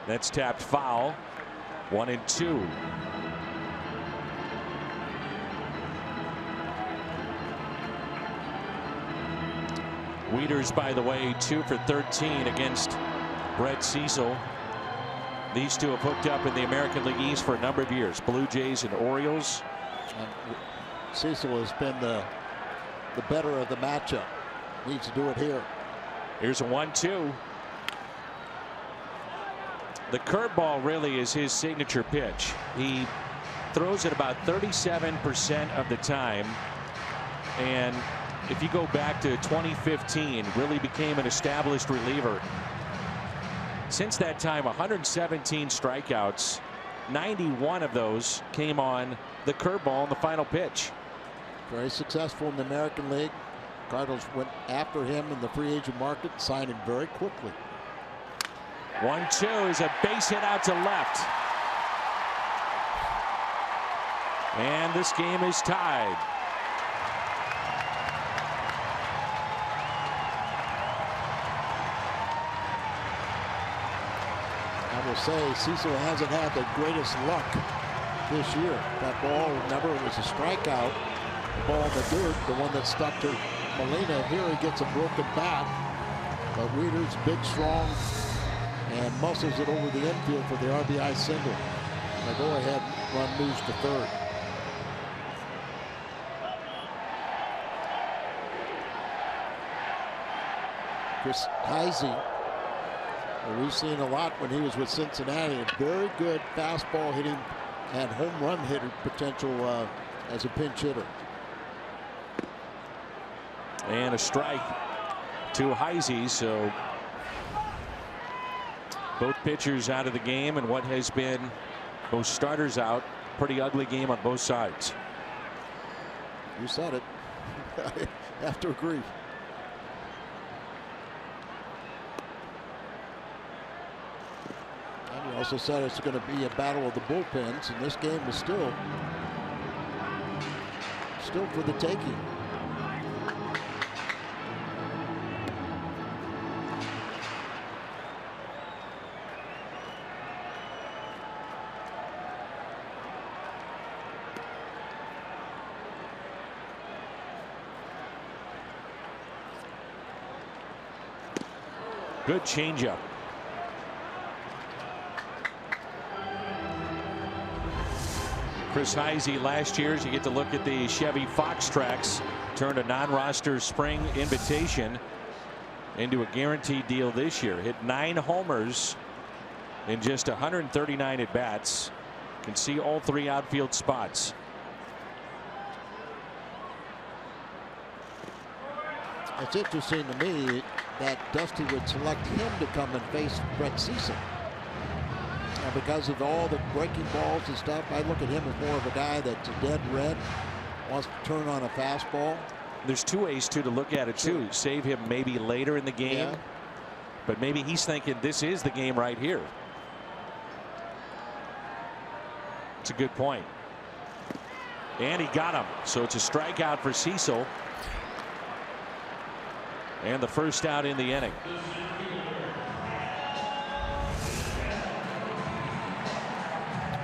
Speaker 1: That's tapped foul. 1-2. Wieters, by the way, 2 for 13 against Brett Cecil. These two have hooked up in the American League East for a number of years. Blue Jays and Orioles.
Speaker 4: Cecil has been the better of the matchup. Needs to do it here.
Speaker 1: Here's a 1-2. The curveball really is his signature pitch. He throws it about 37% of the time. And if you go back to 2015, really became an established reliever. Since that time, 117 strikeouts. 91 of those came on the curveball in the final pitch.
Speaker 4: Very successful in the American League. Cardinals went after him in the free agent market, signed him very quickly.
Speaker 1: 1-2 is a base hit out to left. And this game is tied.
Speaker 4: I will say Cecil hasn't had the greatest luck this year. That ball, remember, it was a strikeout. The ball in the dirt, the one that stuck to Molina. Here he gets a broken bat. But Wieters, big, strong, and muscles it over the infield for the RBI single. The go-ahead run moves to third. Chris Heisey, we've seen a lot when he was with Cincinnati. A very good fastball hitting and home run hitter potential as a pinch hitter.
Speaker 1: And a strike to Heisey. So both pitchers out of the game, and what has been both starters out. Pretty ugly game on both sides.
Speaker 4: You said it. I have to agree. And you also said it's going to be a battle of the bullpens, and this game is still for the taking.
Speaker 1: Good changeup. Chris Heisey last year, as you get to look at the Chevy Fox tracks, turned a non-roster spring invitation into a guaranteed deal this year. Hit 9 homers in just 139 at bats. Can see all 3 outfield spots.
Speaker 4: It's interesting to me that Dusty would select him to come and face Brett Cecil. And because of all the breaking balls and stuff, I look at him as more of a guy that's a dead red, wants to turn on a fastball.
Speaker 1: There's 2 ways to look at it too. Save him maybe later in the game, but maybe he's thinking this is the game right here. It's a good point. And he got him. So it's a strikeout for Cecil. And the first out in the inning.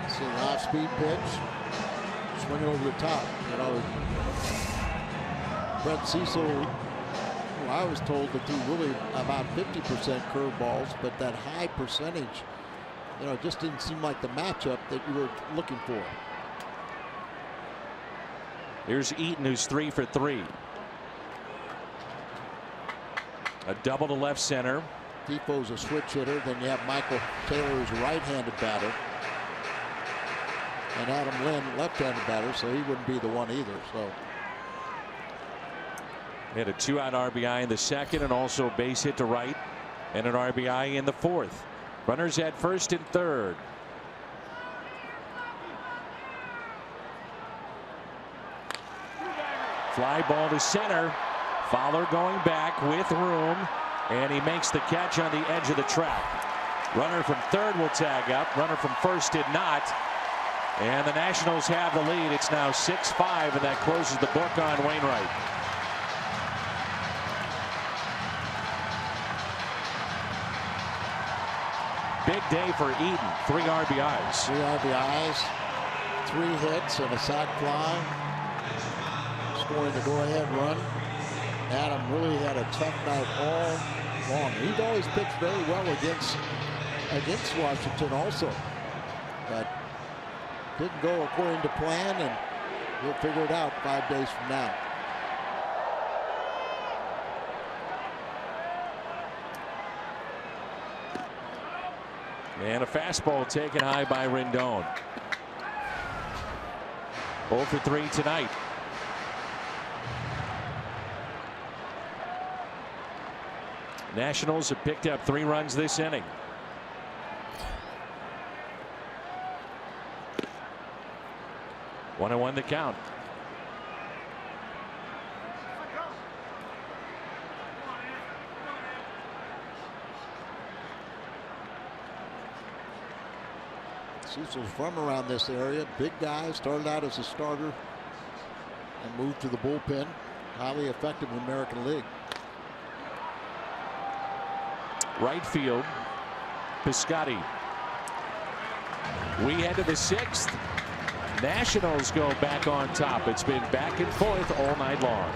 Speaker 4: It's an off-speed pitch. Swinging over the top. You know, Brett Cecil, well, I was told to do really about 50% curveballs, but that high percentage, you know, just didn't seem like the matchup that you were looking for.
Speaker 1: Here's Eaton, who's 3 for 3. A double to left center.
Speaker 4: Defoe's a switch hitter. Then you have Michael Taylor, who's a right-handed batter. And Adam Lynn, left-handed batter, so he wouldn't be the one either. So
Speaker 1: he had a 2-out RBI in the second and also a base hit to right and an RBI in the fourth. Runners at first and third. Fly ball to center. Fowler going back with room, and he makes the catch on the edge of the track. Runner from third will tag up. Runner from first did not. And the Nationals have the lead. It's now 6-5, and that closes the book on Wainwright. Big day for Eaton. 3 RBIs.
Speaker 4: 3 RBIs, 3 hits, and a sac fly. Scoring the go-ahead run. Adam really had a tough night all long. He'd always pitched very well against Washington also, but didn't go according to plan, and we'll figure it out 5 days from now.
Speaker 1: And a fastball taken high by Rendon. 0 for 3 tonight. Nationals have picked up 3 runs this inning. One and 1 the count.
Speaker 4: Cecil's from around this area. Big guy, started out as a starter and moved to the bullpen. Highly effective in the American League.
Speaker 1: Right field, Piscotty. We head to the 6th. Nationals go back on top. It's been back and forth all night long.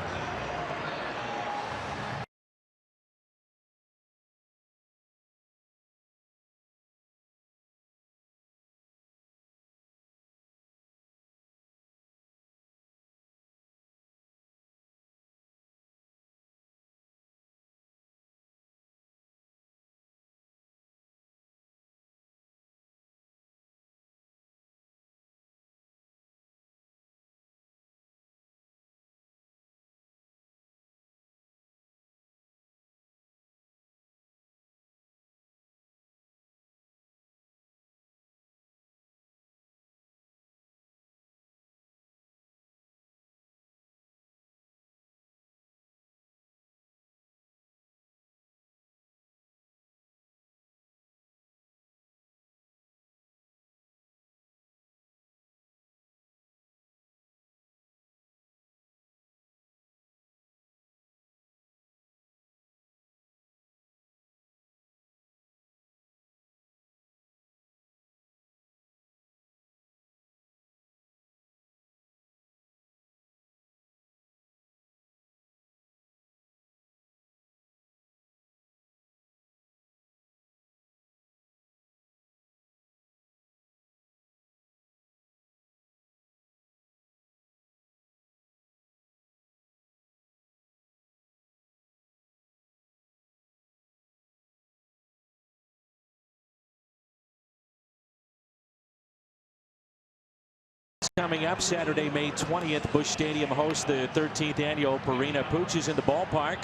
Speaker 1: Coming up Saturday, May 20th, Busch Stadium hosts the 13th annual Purina Pooches in the ballpark.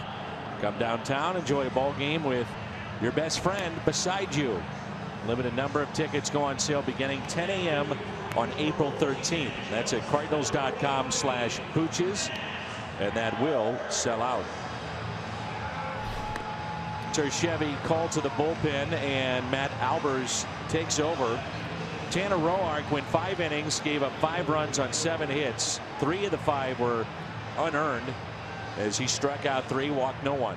Speaker 1: Come downtown, enjoy a ball game with your best friend beside you. Limited number of tickets go on sale beginning 10 a.m. on April 13th. That's at cardinals.com/pooches, and that will sell out. Chevy called to the bullpen, and Matt Albers takes over. Tanner Roark went 5 innings, gave up 5 runs on 7 hits. 3 of the 5 were unearned as he struck out 3, walked no one.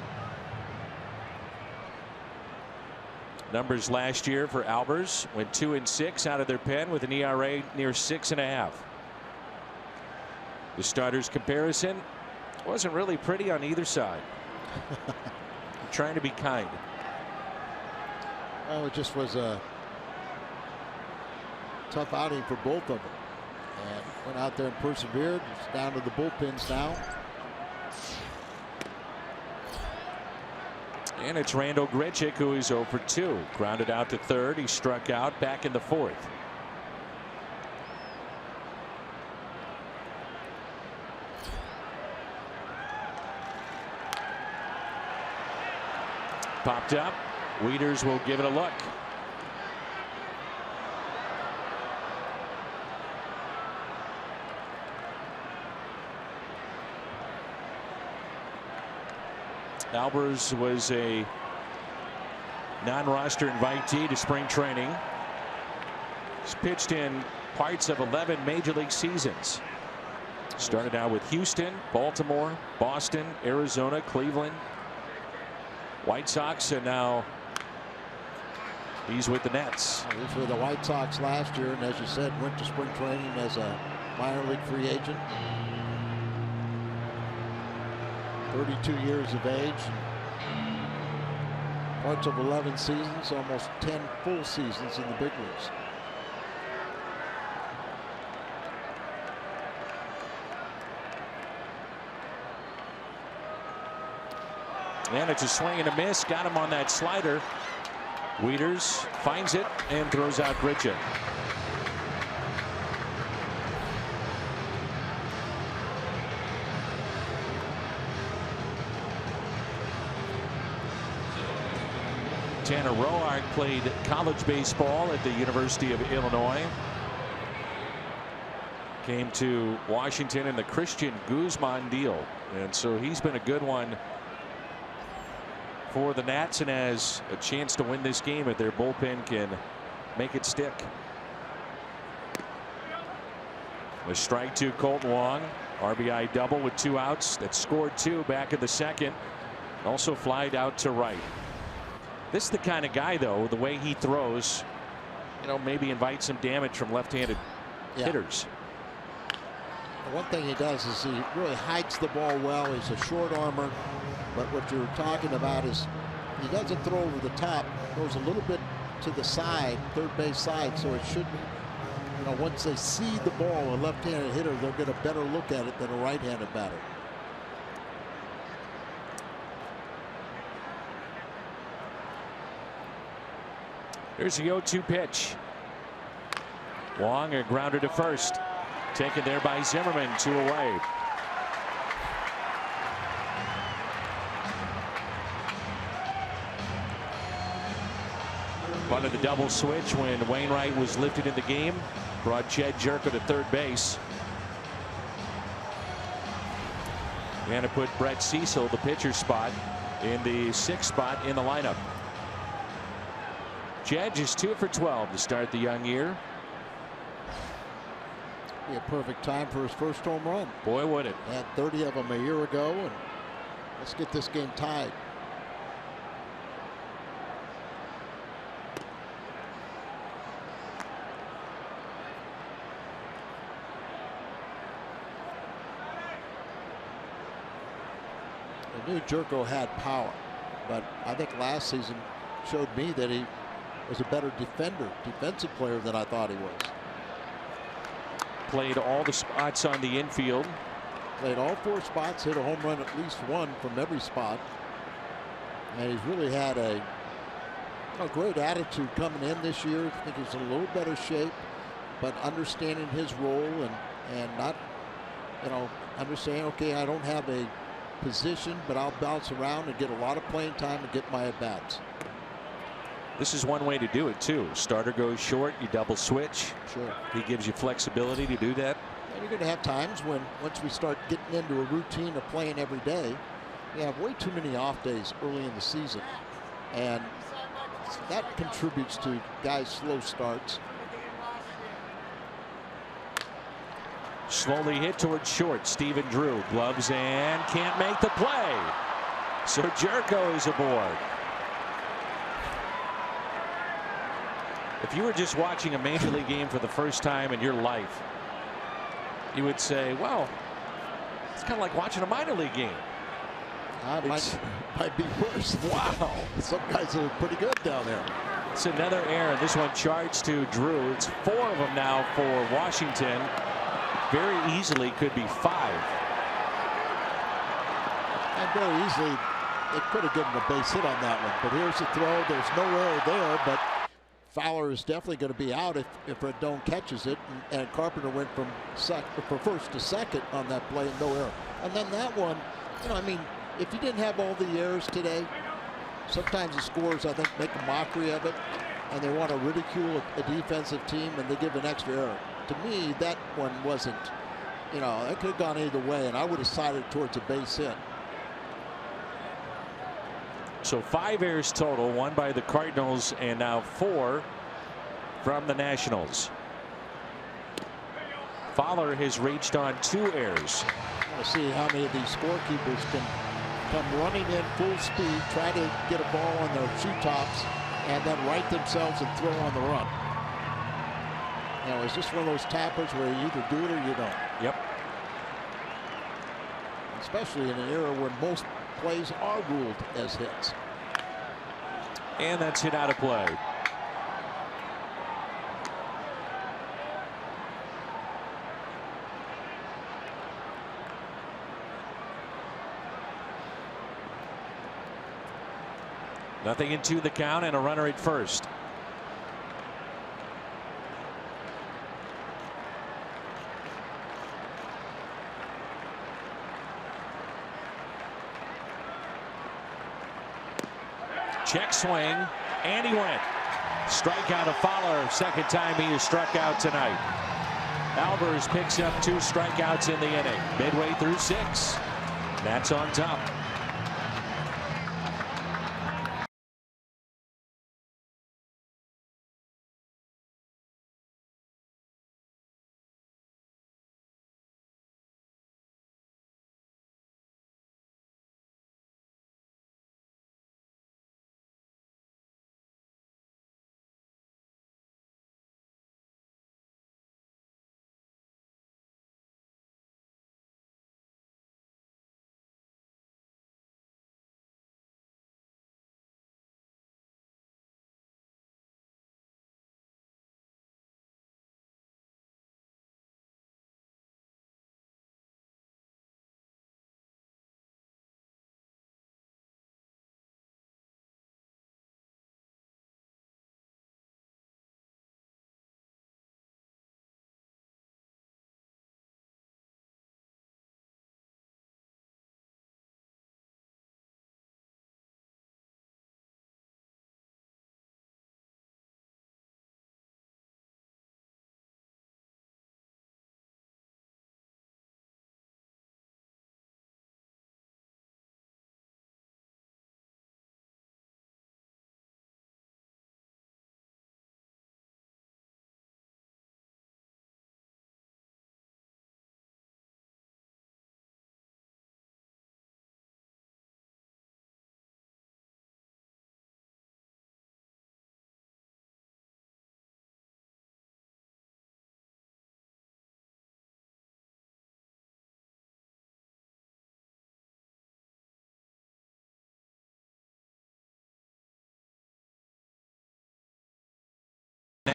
Speaker 1: Numbers last year for Albers went 2-6 out of their pen with an ERA near 6.5. The starters comparison wasn't really pretty on either side. I'm trying to be kind.
Speaker 4: Well, it just was a tough outing for both of them. And went out there and persevered. It's down to the bullpens now.
Speaker 1: And it's Randall Grichuk, who is 0 for 2. Grounded out to third. He struck out back in the 4th. Popped up. Wieters will give it a look. Albers was a non-roster invitee to spring training. He's pitched in parts of 11 major league seasons. Started out with Houston, Baltimore, Boston, Arizona, Cleveland, White Sox, and now he's with the Nets.
Speaker 4: He was with the White Sox last year, and as you said, went to spring training as a minor league free agent. 32 years of age. Parts of 11 seasons, almost 10 full seasons in the big leagues.
Speaker 1: And it's a swing and a miss. Got him on that slider. Wieters finds it and throws out Grichuk. Tanner Roark played college baseball at the University of Illinois. Came to Washington in the Christian Guzman deal, and so he's been a good one for the Nats and has a chance to win this game if their bullpen can make it stick. A strike to Colton Wong. RBI double with 2 outs. That scored 2 back in the 2nd. Also flied out to right. This is the kind of guy, though, the way he throws, you know, maybe invite some damage from left-handed hitters.
Speaker 4: One thing he does is he really hides the ball well. He's a short armor, but what you're talking about is he doesn't throw over the top. Goes a little bit to the side, third base side, so it should, you know, once they see the ball, a left-handed hitter, they'll get a better look at it than a right-handed batter.
Speaker 1: Here's the 0-2 pitch. Wong a grounder to first. Taken there by Zimmerman, 2 away. Wanted the double switch when Wainwright was lifted in the game. Brought Jed Jerko to third base. And to put Brett Cecil, the pitcher spot, in the 6th spot in the lineup. Jed is 2 for 12 to start the young year.
Speaker 4: Be a perfect time for his first home run.
Speaker 1: Boy, would it.
Speaker 4: He had 30 of them a year ago, and let's get this game tied. I knew Jerko had power, but I think last season showed me that he was a better defensive player than I thought he was.
Speaker 1: Played all the spots on the infield.
Speaker 4: Played all 4 spots, hit a home run at least 1 from every spot. And he's really had a great attitude coming in this year. I think he's in a little better shape, but understanding his role and not, you know, understanding, okay, I don't have a position, but I'll bounce around and get a lot of playing time and get my at-bats.
Speaker 1: This is one way to do it, too. Starter goes short, you double switch.
Speaker 4: Sure.
Speaker 1: He gives you flexibility to do that.
Speaker 4: And you're going to have times when, once we start getting into a routine of playing every day, we have way too many off days early in the season. And that contributes to guys' slow starts.
Speaker 1: Slowly hit towards short. Stephen Drew gloves and can't make the play. So Jerko is aboard. If you were just watching a major league game for the first time in your life, you would say, well, it's kind of like watching a minor league game.
Speaker 4: Might be worse. Wow. Some guys are pretty good down there.
Speaker 1: It's another error. This one charged to Drew. It's 4 of them now for Washington. Very easily could be 5.
Speaker 4: And very easily, they could have given a base hit on that one. But here's the throw. There's no error there, but Fowler is definitely going to be out if Rendon catches it. And Carpenter went from first to second on that play and no error. And then that one, you know, I mean, if you didn't have all the errors today, sometimes the scorers, I think, make a mockery of it, and they want to ridicule a defensive team, and they give an extra error. To me, that one wasn't, you know, it could have gone either way, and I would have sided towards a base hit.
Speaker 1: So 5 errors total, 1 by the Cardinals, and now 4 from the Nationals. Fowler has reached on 2 errors.
Speaker 4: I want to see how many of these scorekeepers can come running in full speed, try to get a ball on their shoe tops, and then right themselves and throw on the run. You know, it's just one of those tappers where you either do it or you don't.
Speaker 1: Yep.
Speaker 4: Especially in an era when most plays are ruled as hits.
Speaker 1: And that's hit out of play. Nothing into the count and a runner at first. Check swing, and he went. Strikeout of Fowler. Second time he is struck out tonight. Albers picks up 2 strikeouts in the inning. Midway through 6. That's on top.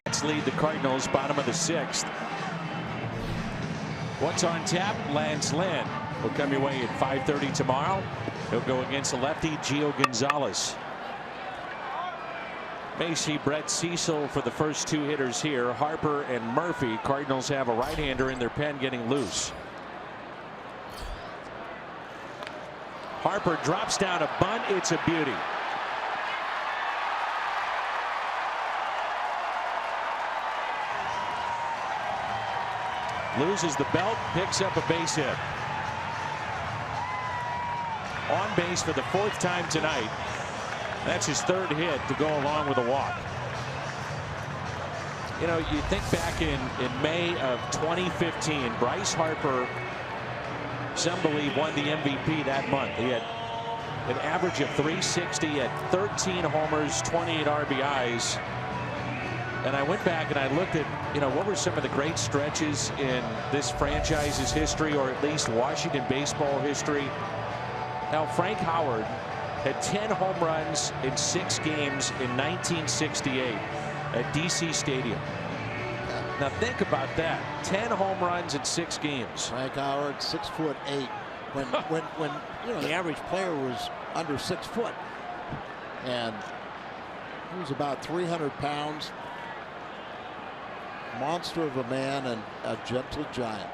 Speaker 1: Nats lead the Cardinals, bottom of the 6th. What's on tap? Lance Lynn will come your way at 5:30 tomorrow. He'll go against the lefty Gio Gonzalez. May see Brett Cecil for the first 2 hitters here. Harper and Murphy. Cardinals have a right-hander in their pen getting loose. Harper drops down a bunt. It's a beauty. Loses the belt, picks up a base hit. On base for the 4th time tonight. That's his 3rd hit to go along with a walk. You know, you think back in May of 2015, Bryce Harper, some believe, won the MVP that month. He had an average of 360, had 13 homers, 28 RBIs. And I went back and I looked at, you know, what were some of the great stretches in this franchise's history, or at least Washington baseball history. Now, Frank Howard had 10 home runs in 6 games in 1968 at DC Stadium. Now think about that. 10 home runs in 6 games.
Speaker 4: Frank Howard, 6'8". When you know the average player was under 6 foot, and he was about 300 pounds. Monster of a man and a gentle giant.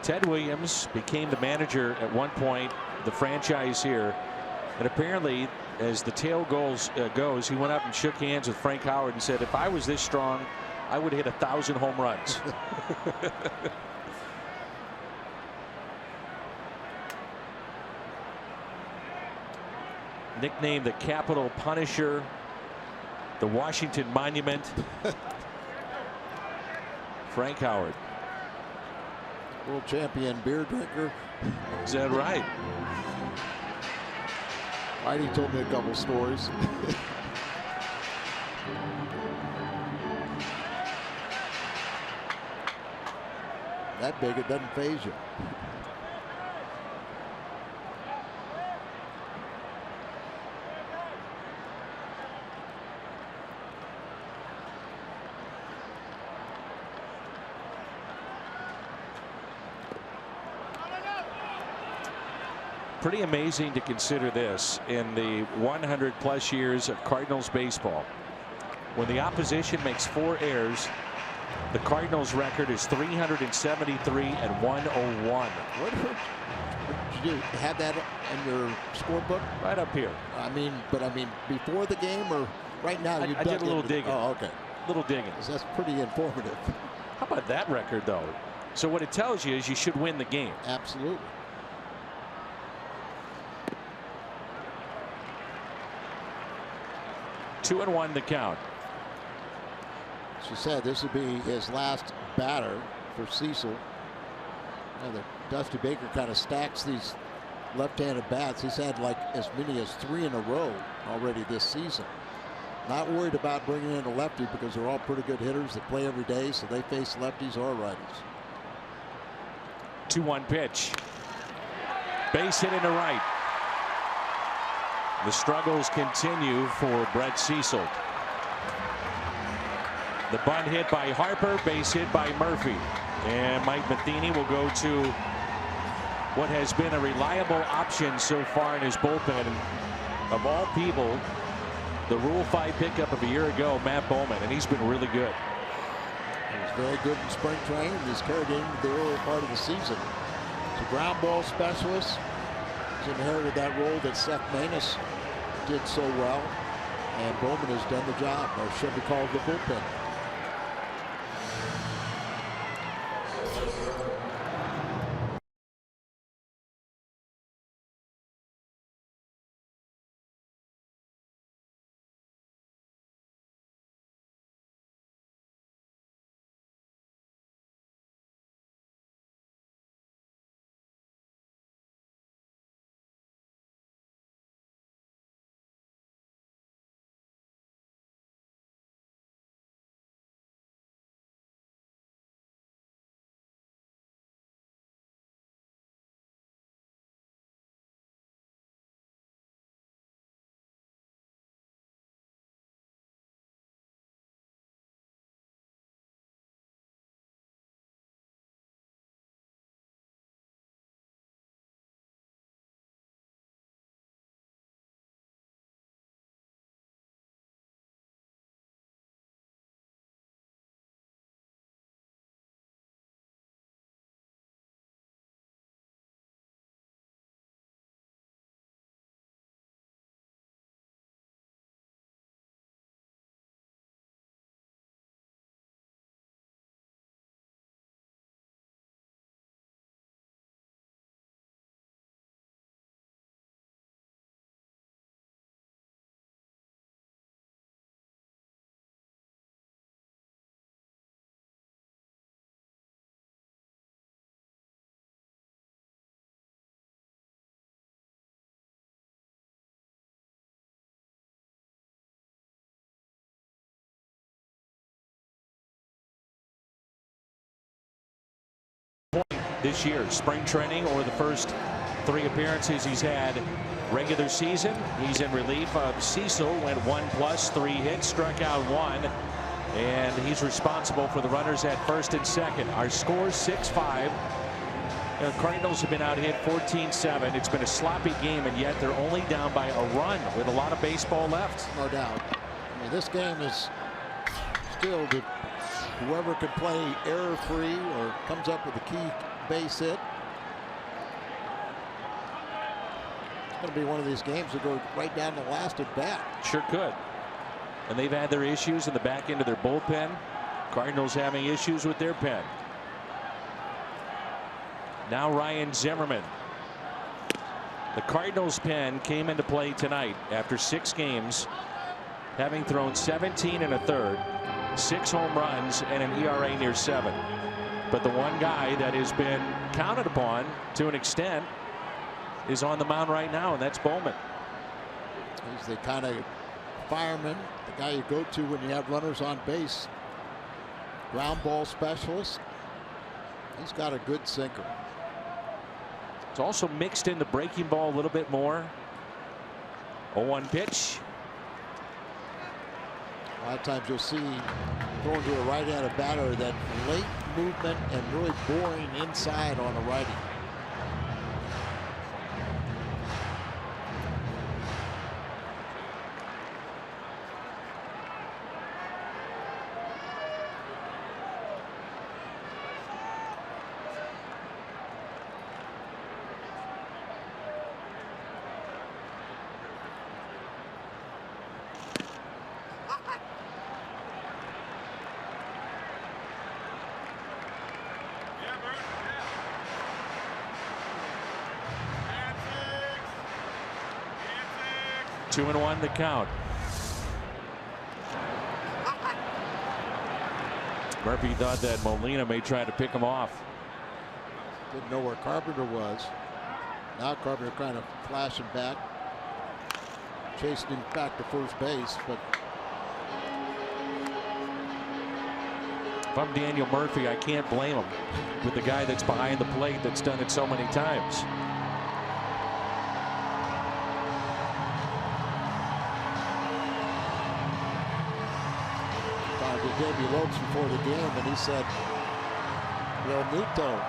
Speaker 1: Ted Williams became the manager at one point, the franchise here, and apparently, as the tale goes, he went up and shook hands with Frank Howard and said, "If I was this strong, I would hit 1,000 home runs." Nicknamed the Capitol Punisher, the Washington Monument. Frank Howard.
Speaker 4: World champion beer drinker.
Speaker 1: Is that right?
Speaker 4: Heidi told me a couple stories. That big, it doesn't faze you.
Speaker 1: Pretty amazing to consider this in the 100+ years of Cardinals baseball. When the opposition makes 4 errors, the Cardinals record is 373 and 101.
Speaker 4: What did you do? Have that in your scorebook?
Speaker 1: Right up here.
Speaker 4: I mean before the game or right now?
Speaker 1: I did a little digging.
Speaker 4: Oh, okay.
Speaker 1: Little digging.
Speaker 4: That's pretty informative.
Speaker 1: How about that record, though? So what it tells you is you should win the game.
Speaker 4: Absolutely.
Speaker 1: Two and 1 the count.
Speaker 4: She said this would be his last batter for Cecil. Dusty Baker kind of stacks these left-handed bats. He's had like as many as 3 in a row already this season. Not worried about bringing in a lefty because they're all pretty good hitters that play every day, so they face lefties or righties.
Speaker 1: 2-1 pitch. Base hit into right. The struggles continue for Brett Cecil. The bunt hit by Harper, base hit by Murphy. And Mike Matheny will go to what has been a reliable option so far in his bullpen. And of all people, the Rule 5 pickup of a year ago, Matt Bowman, and he's been really good.
Speaker 4: He was very good in spring training. He's carried into the early part of the season. He's a ground ball specialist. He's inherited that role that Seth Maness did so well, and Bowman has done the job, or should be called the bullpen.
Speaker 1: this year, spring training or the first 3 appearances he's had regular season. He's in relief of Cecil, went 1+, 3 hits, struck out 1, and he's responsible for the runners at first and second. Our score 6-5. The Cardinals have been out hit 14-7. It's been a sloppy game, and yet they're only down by a run with a lot of baseball left.
Speaker 4: No doubt. I mean, this game is still whoever can play error-free or comes up with a key base hit. It's going to be one of these games that go right down to last at bat.
Speaker 1: Sure could. And they've had their issues in the back end of their bullpen. Cardinals having issues with their pen. Now Ryan Zimmerman. The Cardinals' pen came into play tonight after 6 games, having thrown 17 1/3, 6 home runs, and an ERA near 7. But the one guy that has been counted upon to an extent is on the mound right now, and that's Bowman.
Speaker 4: He's the kind of fireman, the guy you go to when you have runners on base. Ground ball specialist. He's got a good sinker.
Speaker 1: It's also mixed in the breaking ball a little bit more. 0-1 pitch.
Speaker 4: A lot of times you'll see throwing to a right-handed batter that late movement and really boring inside on a righty.
Speaker 1: Two and 1 the count. Murphy thought that Molina may try to pick him off.
Speaker 4: Didn't know where Carpenter was. Now Carpenter kind of flashing back, chasing him back to first base. But
Speaker 1: if I'm Daniel Murphy, I can't blame him with the guy that's behind the plate that's done it so many times.
Speaker 4: Davey Lopes before the game, and he said Real Muto,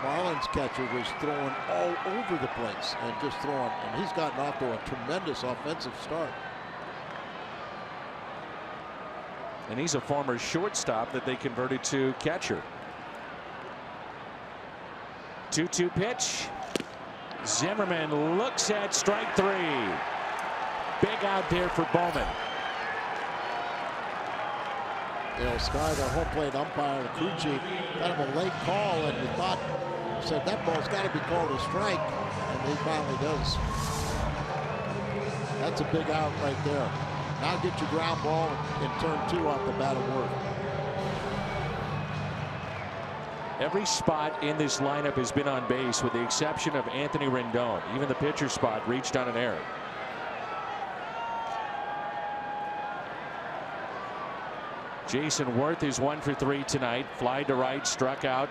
Speaker 4: Marlins catcher, was throwing all over the place and just throwing, and he's gotten off to a tremendous offensive start.
Speaker 1: And he's a former shortstop that they converted to catcher. 2-2 pitch. Zimmerman looks at strike 3. Big out there for Bowman.
Speaker 4: You know, Sky, the home plate umpire, the crew chief, kind of a late call, and you thought, said that ball's got to be called a strike, and he finally does. That's a big out right there. Now get your ground ball in turn 2 off the bat of work.
Speaker 1: Every spot in this lineup has been on base with the exception of Anthony Rendon. Even the pitcher spot reached on an error. Jason Worth is 1 for 3 tonight. Fly to right, struck out,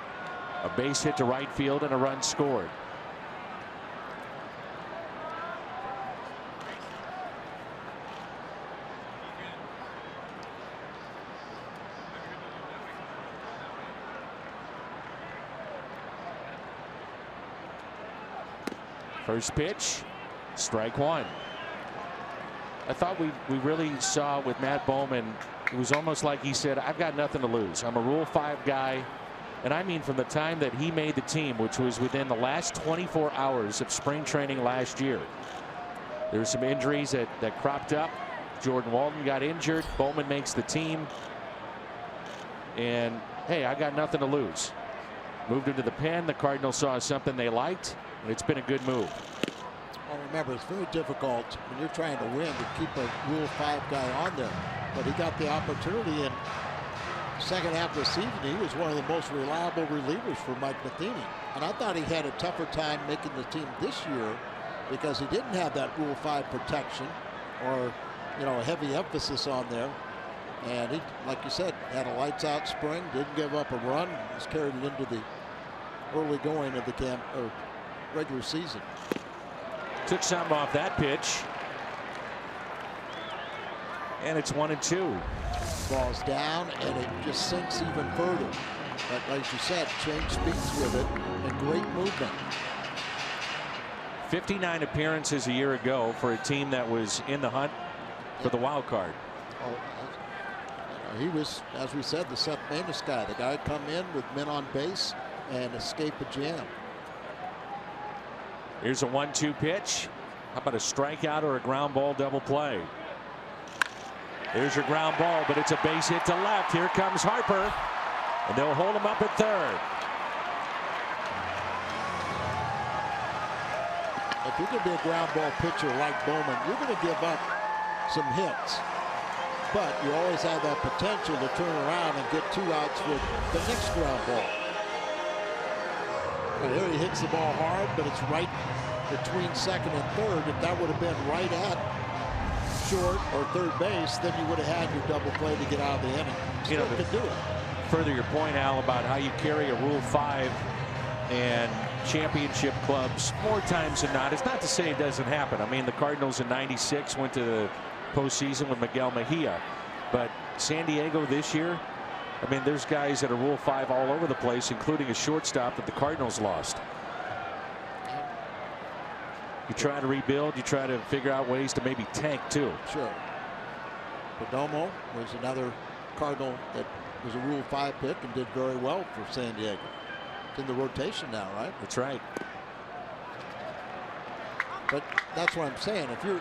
Speaker 1: a base hit to right field, and a run scored. First pitch, strike 1. I thought we really saw with Matt Bowman, it was almost like he said, I've got nothing to lose. I'm a Rule 5 guy. And I mean from the time that he made the team, which was within the last 24 hours of spring training last year. There were some injuries that cropped up. Jordan Walton got injured. Bowman makes the team. And, hey, I got nothing to lose. Moved into the pen. The Cardinals saw something they liked, and it's been a good move.
Speaker 4: Well, remember, it's very difficult when you're trying to win to keep a Rule 5 guy on there. But he got the opportunity in the second half of the season. He was one of the most reliable relievers for Mike Matheny. And I thought he had a tougher time making the team this year because he didn't have that Rule 5 protection or, you know, a heavy emphasis on there. And he, like you said, had a lights out spring, didn't give up a run, just carried it into the early going of the camp or regular season.
Speaker 1: Took some off that pitch. And it's 1-2.
Speaker 4: Ball's down, and it just sinks even further. But like you said, change speeds with it, and great movement.
Speaker 1: 59 appearances a year ago for a team that was in the hunt for the wild card.
Speaker 4: He was, as we said, the Seth Manus guy. The guy come in with men on base and escape a jam.
Speaker 1: Here's a 1-2 pitch. How about a strikeout or a ground ball double play? There's your ground ball, but it's a base hit to left. Here comes Harper, and they'll hold him up at third.
Speaker 4: If you're going to be a ground ball pitcher like Bowman, you're going to give up some hits. But you always have that potential to turn around and get 2 outs with the next ground ball. Well, here he hits the ball hard, but it's right between second and third. If that would have been right at short or third base, then you would have had your double play to get out of the inning. Still could do it.
Speaker 1: Further your point, Al, about how you carry a Rule 5 and championship clubs more times than not. It's not to say it doesn't happen. I mean, the Cardinals in '96 went to the postseason with Miguel Mejia, but San Diego this year, I mean, there's guys that are Rule 5 all over the place, including a shortstop that the Cardinals lost. You try to rebuild, you try to figure out ways to maybe tank too.
Speaker 4: Sure. Perdomo was another Cardinal that was a Rule 5 pick and did very well for San Diego. It's in the rotation now, right?
Speaker 1: That's right.
Speaker 4: But that's what I'm saying. If you're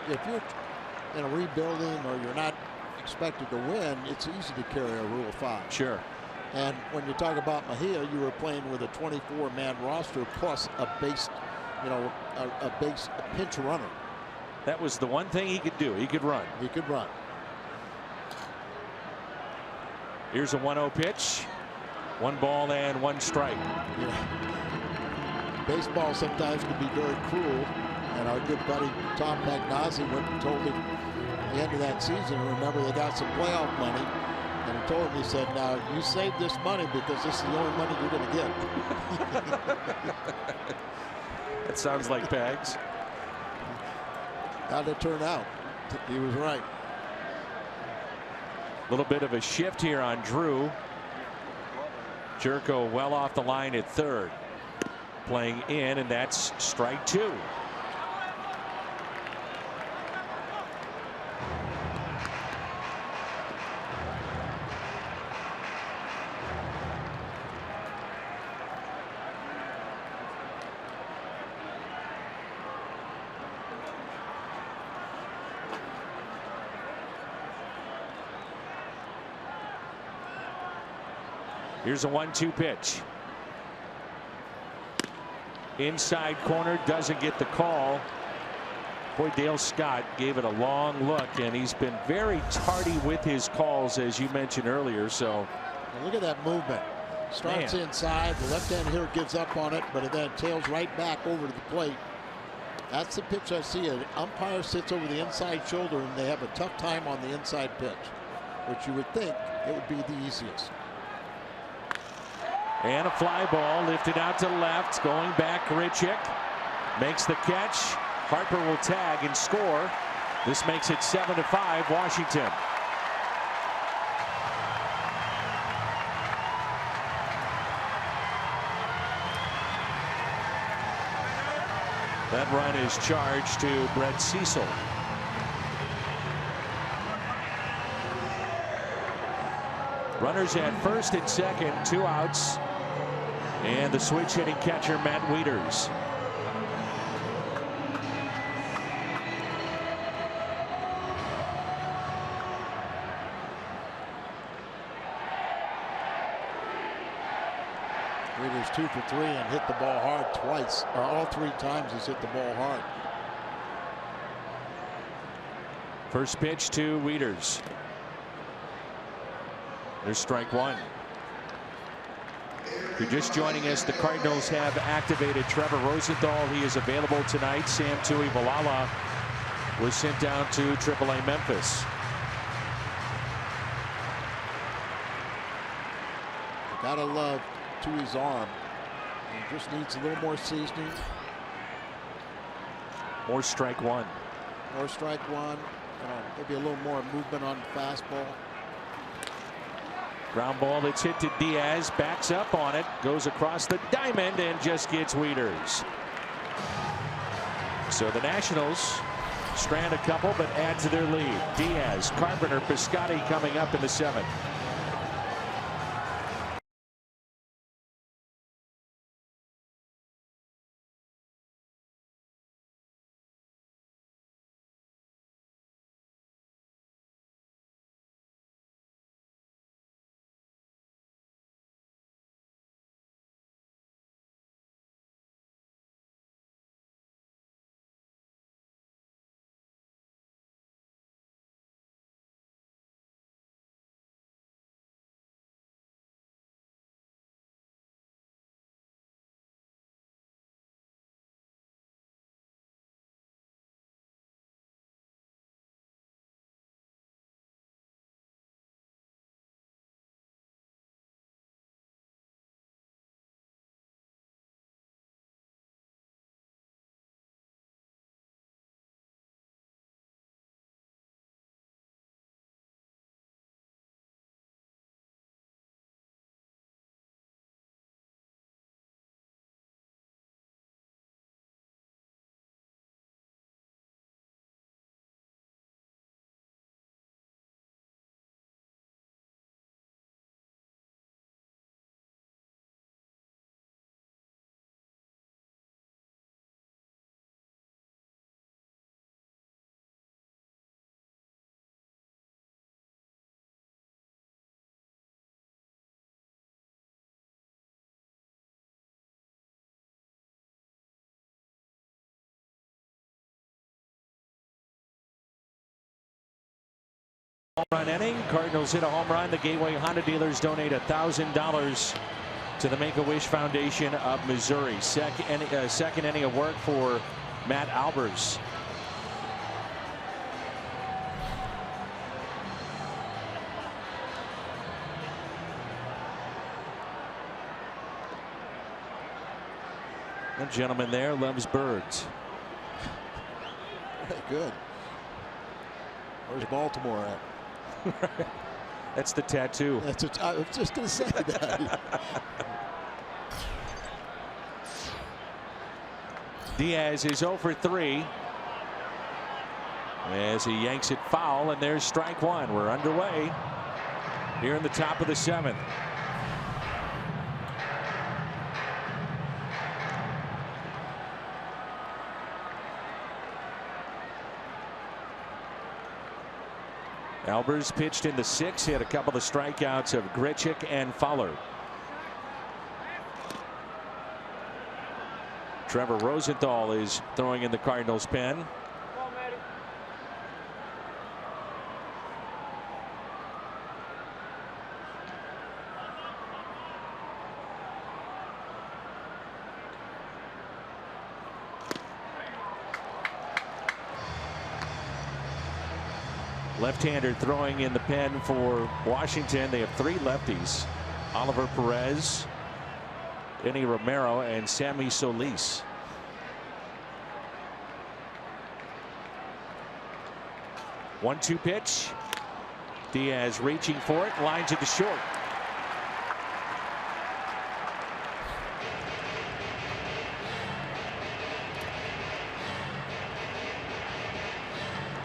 Speaker 4: in a rebuilding or you're not expected to win, it's easy to carry a Rule 5.
Speaker 1: Sure.
Speaker 4: And when you talk about Mejia, you were playing with a 24-man roster plus a base, a pinch runner.
Speaker 1: That was the one thing he could do. He could run.
Speaker 4: He could run.
Speaker 1: Here's a 1-0 pitch. 1 ball and 1 strike.
Speaker 4: Baseball sometimes can be very cruel. And our good buddy Tom Pagnozzi went and told him at the end of that season, remember they got some playoff money, and he told him, he said, now you save this money because this is the only money you're going to get.
Speaker 1: That sounds like Pags.
Speaker 4: How'd it turn out? He was right.
Speaker 1: A little bit of a shift here on Drew. Jerko well off the line at third. Playing in, and that's strike 2. Here's a 1-2 pitch. Inside corner, doesn't get the call. Boy, Dale Scott gave it a long look, and he's been very tardy with his calls, as you mentioned earlier. So
Speaker 4: look at that movement. Starts inside. The left-hand hitter gives up on it, but it then tails right back over to the plate. That's the pitch I see. An umpire sits over the inside shoulder, and they have a tough time on the inside pitch, which you would think it would be the easiest.
Speaker 1: And a fly ball lifted out to left, going back. Grichuk makes the catch. Harper will tag and score. This makes it 7-5 Washington. That run is charged to Brett Cecil. Runners at first and second, 2 outs. And the switch hitting catcher Matt Wieters.
Speaker 4: Wieters 2 for 3 and hit the ball hard twice, or all 3 times he's hit the ball hard.
Speaker 1: First pitch to Wieters. There's strike 1. If you're just joining us, the Cardinals have activated Trevor Rosenthal. He is available tonight. Sam Tuivailala was sent down to AAA Memphis.
Speaker 4: You gotta love Tui's arm. He just needs a little more seasoning.
Speaker 1: More strike one.
Speaker 4: More strike one. Maybe a little more movement on the fastball.
Speaker 1: Ground ball that's hit to Diaz. Backs up on it. Goes across the diamond and just gets Wieters. So the Nationals strand a couple but add to their lead. Diaz, Carpenter, Piscotty coming up in the 7th. Home run inning. Cardinals hit a home run. The Gateway Honda dealers donate $1,000 to the Make-A-Wish Foundation of Missouri. Second inning of work for Matt Albers. That gentleman there loves birds.
Speaker 4: Very good. Where's Baltimore at?
Speaker 1: That's the tattoo.
Speaker 4: I was just going to say that.
Speaker 1: Diaz is 0 for 3 as he yanks it foul, and there's strike one. We're underway here in the top of the 7th. Albers pitched in the 6th, hit a couple of strikeouts of Grichuk and Fowler. Trevor Rosenthal is throwing in the Cardinals pen. Left-hander throwing in the pen for Washington. They have 3 lefties: Oliver Perez, Benny Romero, and Sammy Solis. One-two pitch. Diaz reaching for it, lines it to short.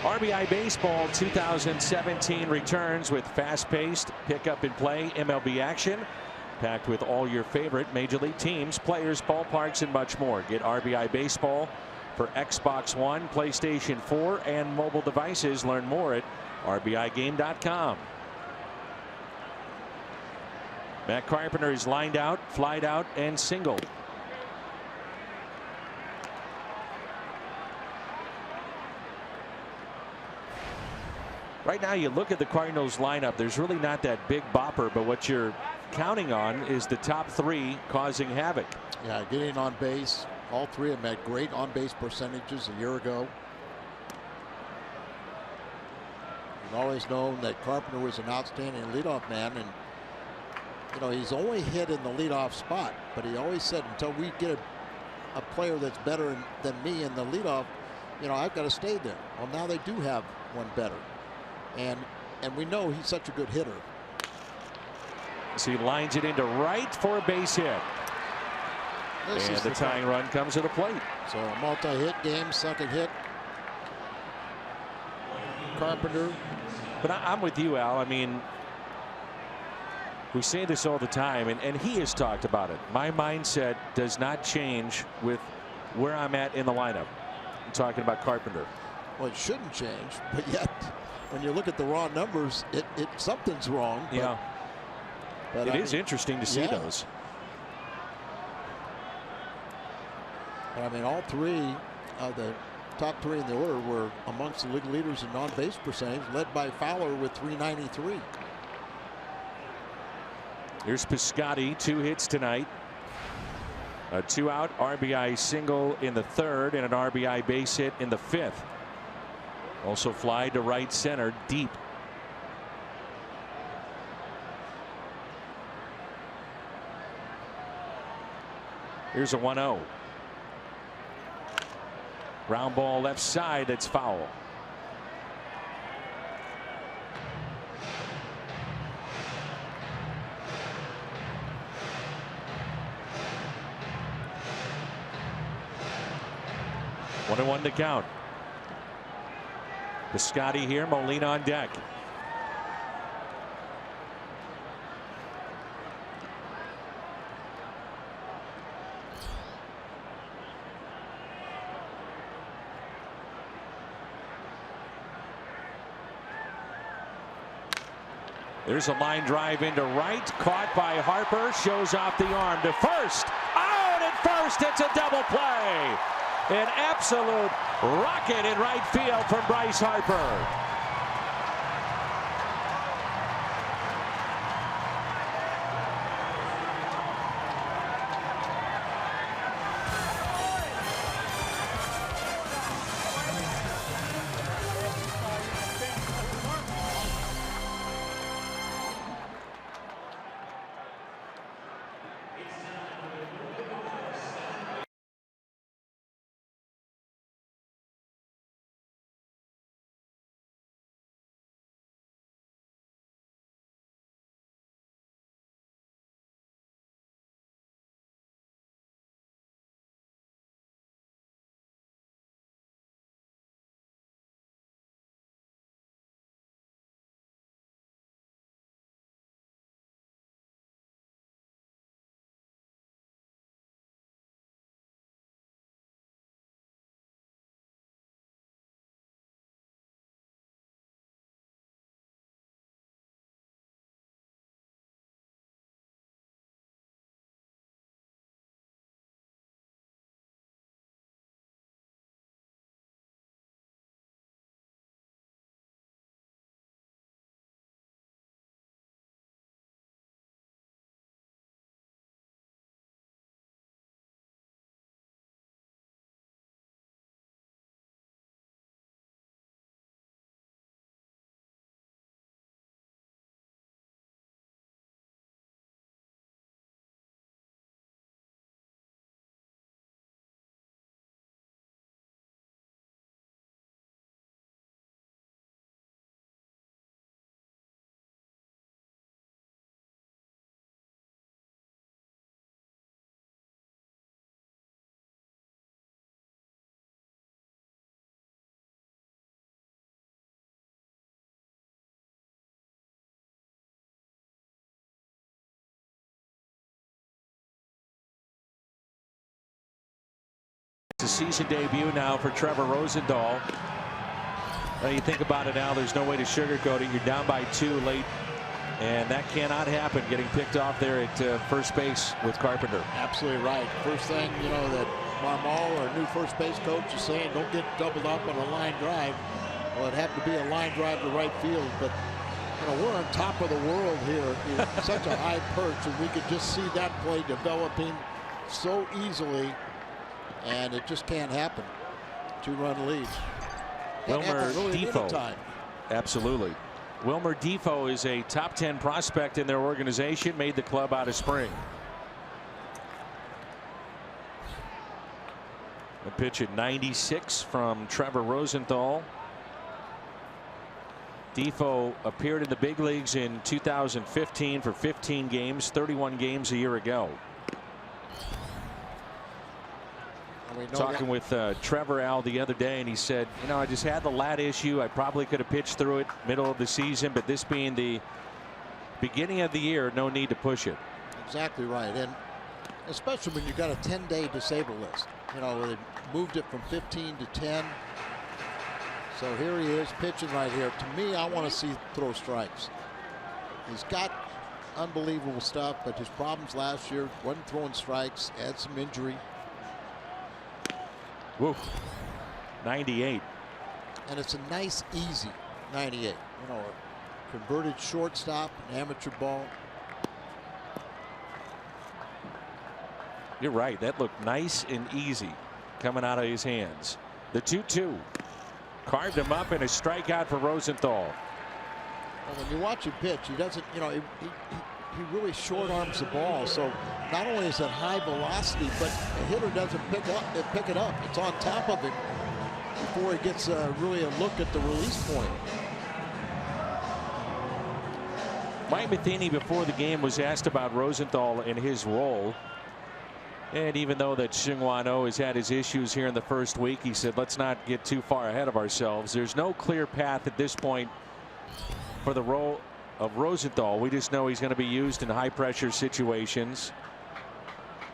Speaker 1: RBI Baseball 2017 returns with fast-paced pick-up-and-play MLB action, packed with all your favorite Major League teams, players, ballparks, and much more. Get RBI Baseball for Xbox One, PlayStation 4, and mobile devices. Learn more at RBIGame.com. Matt Carpenter is lined out, flied out, and singled. Right now, you look at the Cardinals lineup, there's really not that big bopper, but what you're counting on is the top 3 causing havoc.
Speaker 4: Yeah, getting on base. All 3 of them had great on base percentages a year ago. We've always known that Carpenter was an outstanding leadoff man, and you know, he's only hit in the leadoff spot, but he always said until we get a player that's better than me in the leadoff, you know, I've got to stay there. Well, now they do have one better, and we know he's such a good hitter.
Speaker 1: So he lines it into right for a base hit. And the tying run comes to the plate.
Speaker 4: So a multi-hit game, second hit. Carpenter.
Speaker 1: But I'm with you, Al. I mean, we say this all the time, and he has talked about it. My mindset does not change with where I'm at in the lineup. I'm talking about Carpenter.
Speaker 4: Well, it shouldn't change, but yet when you look at the raw numbers, something's wrong. But,
Speaker 1: yeah.
Speaker 4: But
Speaker 1: it is interesting to see those.
Speaker 4: But I mean, all three of the top three in the order were amongst the league leaders in on-base percentage, led by Fowler with 393.
Speaker 1: Here's Piscotty, 2 hits tonight. A 2-out RBI single in the 3rd and an RBI base hit in the 5th. Also fly to right center deep. Here's a 1-0. Ground ball left side, that's foul. One and one to count. Piscotty here, Molina on deck. There's a line drive into right, caught by Harper, shows off the arm to first. Out at first, it's a double play. An absolute rocket in right field from Bryce Harper. It's a season debut now for Trevor Rosenthal. You think about it now, there's no way to sugarcoat it. You're down by 2 late, and that cannot happen, getting picked off there at first base with Carpenter.
Speaker 4: Absolutely right. First thing, you know, that Marmol, our new first base coach, is saying, don't get doubled up on a line drive. Well, it happened to be a line drive to right field, but you know, we're on top of the world here. It's such a high perch, and we could just see that play developing so easily, and it just can't happen. 2-run lead.
Speaker 1: Wilmer
Speaker 4: really
Speaker 1: Defoe.
Speaker 4: time.
Speaker 1: Absolutely. Wilmer Defoe is a top 10 prospect in their organization, made the club out of spring. A pitch at 96 from Trevor Rosenthal. Defoe appeared in the big leagues in 2015 for 15 games, 31 games a year ago. Talking with Trevor Al the other day, and he said, you know, I just had the lat issue. I probably could have pitched through it middle of the season, but this being the beginning of the year, no need to push it.
Speaker 4: Exactly right. And especially when you got a 10-day disable list, you know, they moved it from 15 to 10. So here he is pitching right here. To me, I want to see throw strikes. He's got unbelievable stuff, but his problems last year wasn't throwing strikes, had some injury.
Speaker 1: Woo. 98.
Speaker 4: And it's a nice, easy 98. You know, a converted shortstop, an amateur ball.
Speaker 1: You're right. That looked nice and easy coming out of his hands. The 2-2. Carved him up in a strikeout for Rosenthal.
Speaker 4: Well, when you watch him pitch, he doesn't, you know, he really short arms the ball. So not only is it high velocity, but the hitter doesn't pick it up. It's on top of him before he gets really a look at the release point.
Speaker 1: Mike Matheny before the game was asked about Rosenthal and his role. And even though that Seung-Hwan Oh has had his issues here in the first week, he said, let's not get too far ahead of ourselves. There's no clear path at this point for the role of Rosenthal. We just know he's going to be used in high pressure situations.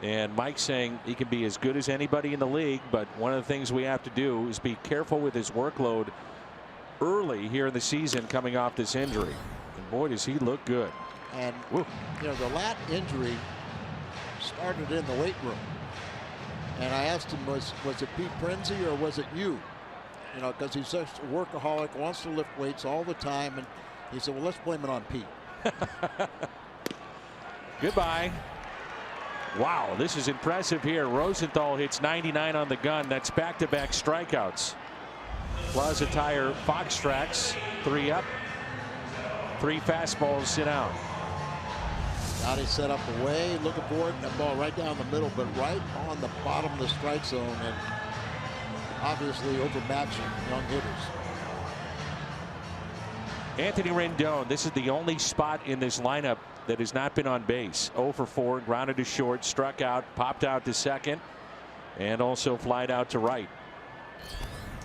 Speaker 1: And Mike's saying he can be as good as anybody in the league, but one of the things we have to do is be careful with his workload early here in the season coming off this injury. And boy, does he look good.
Speaker 4: And
Speaker 1: woo,
Speaker 4: you know, the lat injury started in the weight room. And I asked him, was it Pete Prenzy or was it you? You know, because he's such a workaholic, wants to lift weights all the time. And he said, well, let's blame it on Pete.
Speaker 1: Goodbye. Wow, this is impressive here. Rosenthal hits 99 on the gun. That's back-to-back strikeouts. Plaza Tire Fox tracks, 3 up, 3 fastballs sit out.
Speaker 4: Now he set up away, looking for it, and that ball right down the middle, but right on the bottom of the strike zone, and obviously overmatching young hitters.
Speaker 1: Anthony Rendon, this is the only spot in this lineup that has not been on base. 0 for 4, grounded to short, struck out, popped out to second, and also flied out to right.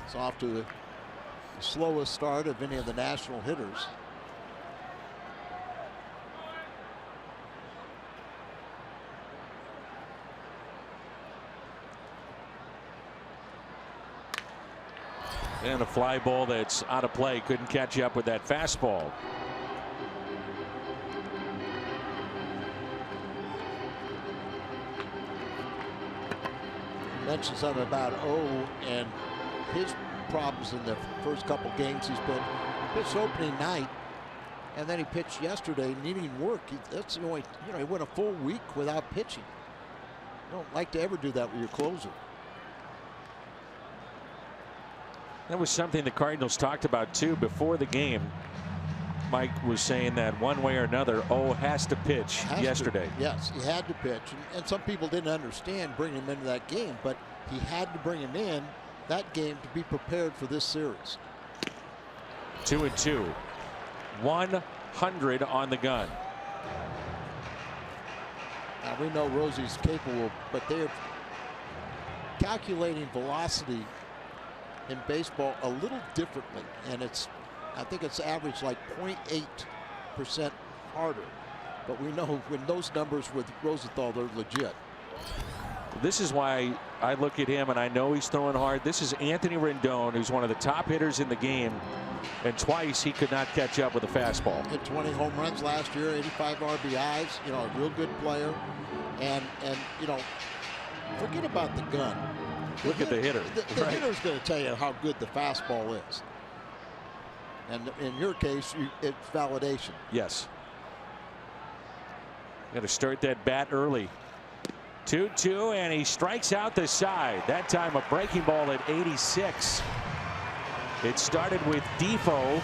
Speaker 4: It's off to the slowest start of any of the national hitters.
Speaker 1: And a fly ball that's out of play. Couldn't catch up with that fastball.
Speaker 4: You mentioned something about O and his problems in the first couple games he's been. He pitched opening night, and then he pitched yesterday needing work. That's the only, you know, he went a full week without pitching. You don't like to ever do that with your closer.
Speaker 1: That was something the Cardinals talked about too before the game. Mike was saying that one way or another, O has to pitch yesterday.
Speaker 4: Yes, he had to pitch. And some people didn't understand bringing him into that game, but he had to bring him in that game to be prepared for this series.
Speaker 1: 2-2. 100 on the gun.
Speaker 4: Now we know Rosie's capable, but they're calculating velocity in baseball a little differently, and I think it's average like 0.8% harder, but we know when those numbers with Rosenthal, they're legit.
Speaker 1: This is why I look at him and I know he's throwing hard. This is Anthony Rendon, who's one of the top hitters in the game, and twice he could not catch up with a fastball.
Speaker 4: Hit 20 home runs last year, 85 RBIs, you know, a real good player, and you know, forget about the gun.
Speaker 1: Look at the hitter.
Speaker 4: The hitter's going to tell you how good the fastball is. And in your case, it's validation.
Speaker 1: Yes. Got to start that bat early. 2-2, and he strikes out the side. That time a breaking ball at 86. It started with Defoe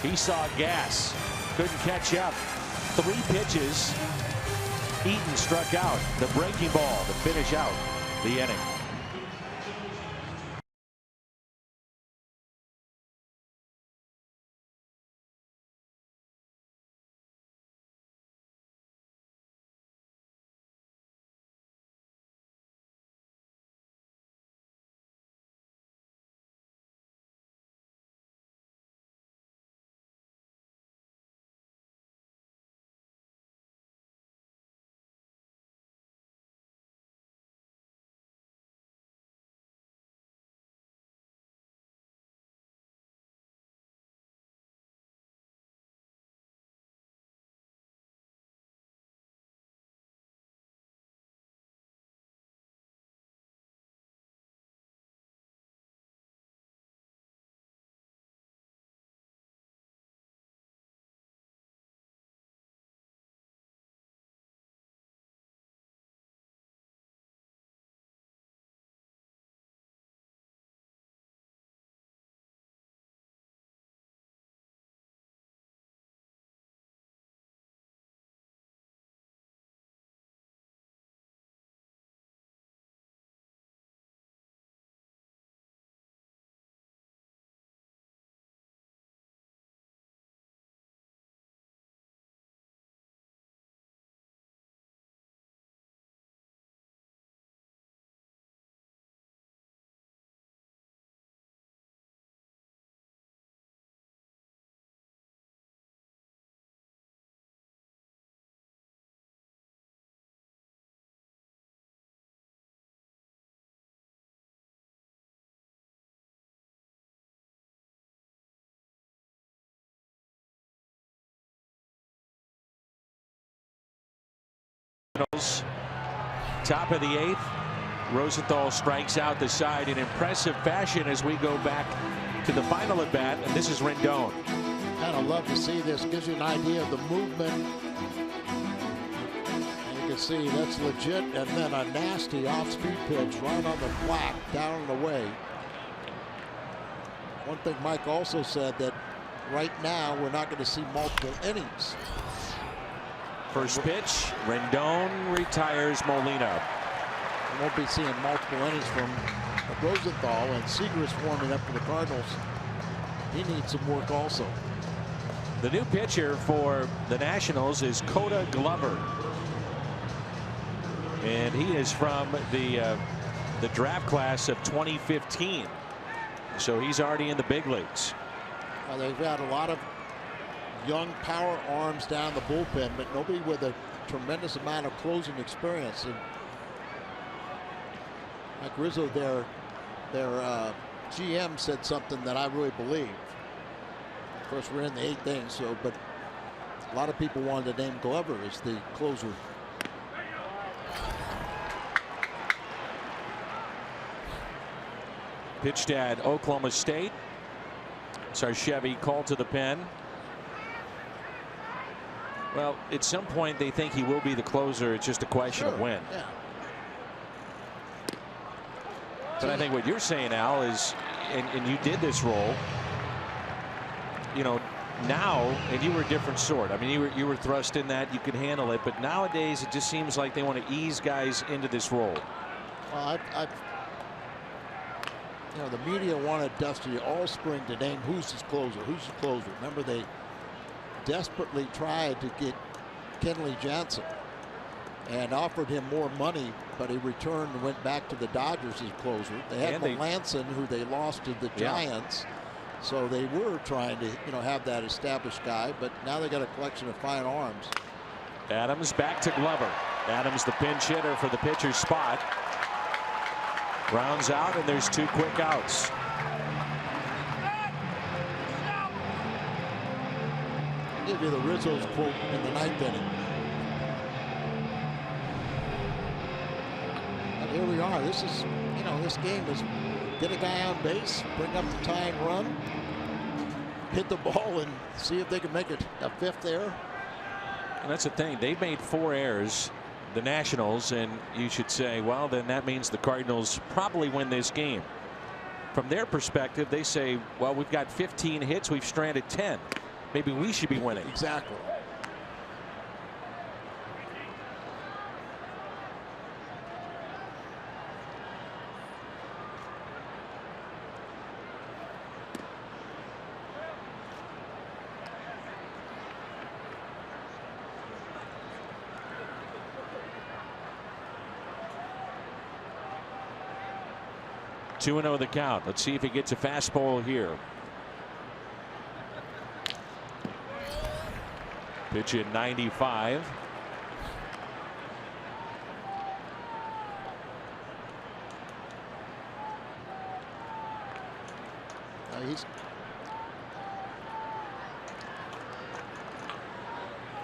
Speaker 1: He saw gas, couldn't catch up. 3 pitches. Eaton struck out. The breaking ball to finish out the inning. Top of the 8th. Rosenthal strikes out the side in impressive fashion as we go back to the final at bat, and this is Rendon.
Speaker 4: Kind of love to see this. Gives you an idea of the movement. And you can see that's legit, and then a nasty off-speed pitch right on the flat, down and away. One thing Mike also said that right now we're not going to see multiple innings.
Speaker 1: First pitch, Rendon retires Molina.
Speaker 4: We won't be seeing multiple innings from Rosenthal, and Seager is warming up for the Cardinals. He needs some work also.
Speaker 1: The new pitcher for the Nationals is Coda Glover, and he is from the draft class of 2015. So he's already in the big leagues.
Speaker 4: They've got a lot of young power arms down the bullpen, but nobody with a tremendous amount of closing experience. And like Rizzo, their GM said something that I really believe. Of course, we're in the 8th inning, so but a lot of people wanted to name Glover as the closer.
Speaker 1: Pitched at Oklahoma State. Sarchevy called to the pen. Well, at some point they think he will be the closer. It's just a question of when.
Speaker 4: Yeah.
Speaker 1: But I think what you're saying, Al, is, and you did this role, you know, now, and you were a different sort. I mean, you were thrust in that, you could handle it, but nowadays it just seems like they want to ease guys into this role.
Speaker 4: Well, you know, the media wanted Dusty all spring to name who's his closer, who's his closer. Remember, they desperately tried to get Kenley Jansen and offered him more money, but he returned and went back to the Dodgers as closer. They had Melanson, who they lost to the Giants, so they were trying to, you know, have that established guy, but now they got a collection of fine arms.
Speaker 1: Adams back to Glover. Adams the pinch hitter for the pitcher's spot. Rounds out, and there's 2 quick outs.
Speaker 4: I'll give you the Rizzo's quote in the 9th inning. And here we are. This is, you know, this game is get a guy on base, bring up the tying run, hit the ball, and see if they can make it a 5th error.
Speaker 1: And that's the thing. They made 4 errors, the Nationals, and you should say, well, then that means the Cardinals probably win this game. From their perspective, they say, well, we've got 15 hits, we've stranded 10. maybe we should be winning.
Speaker 4: Exactly.
Speaker 1: Two 2-0 the count. Let's see if he gets a fastball here. Pitch at 95.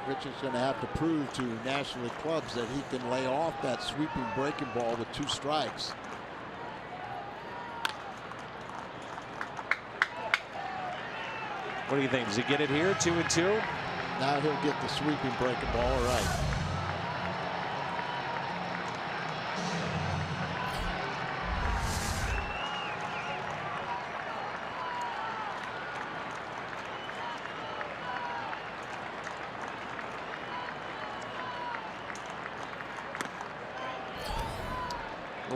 Speaker 4: Richard's going to have to prove to National League clubs that he can lay off that sweeping breaking ball with 2 strikes.
Speaker 1: What do you think? Does he get it here? 2-2?
Speaker 4: Now he'll get the sweeping breaking ball. All right.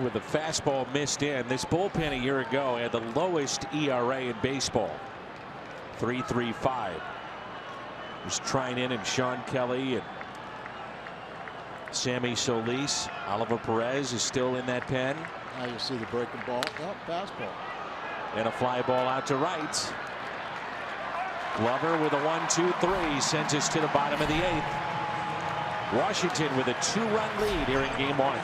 Speaker 1: With the fastball missed in, this bullpen a year ago had the lowest ERA in baseball. 3.35. Was Trinan and Sean Kelly and Sammy Solis. Oliver Perez is still in that pen.
Speaker 4: Now you see the breaking ball. Oh, fastball.
Speaker 1: And a fly ball out to right. Glover with a 1-2-3 sends us to the bottom of the 8th. Washington with a 2-run lead here in game 1.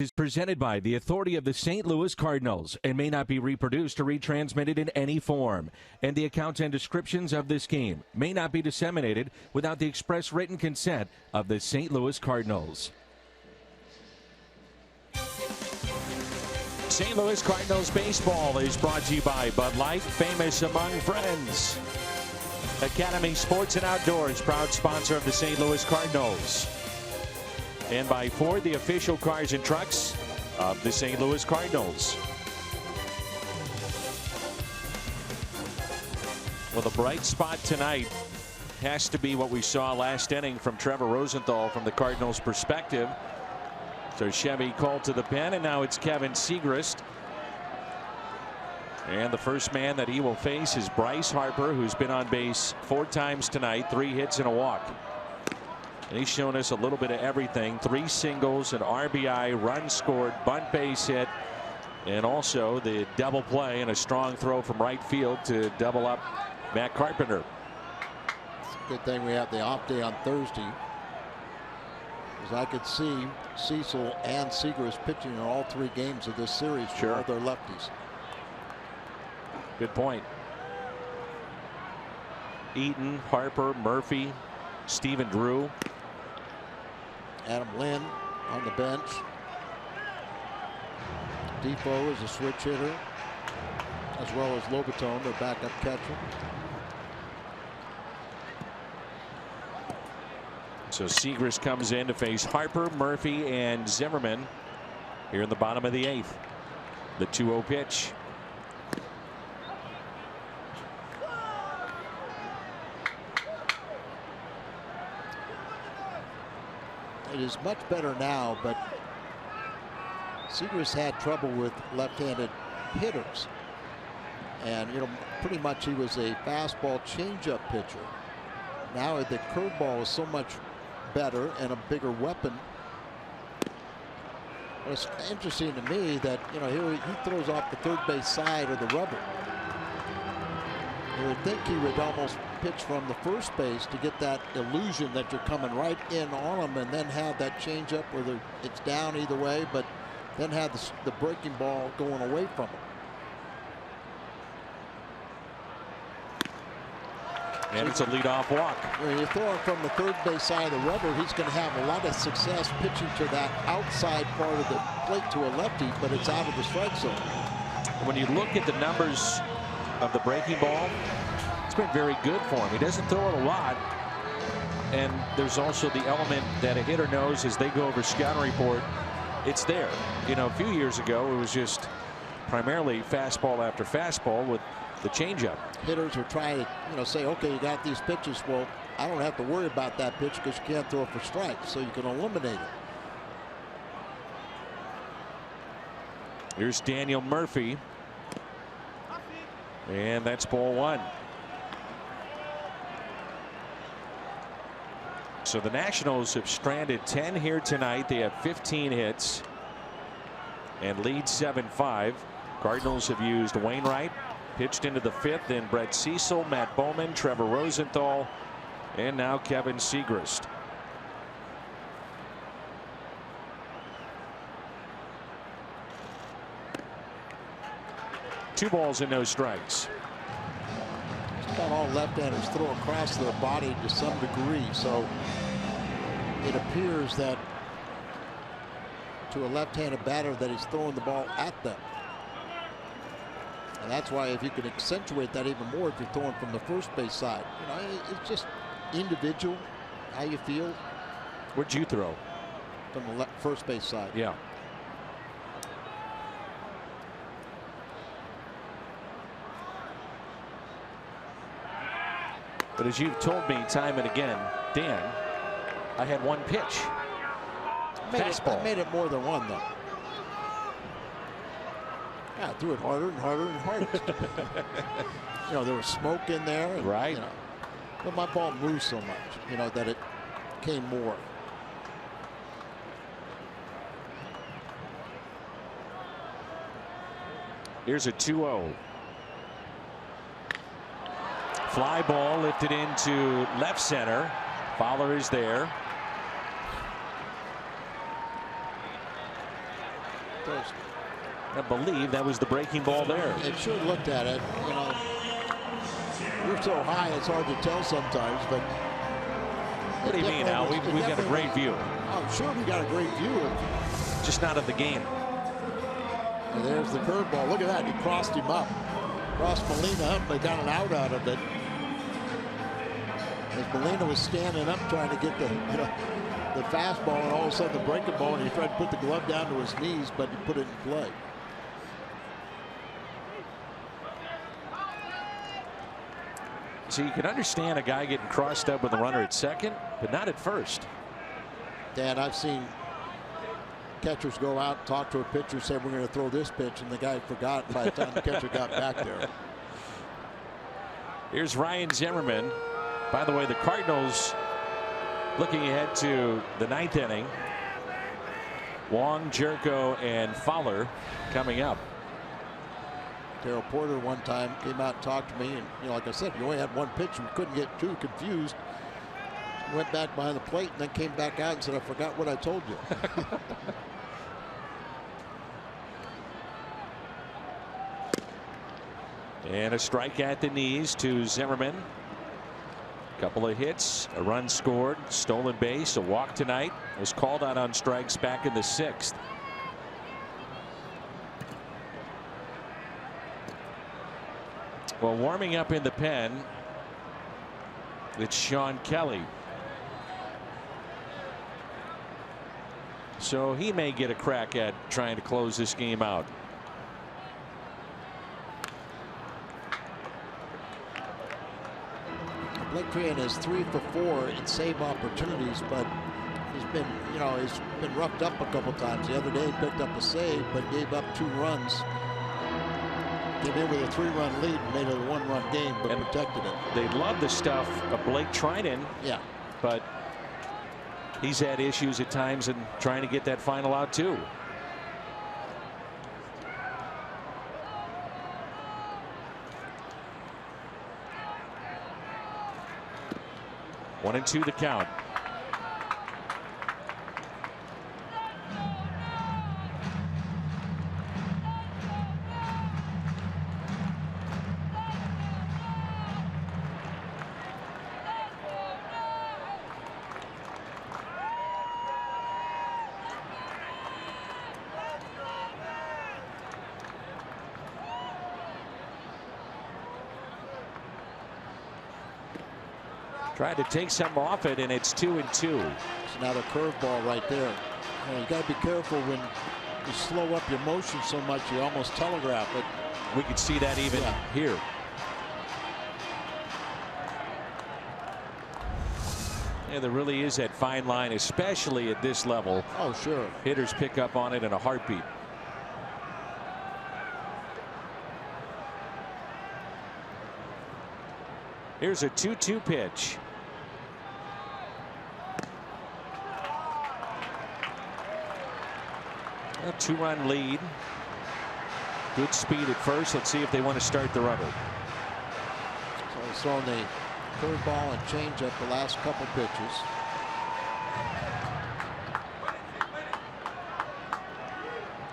Speaker 3: Is presented by the authority of the St. Louis Cardinals and may not be reproduced or retransmitted in any form. And the accounts and descriptions of this game may not be disseminated without the express written consent of the St. Louis Cardinals.
Speaker 1: St. Louis Cardinals baseball is brought to you by Bud Light, famous among friends. Academy Sports and Outdoors, proud sponsor of the St. Louis Cardinals. And by Ford, the official cars and trucks of the St. Louis Cardinals. Well, the bright spot tonight has to be what we saw last inning from Trevor Rosenthal from the Cardinals' perspective. So Chevy called to the pen, and now it's Kevin Segrist. And the first man that he will face is Bryce Harper, who's been on base 4 times tonight, 3 hits and a walk. And he's shown us a little bit of everything. 3 singles, an RBI, run scored, bunt base hit, and also the double play and a strong throw from right field to double up Matt Carpenter.
Speaker 4: It's a good thing we have the off day on Thursday. Because I could see Cecil and Seagrass pitching in all 3 games of this series.
Speaker 1: Sure.
Speaker 4: All their lefties.
Speaker 1: Good point. Eaton, Harper, Murphy, Stephen Drew.
Speaker 4: Adam Lynn on the bench. Defoe is a switch hitter, as well as Lobaton, their backup catcher.
Speaker 1: So Seagrass comes in to face Harper, Murphy, and Zimmerman here in the bottom of the 8th. The 2-0 pitch.
Speaker 4: It is much better now, but Seagrass had trouble with left-handed hitters. And, you know, pretty much he was a fastball changeup pitcher. Now the curveball is so much better and a bigger weapon. But it's interesting to me that, you know, here he throws off the third base side of the rubber. You would think he would almost pitch from the first base to get that illusion that you're coming right in on him, and then have that changeup where it's down either way, but then have the breaking ball going away from him.
Speaker 1: And it's a leadoff walk.
Speaker 4: When you throw him from the third base side of the rubber, he's going to have a lot of success pitching to that outside part of the plate to a lefty, but it's out of the strike zone.
Speaker 1: When you look at the numbers of the breaking ball, it's been very good for him. He doesn't throw it a lot. And there's also the element that a hitter knows as they go over scouting report, it's there. You know, a few years ago, it was just primarily fastball after fastball with the changeup.
Speaker 4: Hitters are trying to, you know, say, okay, you got these pitches. Well, I don't have to worry about that pitch because you can't throw it for strikes, so you can eliminate it.
Speaker 1: Here's Daniel Murphy. And that's ball 1. So the Nationals have stranded 10 here tonight. They have 15 hits and lead 7-5. Cardinals have used Wainwright, pitched into the 5th, then Brett Cecil, Matt Bowman, Trevor Rosenthal, and now Kevin Seagrass. Two balls and no strikes.
Speaker 4: Just about all left-handers throw across their body to some degree, so it appears that to a left-handed batter that he's throwing the ball at them. And that's why if you can accentuate that even more if you're throwing from the first base side. You know, it's just individual how you feel.
Speaker 1: Where'd you throw?
Speaker 4: From the first base side.
Speaker 1: Yeah. But as you've told me time and again, Dan, I had one pitch. Fastball.
Speaker 4: I made it more than one, though. Yeah, I threw it harder and harder and harder. You know, there was smoke in there. And,
Speaker 1: right.
Speaker 4: You know, but my ball moved so much, you know, that it came more.
Speaker 1: Here's a 2-0. Fly ball lifted into left center. Fowler is there. I believe that was the breaking ball there.
Speaker 4: It sure looked at it. You know, we're so high it's hard to tell sometimes. But
Speaker 1: what do you mean, Al? We've got a great view.
Speaker 4: Oh, sure, we got a great view.
Speaker 1: Just not of the game.
Speaker 4: And there's the curveball. Look at that. He crossed him up. Crossed Molina up. They got an out of it. As Molina was standing up trying to get the fastball, and all of a sudden the breaking ball, and he tried to put the glove down to his knees, but he put it in play.
Speaker 1: So you can understand a guy getting crossed up with a runner at second, but not at first.
Speaker 4: Dan, I've seen catchers go out, talk to a pitcher, say we're going to throw this pitch, and the guy forgot by the time the catcher got back there.
Speaker 1: Here's Ryan Zimmerman. By the way, the Cardinals looking ahead to the 9th inning. Wong, Jerko, and Fowler coming up.
Speaker 4: Terrell Porter one time came out and talked to me, and like I said, you only had one pitch and couldn't get too confused. went back behind the plate, and then came back out and said, "I forgot what I told you."
Speaker 1: And a strike at the knees to Zimmerman. Couple of hits, a run scored, stolen base, a walk tonight. Was called out on strikes back in the 6th. Well, warming up in the pen, it's Sean Kelly. So he may get a crack at trying to close this game out.
Speaker 4: Blake Trehan is 3 for 4 in save opportunities, but he's been, he's been roughed up a couple times. The other day he picked up a save, but gave up 2 runs. Came in with a 3-run lead and made it a 1-run game, but protected it.
Speaker 1: They love the stuff of Blake Trehan.
Speaker 4: Yeah.
Speaker 1: But he's had issues at times in trying to get that final out too. One and 2 the count. Tried to take some off it, and it's 2 and 2.
Speaker 4: It's another curveball right there. You got to be careful when you slow up your motion so much you almost telegraph it.
Speaker 1: We could see that even here. Yeah, there really is that fine line, especially at this level.
Speaker 4: Oh, sure.
Speaker 1: Hitters pick up on it in a heartbeat. Here's a 2-2 pitch. A 2-run lead. Good speed at first. Let's see if they want to start the runner.
Speaker 4: So he's thrown the curveball and changeup the last couple pitches.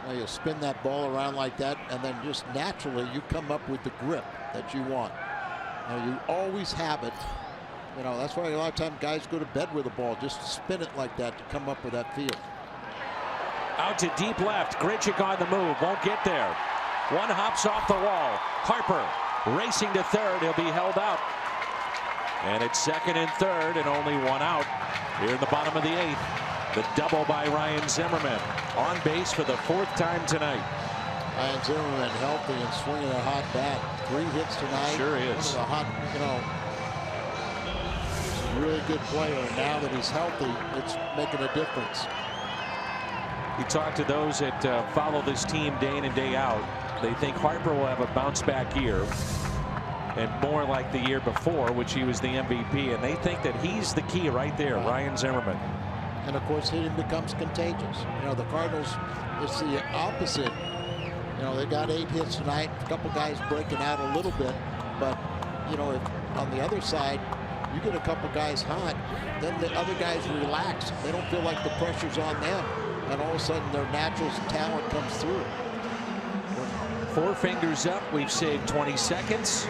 Speaker 4: Now you spin that ball around like that, and then just naturally you come up with the grip that you want. Now you always have it. That's why a lot of times guys go to bed with the ball. Just spin it like that to come up with that feel.
Speaker 1: Out to deep left. Grichuk on the move. Won't get there. One hops off the wall. Harper racing to third. He'll be held out. And it's 2nd and 3rd and only 1 out here in the bottom of the 8th. The double by Ryan Zimmerman. On base for the 4th time tonight.
Speaker 4: Ryan Zimmerman healthy and swinging a hot bat. 3 hits tonight.
Speaker 1: Sure is.
Speaker 4: One of the hot, he's a really good player. And now that he's healthy, it's making a difference.
Speaker 1: You talk to those that follow this team day in and day out. They think Harper will have a bounce back year and more like the year before, which he was the MVP. And they think that he's the key right there, Ryan Zimmerman.
Speaker 4: And of course, hitting becomes contagious. The Cardinals, it's the opposite. They got 8 hits tonight. A couple guys breaking out a little bit. But, if on the other side, you get a couple guys hot, then the other guys relax. They don't feel like the pressure's on them. And all of a sudden, their natural talent comes through.
Speaker 1: 4 fingers up. We've saved 20 seconds.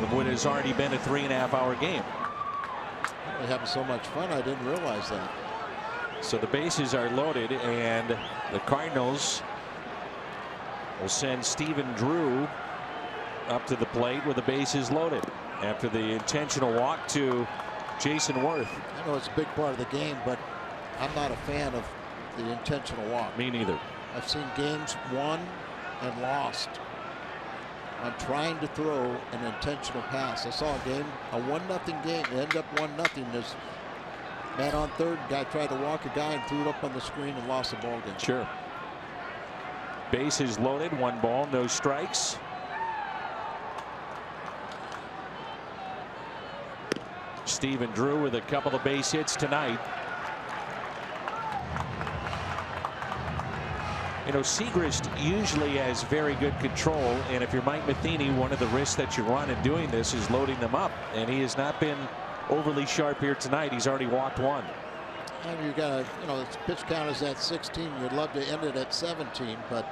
Speaker 1: Of what has already been a 3.5-hour game.
Speaker 4: We're having so much fun, I didn't realize that.
Speaker 1: So the bases are loaded, and the Cardinals will send Stephen Drew up to the plate with the bases loaded after the intentional walk to Jason Worth.
Speaker 4: I know it's a big part of the game, but I'm not a fan of the intentional walk.
Speaker 1: Me neither.
Speaker 4: I've seen games won and lost on trying to throw an intentional pass. I saw a 1-0 game. It ended up 1-0. There's man on third. Guy tried to walk a guy and threw it up on the screen and lost the ball game.
Speaker 1: Sure. Bases loaded. 1 ball, no strikes. Stephen Drew with a couple of base hits tonight. You know, Siegrist usually has very good control, and if you're Mike Matheny, one of the risks that you run in doing this is loading them up, and he has not been overly sharp here tonight. He's already walked one.
Speaker 4: And you got to, you know, the pitch count is at 16. You'd love to end it at 17, but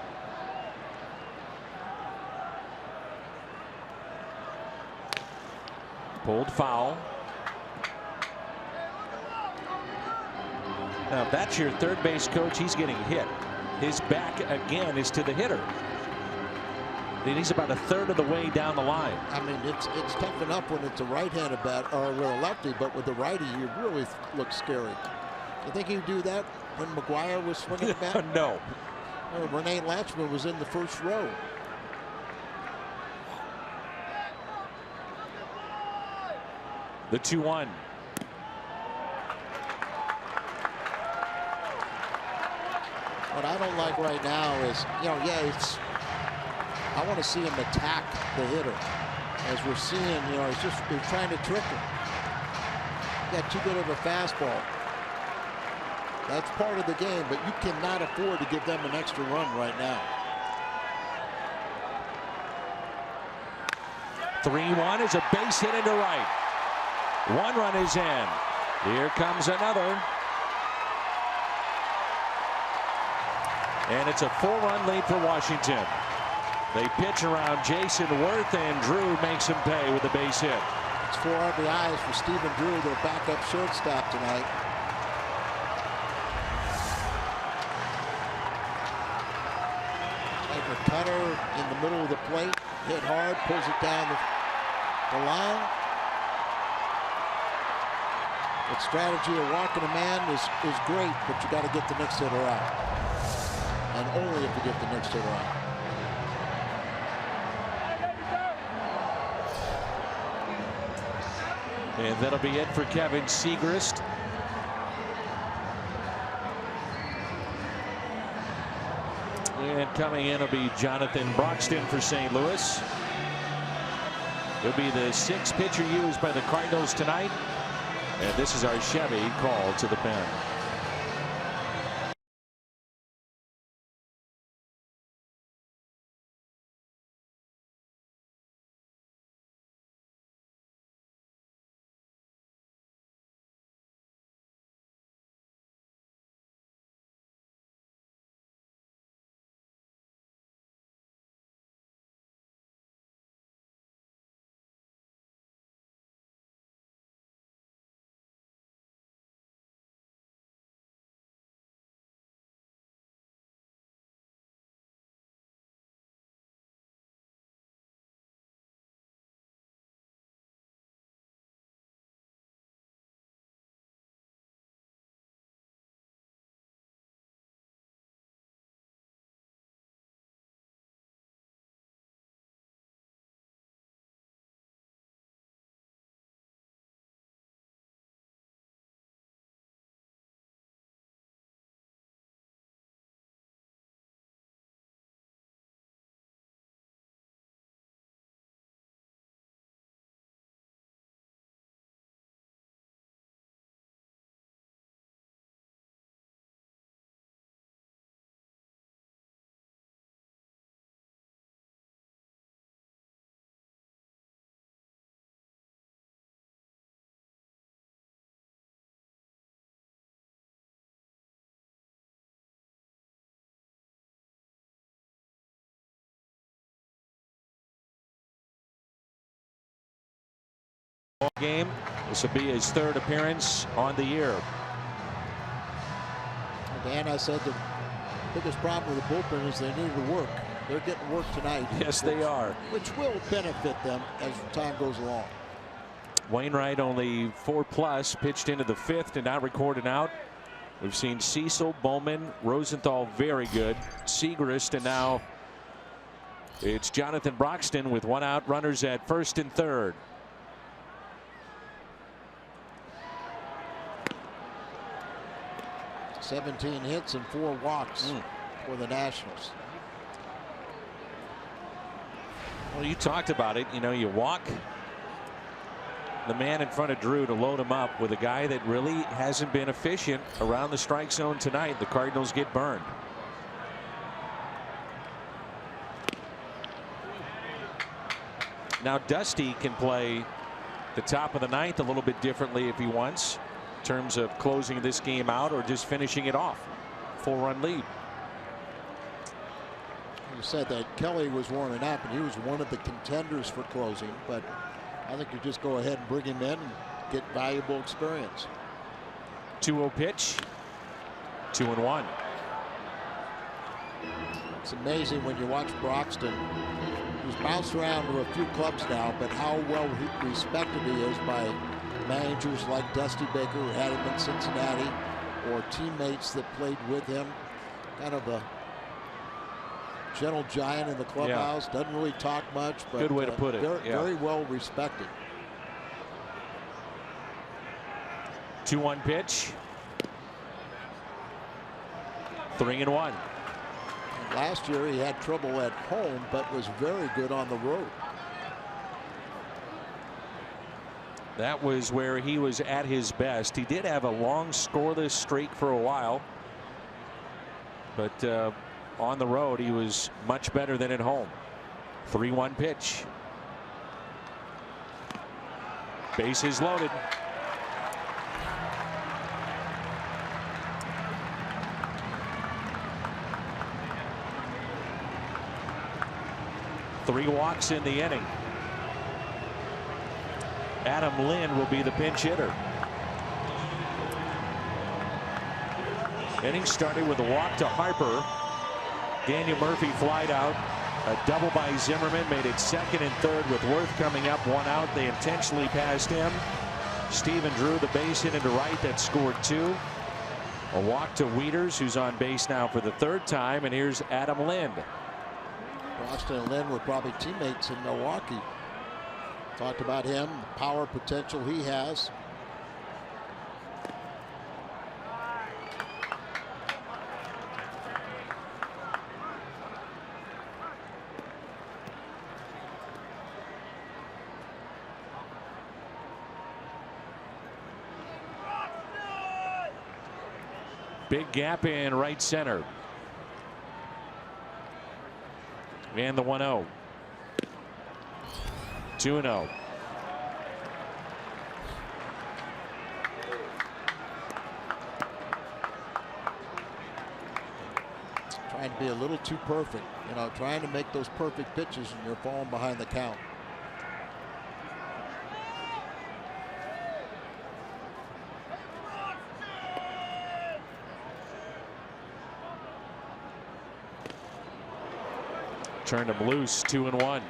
Speaker 1: pulled foul. Now, if that's your third base coach, he's getting hit. His back again is to the hitter. And he's about a third of the way down the line.
Speaker 4: I mean, it's tough enough when it's a right-handed bat or with a lefty, but with the righty, you really look scary. You think he'd do that when McGuire was swinging the bat?
Speaker 1: No.
Speaker 4: Well, Renee Latchman was in the first row.
Speaker 1: The 2-1.
Speaker 4: What I don't like right now is, you know, I want to see him attack the hitter. As we're seeing, you know, he's trying to trick him. He got too good of a fastball. That's part of the game, but you cannot afford to give them an extra run right now.
Speaker 1: 3-1 is a base hit into right. One run is in. Here comes another. And it's a 4-run lead for Washington. They pitch around Jason Worth, and Drew makes him pay with a base hit.
Speaker 4: It's 4 RBIs for Stephen Drew, their backup shortstop tonight. Edward Cutter in the middle of the plate, hit hard, pulls it down the line. The strategy of walking a man is great, but you got to get the next hitter out. And only if you get the next hitter out.
Speaker 1: And that'll be it for Kevin Siegrist. And coming in will be Jonathan Broxton for St. Louis. He'll be the 6th pitcher used by the Cardinals tonight. And this is our Chevy call to the pen. Game. This will be his 3rd appearance on the year.
Speaker 4: Dan, I said the biggest problem with the bullpen is they need to work. They're getting work tonight.
Speaker 1: Yes, they are. Which
Speaker 4: will benefit them as time goes along.
Speaker 1: Wainwright only 4+, pitched into the 5th and not recorded out. We've seen Cecil, Bowman, Rosenthal very good. Siegrist, and now it's Jonathan Broxton with 1 out, runners at 1st and 3rd.
Speaker 4: $17 hits and 4 walks for the Nationals.
Speaker 1: Well, you talked about it. You know, you walk the man in front of Drew to load him up with a guy that really hasn't been efficient around the strike zone tonight. The Cardinals get burned. Now Dusty can play the top of the ninth a little bit differently if he wants, in terms of closing this game out or just finishing it off. 4-run lead.
Speaker 4: You said that Kelly was warming up and he was one of the contenders for closing, but I think you just go ahead and bring him in and get valuable experience.
Speaker 1: 2-0 pitch. 2-1.
Speaker 4: It's amazing when you watch Broxton, who's bounced around to a few clubs now, but how well respected he is by managers like Dusty Baker, who had him in Cincinnati, or teammates that played with him. Kind of a gentle giant in the clubhouse. Doesn't really talk much, but
Speaker 1: good way to put it.
Speaker 4: Very well respected.
Speaker 1: 2-1 pitch. 3-1.
Speaker 4: Last year he had trouble at home, but was very good on the road.
Speaker 1: That was where he was at his best. He did have a long scoreless streak for a while, but on the road he was much better than at home. 3-1 pitch. Bases loaded. Three walks in the inning. Adam Lynn will be the pinch hitter. Inning started with a walk to Harper. Daniel Murphy flied out. A double by Zimmerman made it second and third with Worth coming up, 1 out. They intentionally passed him. Steven drew the base hit into right that scored 2. A walk to Wieters, who's on base now for the 3rd time, and here's Adam Lynn.
Speaker 4: Broxton and Lynn were probably teammates in Milwaukee. Talked about him, the power potential he has.
Speaker 1: Big gap in right center. And the 1-0. 2-0.
Speaker 4: Trying to be a little too perfect, you know, trying to make those perfect pitches, and you're falling behind the count.
Speaker 1: Turned him loose. 2-1.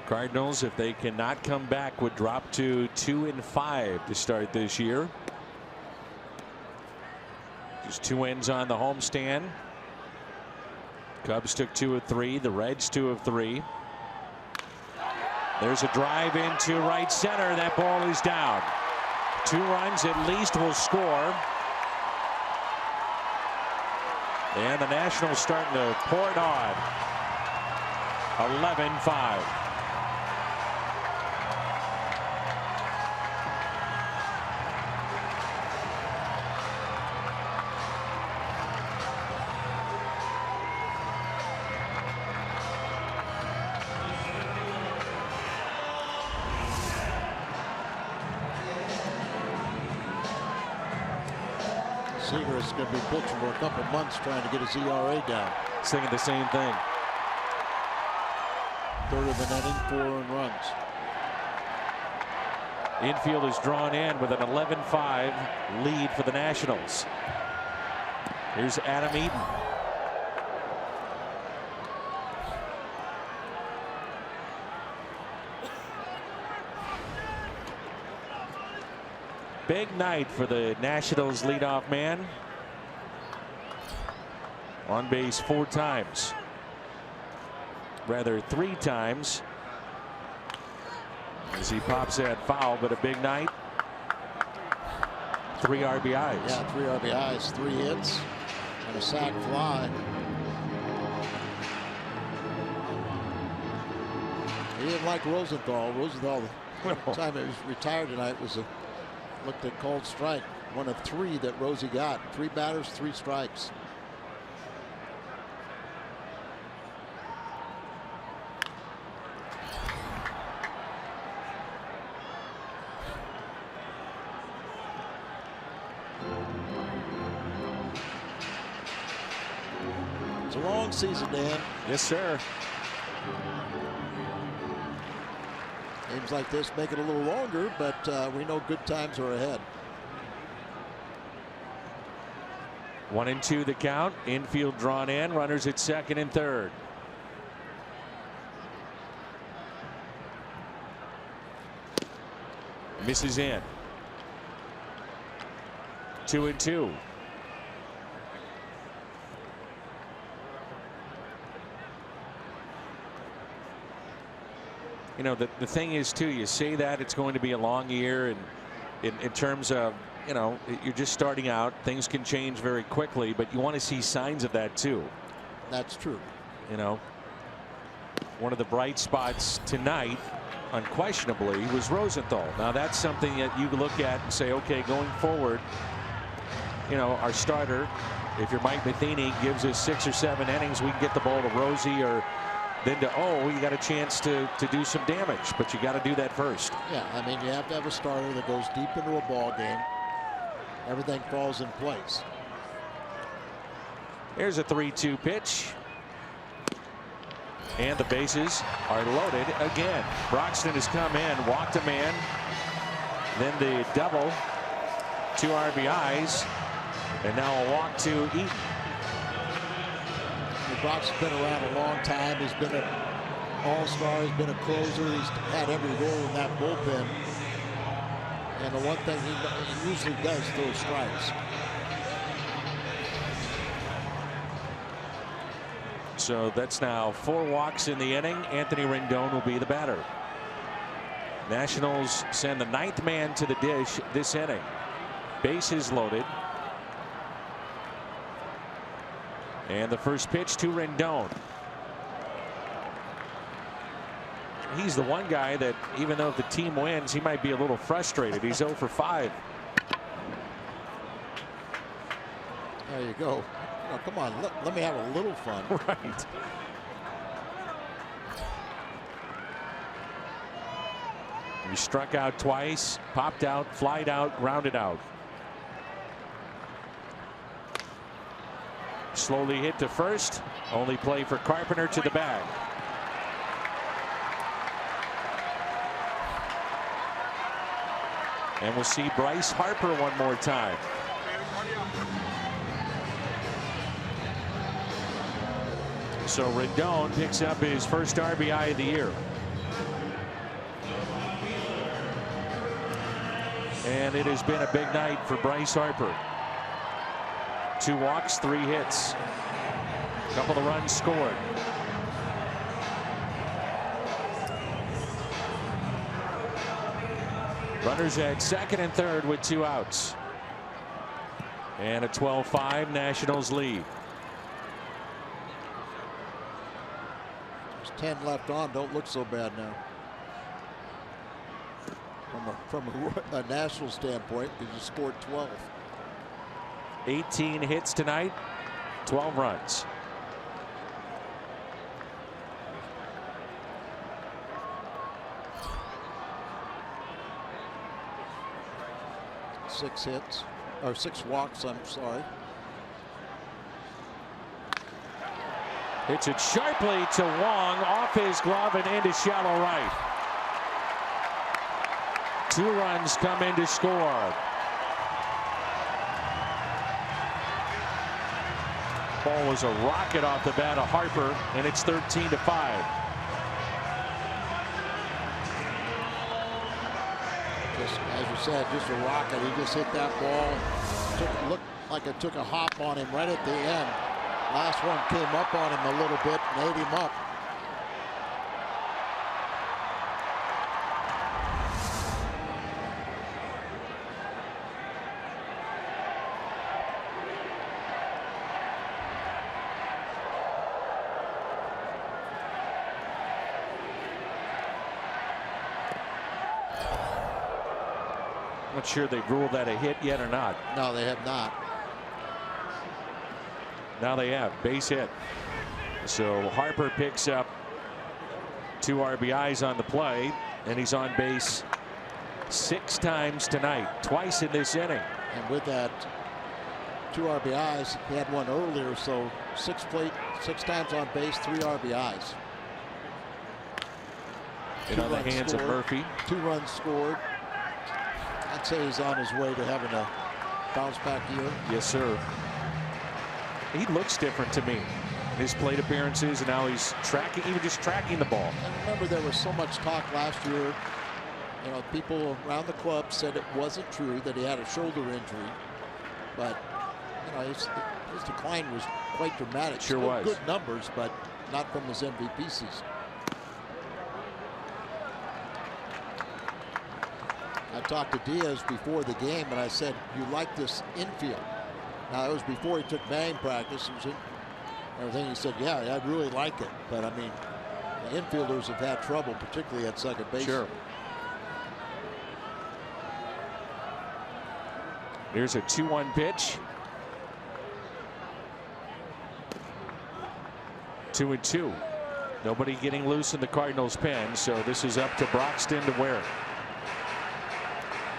Speaker 1: Cardinals, if they cannot come back, would drop to 2-5 to start this year. Just 2 wins on the homestand. Cubs took 2 of 3. The Reds 2 of 3. There's a drive into right center. That ball is down. 2 runs at least will score. And the Nationals starting to pour it on. 11-5.
Speaker 4: Seager is going to be pitching for a couple months trying to get his ERA down.
Speaker 1: Saying the same thing.
Speaker 4: 3rd of an inning, 4 earned runs.
Speaker 1: Infield is drawn in with an 11-5 lead for the Nationals. Here's Adam Eaton. Big night for the Nationals leadoff man. On base 4 times. Rather 3 times. As he pops that foul, but a big night. 3 RBIs.
Speaker 4: Yeah, 3 RBIs, 3 hits, and a sac fly. He didn't like Rosenthal. Rosenthal, the time he was retired tonight, was a looked at called strike. One of 3 that Rosie got. 3 batters, 3 strikes. It's a long season, Dan.
Speaker 1: Yes, sir.
Speaker 4: Games like this make it a little longer, but we know good times are ahead.
Speaker 1: 1-2 the count. Infield drawn in. Runners at second and third. Misses in. 2-2. You know, the thing is, too, you say that it's going to be a long year, and in terms of, you know, you're just starting out. Things can change very quickly, but you want to see signs of that, too.
Speaker 4: That's true.
Speaker 1: You know, one of the bright spots tonight, unquestionably, was Rosenthal. Now, that's something that you look at and say, okay, going forward, you know, our starter, if you're Mike Matheny, gives us 6 or 7 innings, we can get the ball to Rosie, or then to, oh, you got a chance to do some damage, but you got to do that first.
Speaker 4: Yeah, I mean, you have to have a starter that goes deep into a ball game. Everything falls in place.
Speaker 1: Here's a 3-2 pitch. And the bases are loaded again. Broxton has come in, walked a man, then the double, 2 RBIs, and now a walk to Eaton.
Speaker 4: Broxton's been around a long time. He's been an all-star. He's been a closer. He's had every role in that bullpen. And the one thing he usually does throw strikes.
Speaker 1: So that's now 4 walks in the inning. Anthony Rendon will be the batter. Nationals send the 9th man to the dish this inning. Bases loaded. And the first pitch to Rendon. He's the one guy that, even though the team wins, he might be a little frustrated. He's 0 for 5.
Speaker 4: There you go. Oh, come on, let me have a little fun.
Speaker 1: Right. He struck out twice, popped out, flied out, grounded out. Slowly hit to first. Only play for Carpenter to the bag. And we'll see Bryce Harper one more time. So Rendon picks up his first RBI of the year. And it has been a big night for Bryce Harper. 2 walks, 3 hits. A couple of runs scored. Runners at second and third with 2 outs. And a 12-5 Nationals lead.
Speaker 4: There's 10 left on. Don't look so bad now. From a national standpoint, because you scored 12.
Speaker 1: 18 hits tonight, 12 runs.
Speaker 4: Six hits, or 6 walks, I'm sorry.
Speaker 1: Hits it sharply to Wong, off his glove and into shallow right. 2 runs come in to score. Ball was a rocket off the bat of Harper, and it's 13-5.
Speaker 4: Just as you said, just a rocket. He just hit that ball. Looked like it took a hop on him right at the end. Last one came up on him a little bit and ate him up.
Speaker 1: Not sure they've ruled that a hit yet or not.
Speaker 4: No, they have not.
Speaker 1: Now they have. Base hit. So Harper picks up 2 RBIs on the play, and he's on base 6 times tonight, twice in this inning.
Speaker 4: And with that 2 RBIs, he had one earlier, so 6 times on base, 3 RBIs.
Speaker 1: And on the hands of Murphy.
Speaker 4: 2 runs scored. I'd say he's on his way to having a bounce back year.
Speaker 1: Yes, sir. He looks different to me. His plate appearances, and now he's tracking, even just tracking the ball.
Speaker 4: And remember, there was so much talk last year. You know, people around the club said it wasn't true that he had a shoulder injury, but you know, his decline was quite dramatic.
Speaker 1: Sure
Speaker 4: Still
Speaker 1: was.
Speaker 4: Good numbers, but not from his MVP season. I talked to Diaz before the game, and I said, "You like this infield?" Now that was before he took batting practice. And everything. He said, "Yeah, I really like it." But I mean, the infielders have had trouble, particularly at second base.
Speaker 1: Sure. Here's a 2-1 pitch. 2-2. Nobody getting loose in the Cardinals pen, so this is up to Broxton to wear it.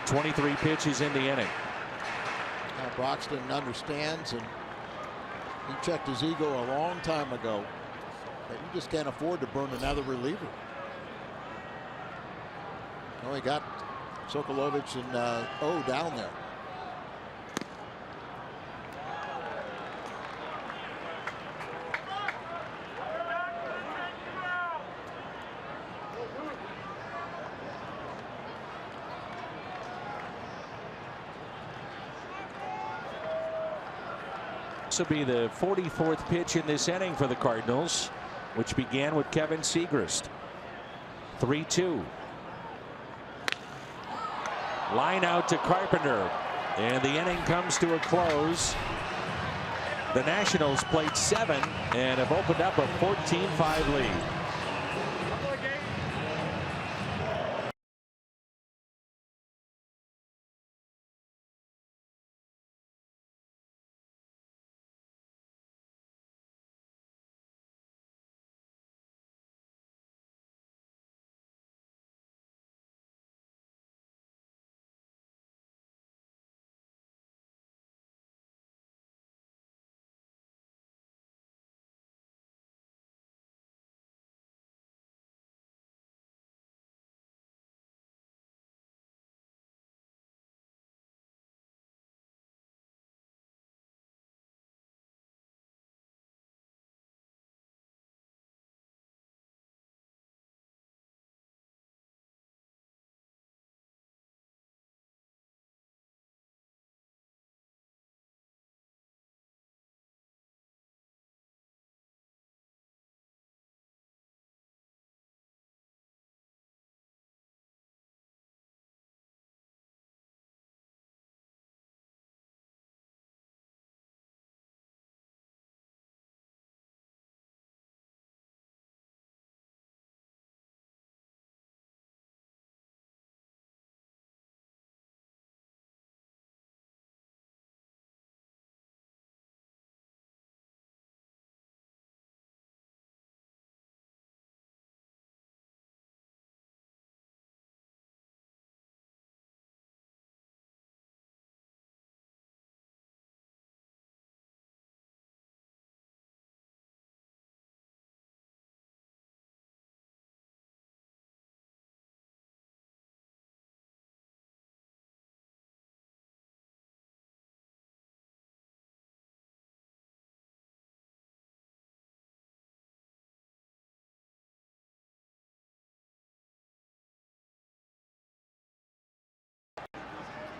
Speaker 1: 23 pitches in the inning.
Speaker 4: Now Broxton understands, and he checked his ego a long time ago, that you just can't afford to burn another reliever. Oh, he got Sokolovich and O down there.
Speaker 1: This will be the 44th pitch in this inning for the Cardinals, which began with Kevin Segrist. 3-2. Line out to Carpenter, and the inning comes to a close. The Nationals played 7 and have opened up a 14-5 lead.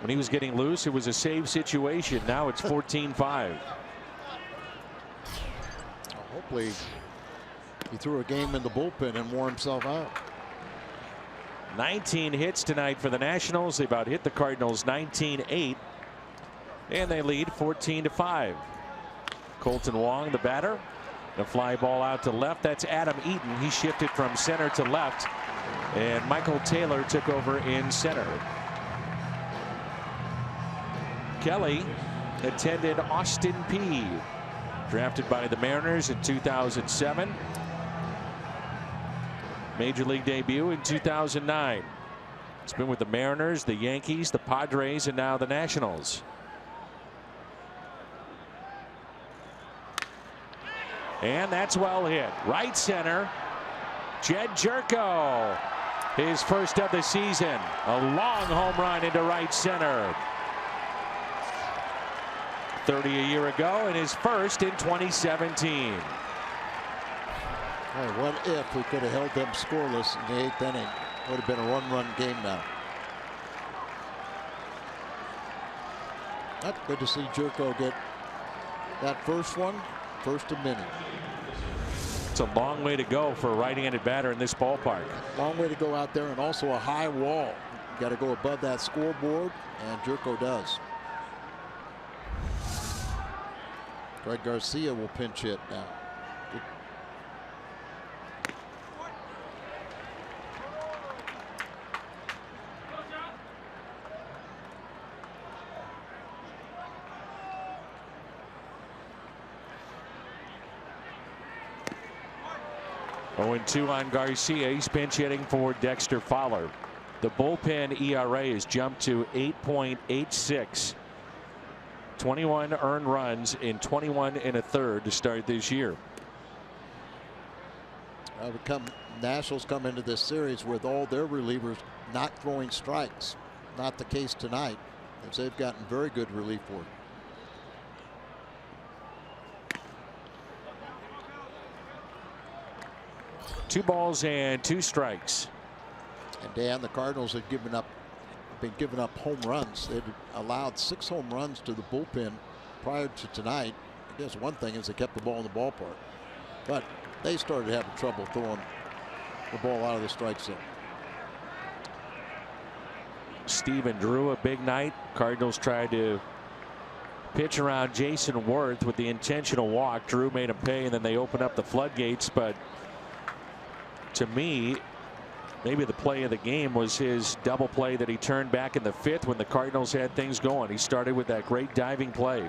Speaker 1: When he was getting loose, it was a save situation. Now it's 14-5.
Speaker 4: Hopefully he threw a game in the bullpen and wore himself out.
Speaker 1: 19 hits tonight for the Nationals. They've out hit the Cardinals 19-8, and they lead 14-5. Colton Wong, the batter. The fly ball out to left. That's Adam Eaton. He shifted from center to left, and Michael Taylor took over in center. Kelly attended Austin Peay, drafted by the Mariners in 2007. Major League debut in 2009. It's been with the Mariners, the Yankees, the Padres, and now the Nationals. And that's well hit. Right center. Jed Jerko. His first of the season. A long home run into right center. 30 a year ago, and his first in 2017.
Speaker 4: Hey, what if we could have held them scoreless in the 8th inning? Would have been a one-run game now. That's good to see Jerko get that first one, first of many.
Speaker 1: It's a long way to go for a right-handed batter in this ballpark.
Speaker 4: Long way to go out there, and also a high wall. You got to go above that scoreboard, and Jerko does. Greg Garcia will pinch hit now.
Speaker 1: 0-2 on Garcia. He's pinch hitting for Dexter Fowler. The bullpen ERA has jumped to 8.86. 21 earned runs in 21 1/3 to start this year.
Speaker 4: Nationals come into this series with all their relievers not throwing strikes. Not the case tonight, as they've gotten very good relief work.
Speaker 1: Two balls and two strikes.
Speaker 4: And Dan, the Cardinals have been giving up home runs. They'd allowed 6 home runs to the bullpen prior to tonight. I guess one thing is they kept the ball in the ballpark, but they started having trouble throwing the ball out of the strike zone.
Speaker 1: Steven Drew, a big night. Cardinals tried to pitch around Jason Worth with the intentional walk. Drew made him pay, and then they opened up the floodgates. But to me, maybe the play of the game was his double play that he turned back in the 5th when the Cardinals had things going. He started with that great diving play.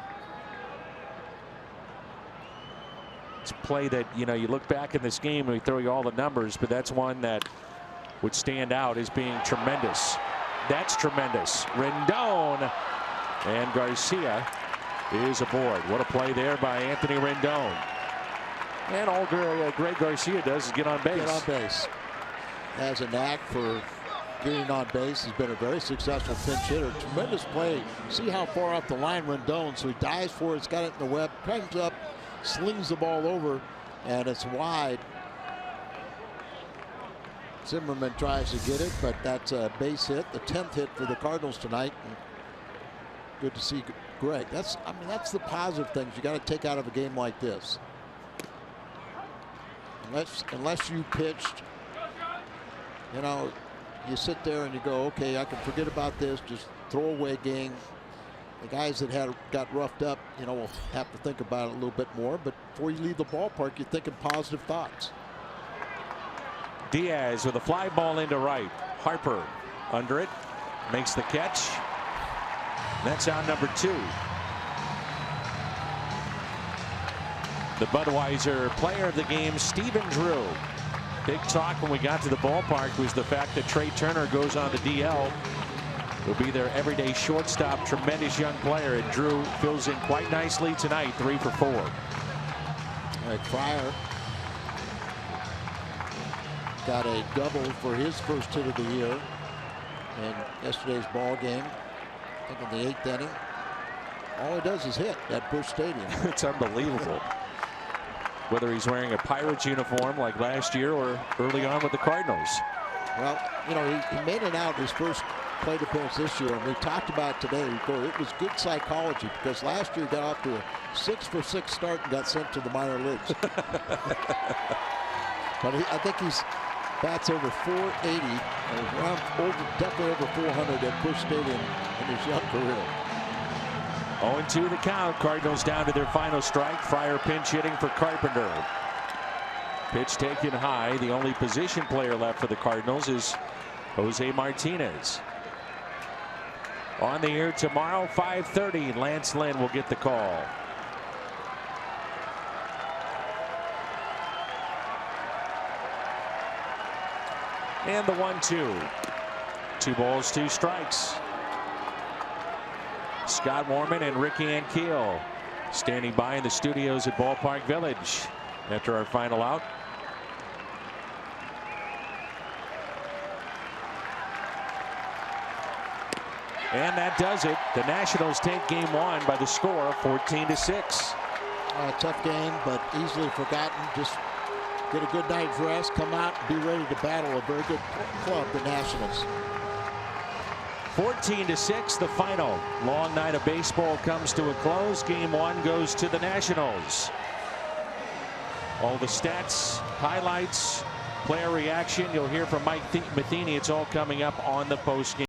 Speaker 1: It's a play that, you know, you look back in this game and we throw you all the numbers, but that's one that would stand out as being tremendous. That's tremendous. Rendon, and Garcia is aboard. What a play there by Anthony Rendon. And all Greg Garcia does is get on base.
Speaker 4: Get on base. Has a knack for getting on base. He's been a very successful pinch hitter. Tremendous play. See how far off the line Rendon. So he dives for it. He's got it in the web. Comes up, slings the ball over, and it's wide. Zimmerman tries to get it, but that's a base hit. The 10th hit for the Cardinals tonight. And good to see Greg. That's the positive things you got to take out of a game like this. Unless you pitched, you know, you sit there and you go, okay, I can forget about this, just throw away game. The guys that got roughed up, you know, will have to think about it a little bit more. But before you leave the ballpark, you're thinking positive thoughts.
Speaker 1: Diaz with a fly ball into right. Harper under it, makes the catch. That's out number 2. The Budweiser player of the game, Steven Drew. Big talk when we got to the ballpark was the fact that Trey Turner goes on the DL. Will be their everyday shortstop. Tremendous young player, and Drew fills in quite nicely tonight. 3 for 4.
Speaker 4: All right, Fryer got a double for his first hit of the year in yesterday's ball game. I think in the 8th inning. All he does is hit at Busch Stadium.
Speaker 1: It's unbelievable. Whether he's wearing a Pirates uniform like last year or early on with the Cardinals.
Speaker 4: Well, you know, he made it out his first plate appearance this year, and we talked about today. It was good psychology because last year he got off to a 6-for-6 start and got sent to the minor leagues. But I think he's bats over 480, definitely over 400 at Busch Stadium in his young career.
Speaker 1: 0-2 the count. Cardinals down to their final strike. Fryer pinch hitting for Carpenter. Pitch taken high. The only position player left for the Cardinals is Jose Martinez. On the air tomorrow, 5:30. Lance Lynn will get the call. And the 1-2. 2 balls, 2 strikes. Scott Warman and Ricky Ankiel standing by in the studios at Ballpark Village after our final out. And that does it. The Nationals take game 1 by the score of 14-6.
Speaker 4: Tough game, but easily forgotten. Just get a good night's rest, come out, and be ready to battle a very good club, the Nationals.
Speaker 1: 14-6, the final. Long night of baseball comes to a close. Game 1 goes to the Nationals. All the stats, highlights, player reaction, you'll hear from Mike Matheny. It's all coming up on the postgame.